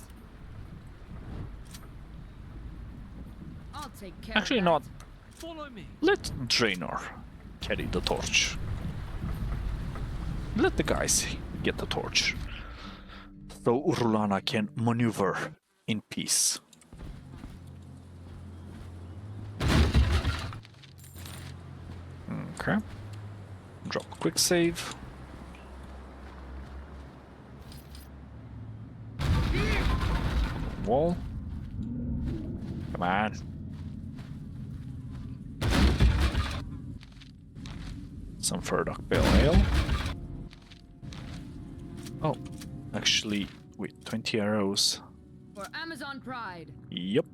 I'll take care Actually, of not. Follow me. Let Draenor carry the torch. Let the guys get the torch. So Rulana can maneuver in peace. Okay. Drop a quick save. Wall. Come on. Some Ferdok Pale Ale. Oh, actually, wait, 20 arrows. For Amazon Pride. Yep.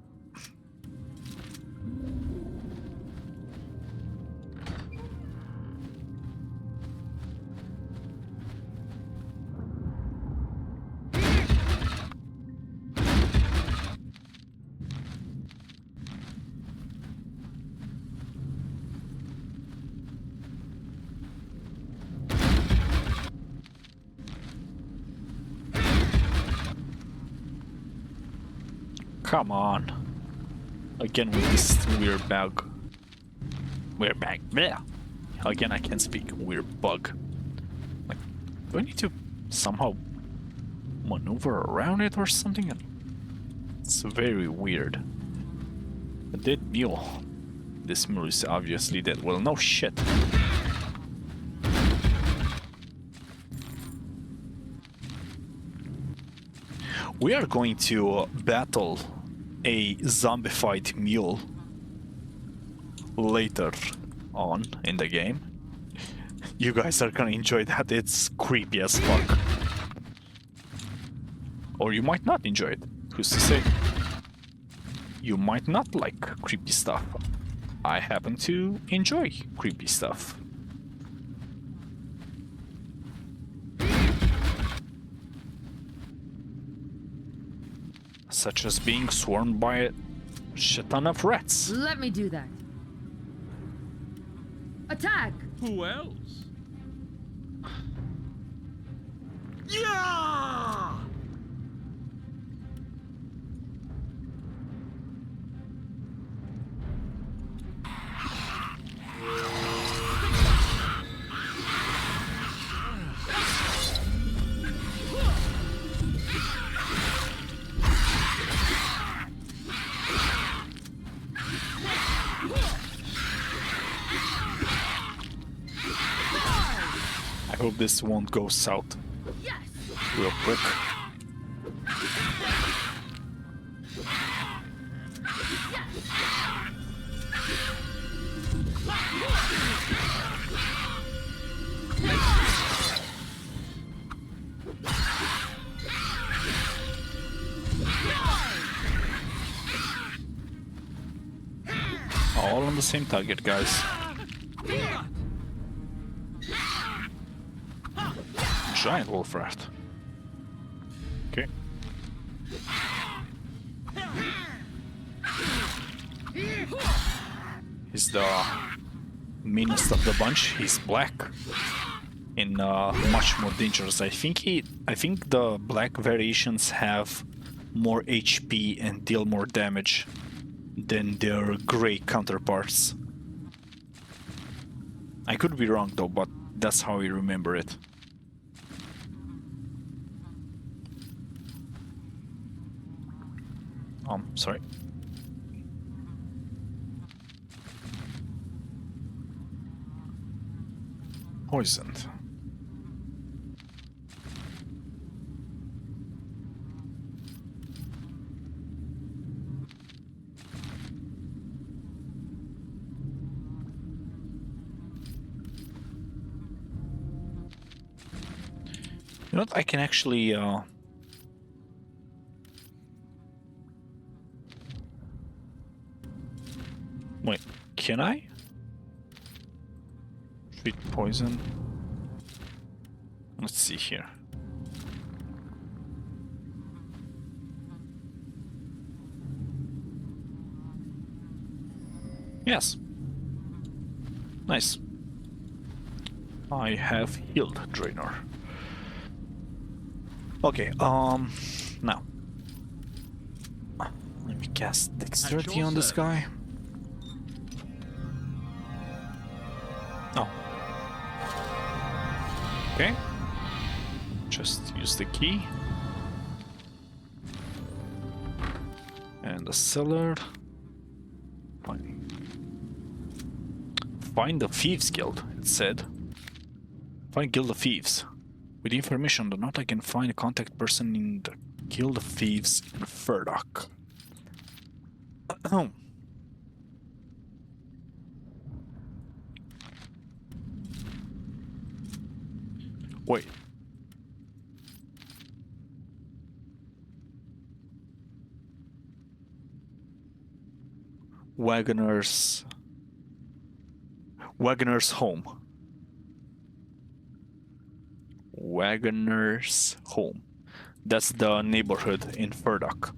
Come on. Again with this weird bug. Weird bug. Yeah. Again, I can't speak. Weird bug. Like, do I need to somehow maneuver around it or something? It's very weird. A dead mule. This mule is obviously dead. Well, no shit. We are going to battle a zombified mule later on in the game. You guys are gonna enjoy that. It's creepy as fuck. Or you might not enjoy it. Who's to say? You might not like creepy stuff. I happen to enjoy creepy stuff. Such as being swarmed by a shit ton of rats. Let me do that. Attack! Who else? Yeah! I hope this won't go south real quick. All on the same target, guys. Giant wolf rat. Okay. He's the meanest of the bunch. He's black and much more dangerous. I think the black variations have more HP and deal more damage than their grey counterparts. I could be wrong though, but that's how I remember it. Sorry. Poisoned. You know what, I can actually wait, can I? Treat poison. Let's see here. Yes. Nice. I have healed Draenor. Okay, now. Let me cast Dexterity on this guy. Oh. Okay. Just use the key. And the cellar. Find the Thieves Guild, it said. Find Guild of Thieves. With information on the note, I can find a contact person in the Guild of Thieves in Ferdok. Wait. Wagoner's Home. Wagoner's Home. That's the neighborhood in Ferdok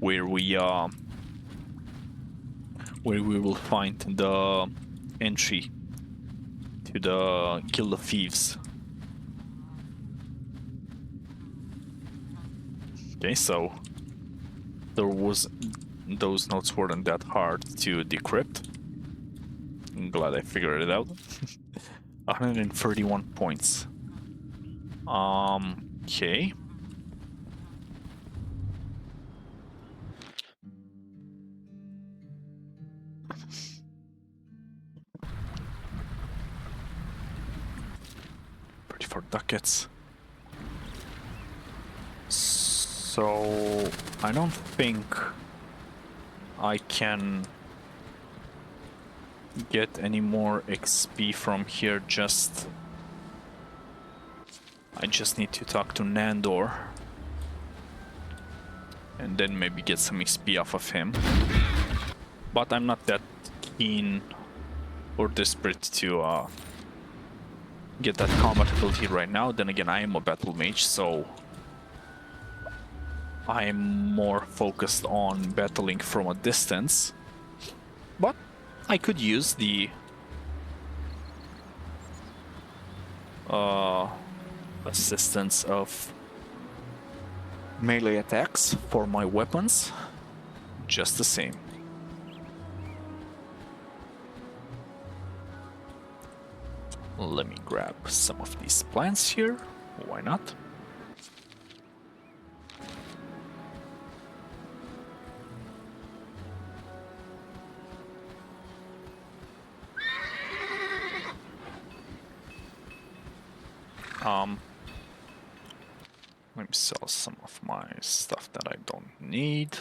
where we will find the entry to the Guild of Thieves. Okay, so those notes weren't that hard to decrypt. I'm glad I figured it out. 131 points. Okay. $34 ducats. So I don't think I can get any more XP from here. I just need to talk to Nandor and then maybe get some XP off of him. But I'm not that keen or desperate to get that combat ability right now. Then again, I am a battle mage, so I am more focused on battling from a distance. But I could use the assistance of melee attacks for my weapons just the same. Let me grab some of these plants here, why not? Let me sell some of my stuff that I don't need.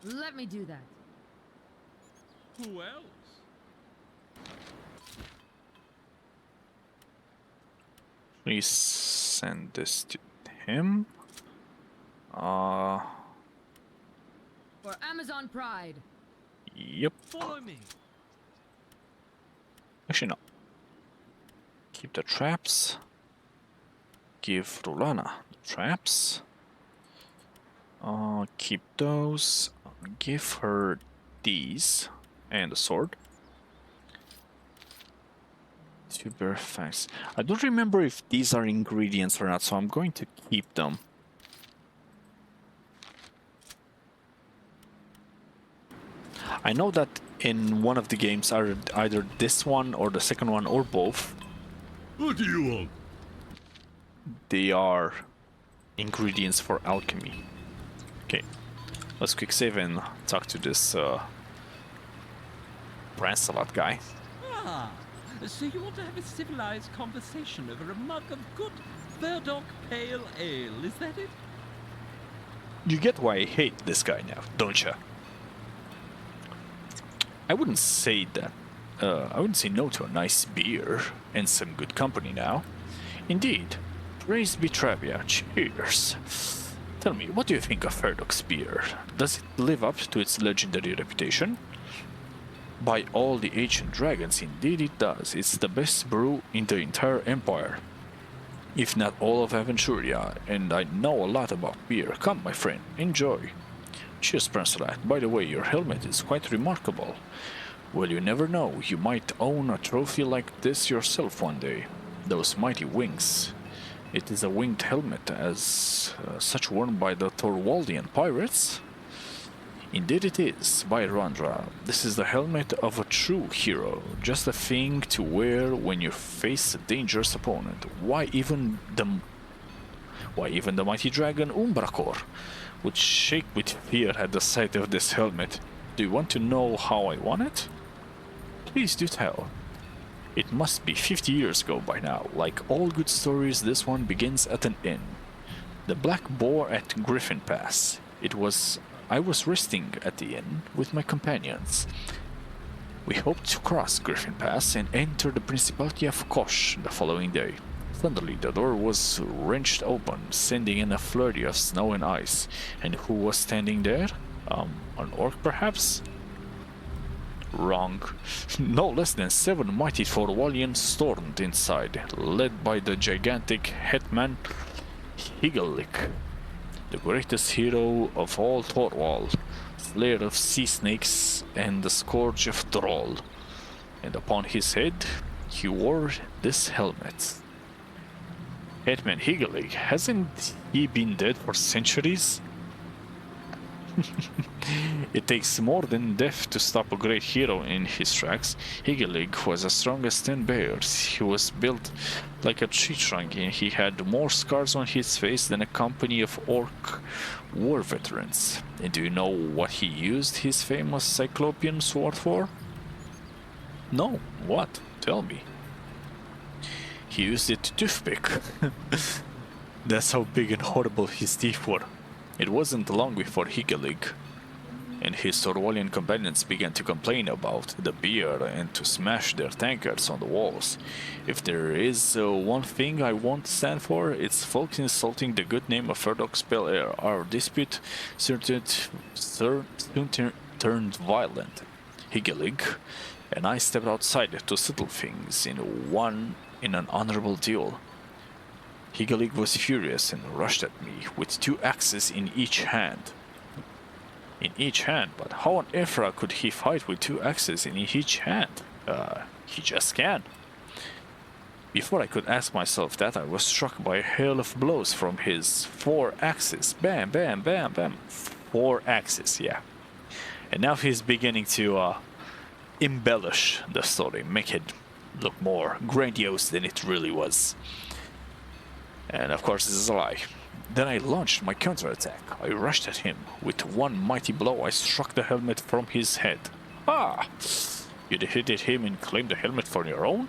Let me do that. Who else? Please send this to him. For Amazon Pride. Yep. Follow me. Actually, no. Keep the traps. Give Rulana the traps. Keep those. Give her these and the sword. To Two bear fangs. I don't remember if these are ingredients or not, so I'm going to keep them. I know that in one of the games, either this one or the second one or both. What do you want? They are ingredients for alchemy. Okay, let's quick save and talk to this Bransalot guy. Ah, so you want to have a civilized conversation over a mug of good Ferdok pale ale, is that it? You get why I hate this guy now, don't you? I wouldn't say that. I wouldn't say no to a nice beer and some good company now. Indeed. Praise be Travia. Cheers. Tell me, what do you think of Ferdok's beer? Does it live up to its legendary reputation? By all the ancient dragons, indeed it does. It's the best brew in the entire empire. If not all of Avestruria, and I know a lot about beer. Come, my friend, enjoy. Cheers, Bransalot. By the way, your helmet is quite remarkable. Well, you never know. You might own a trophy like this yourself one day. Those mighty wings. It is a winged helmet, as such worn by the Thorwaldian pirates. Indeed it is, by Randra. This is the helmet of a true hero. Just a thing to wear when you face a dangerous opponent. Why even the mighty dragon Umbrakor would shake with fear at the sight of this helmet. Do you want to know how I won it? Please do tell. It must be 50 years ago by now. Like all good stories, this one begins at an inn. The Black Boar at Griffin Pass. I was resting at the inn with my companions. We hoped to cross Griffin Pass and enter the Principality of Kosh the following day. Suddenly the door was wrenched open, sending in a flurry of snow and ice. And who was standing there? An orc perhaps? Wrong. No less than 7 mighty Thorwaldians stormed inside, led by the gigantic hetman Higalik, the greatest hero of all Thorwald, slayer of sea snakes and the scourge of Thrall. And upon his head he wore this helmet. Hetman Higalik, hasn't he been dead for centuries? It takes more than death to stop a great hero in his tracks. Higelig was as strong as 10 bears. He was built like a tree trunk, and he had more scars on his face than a company of orc war veterans. And do you know what he used his famous Cyclopean sword for? No, what? Tell me. He used it to toothpick. That's how big and horrible his teeth were. It wasn't long before Higelig and his Thorwaldian companions began to complain about the beer and to smash their tankards on the walls. If there is one thing I won't stand for, it's folks insulting the good name of Ferdok's Pale Ale. Our dispute soon turned violent. Higelig and I stepped outside to settle things in an honorable duel. Higelig was furious and rushed at me with 2 axes in each hand. But how on earth could he fight with 2 axes in each hand? He just can. Before I could ask myself that, I was struck by a hail of blows from his 4 axes. Bam, bam, bam, bam. 4 axes, yeah. And now he's beginning to embellish the story, make it look more grandiose than it really was. And of course this is a lie. Then I launched my counterattack. I rushed at him. With 1 mighty blow I struck the helmet from his head. Ah! You defeated him and claimed the helmet for your own?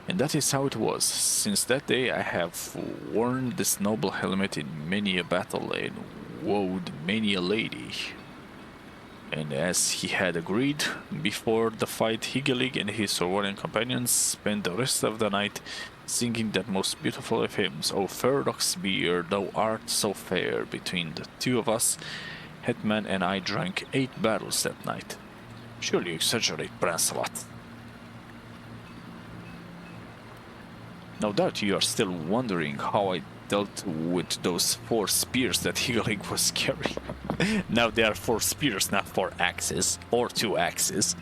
And that is how it was. Since that day I have worn this noble helmet in many a battle and wooed many a lady. And as he had agreed, before the fight Higelig and his Thorwaldian companions spent the rest of the night singing that most beautiful of hymns. O Ferdok's beer, thou art so fair. Between the 2 of us, Hetman and I drank 8 barrels that night. Surely you exaggerate, Bransalot. No doubt you are still wondering how I dealt with those 4 spears that Higalig was carrying. Now they are 4 spears, not 4 axes, or 2 axes.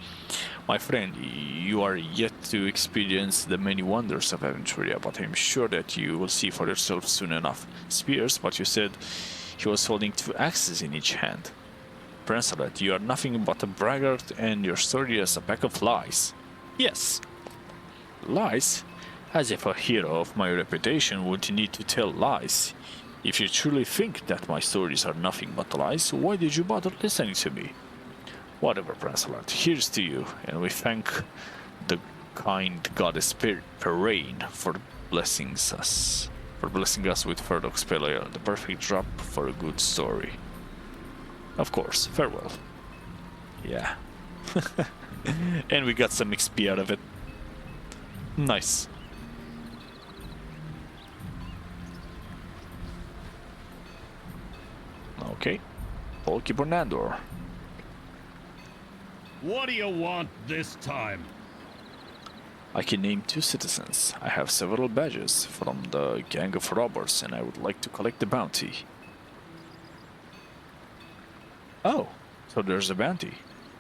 My friend, you are yet to experience the many wonders of Avestrue, but I'm sure that you will see for yourself soon enough. Spears, but you said he was holding 2 axes in each hand. Princelet, you are nothing but a braggart, and your story is a pack of lies. Yes. Lies? As if a hero of my reputation would need to tell lies. If you truly think that my stories are nothing but lies, why did you bother listening to me? Whatever, Princelet, here's to you, and we thank the kind goddess Perrain for blessing us with Ferdok's Pale Ale, the perfect drop for a good story. Of course, farewell. Yeah. And we got some XP out of it. Nice. Okay. Goalkeeper Nandor. What do you want this time? I can name 2 citizens. I have several badges from the gang of robbers, and I would like to collect the bounty. Oh, so there's a bounty.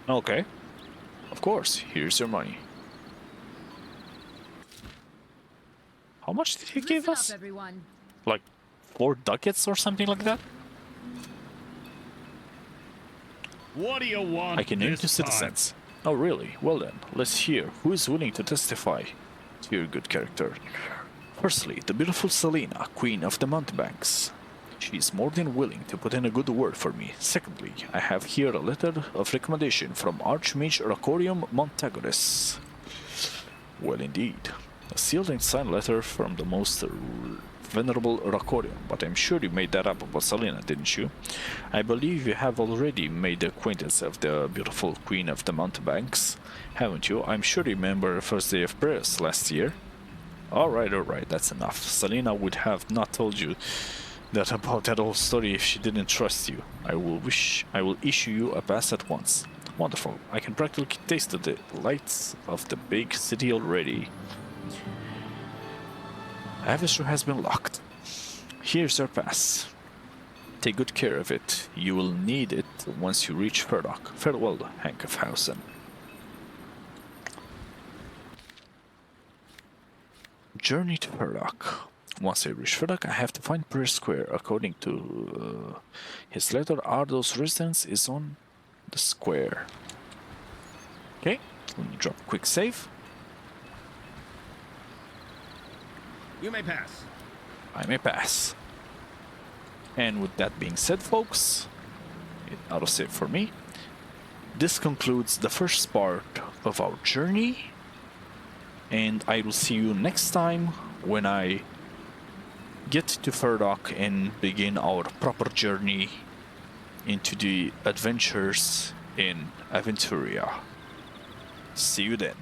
Okay. Of course, here's your money. How much did he give us? Everyone. Like 4 ducats or something like that? What do you want? I can name 2 citizens. Oh really? Well then, let's hear who is willing to testify to your good character. Firstly, the beautiful Selena, Queen of the Mountebanks. She is more than willing to put in a good word for me. Secondly, I have here a letter of recommendation from Archmage Racorium Montagoras. Well indeed. A sealed and signed letter from the most venerable Racorium, but I'm sure you made that up about Selena, didn't you? I believe you have already made the acquaintance of the beautiful Queen of the Mountebanks, haven't you? I'm sure you remember the first day of prayers last year. Alright, that's enough. Selena would have not told you that about that whole story if she didn't trust you. I will issue you a pass at once. Wonderful. I can practically taste the lights of the big city already. Avestrue has been locked. Here's your pass. Take good care of it. You will need it once you reach Ferdok. Farewell, Hank of Hausen. Journey to Ferdok. Once I reach Ferdok, I have to find Prayer Square. According to his letter, Ardo's residence is on the square. Okay, let me drop a quick save. You may pass. I may pass. And with that being said, folks, autosave for me. This concludes the first part of our journey, and I will see you next time when I get to Ferdok and begin our proper journey into the adventures in Avestrue. See you then.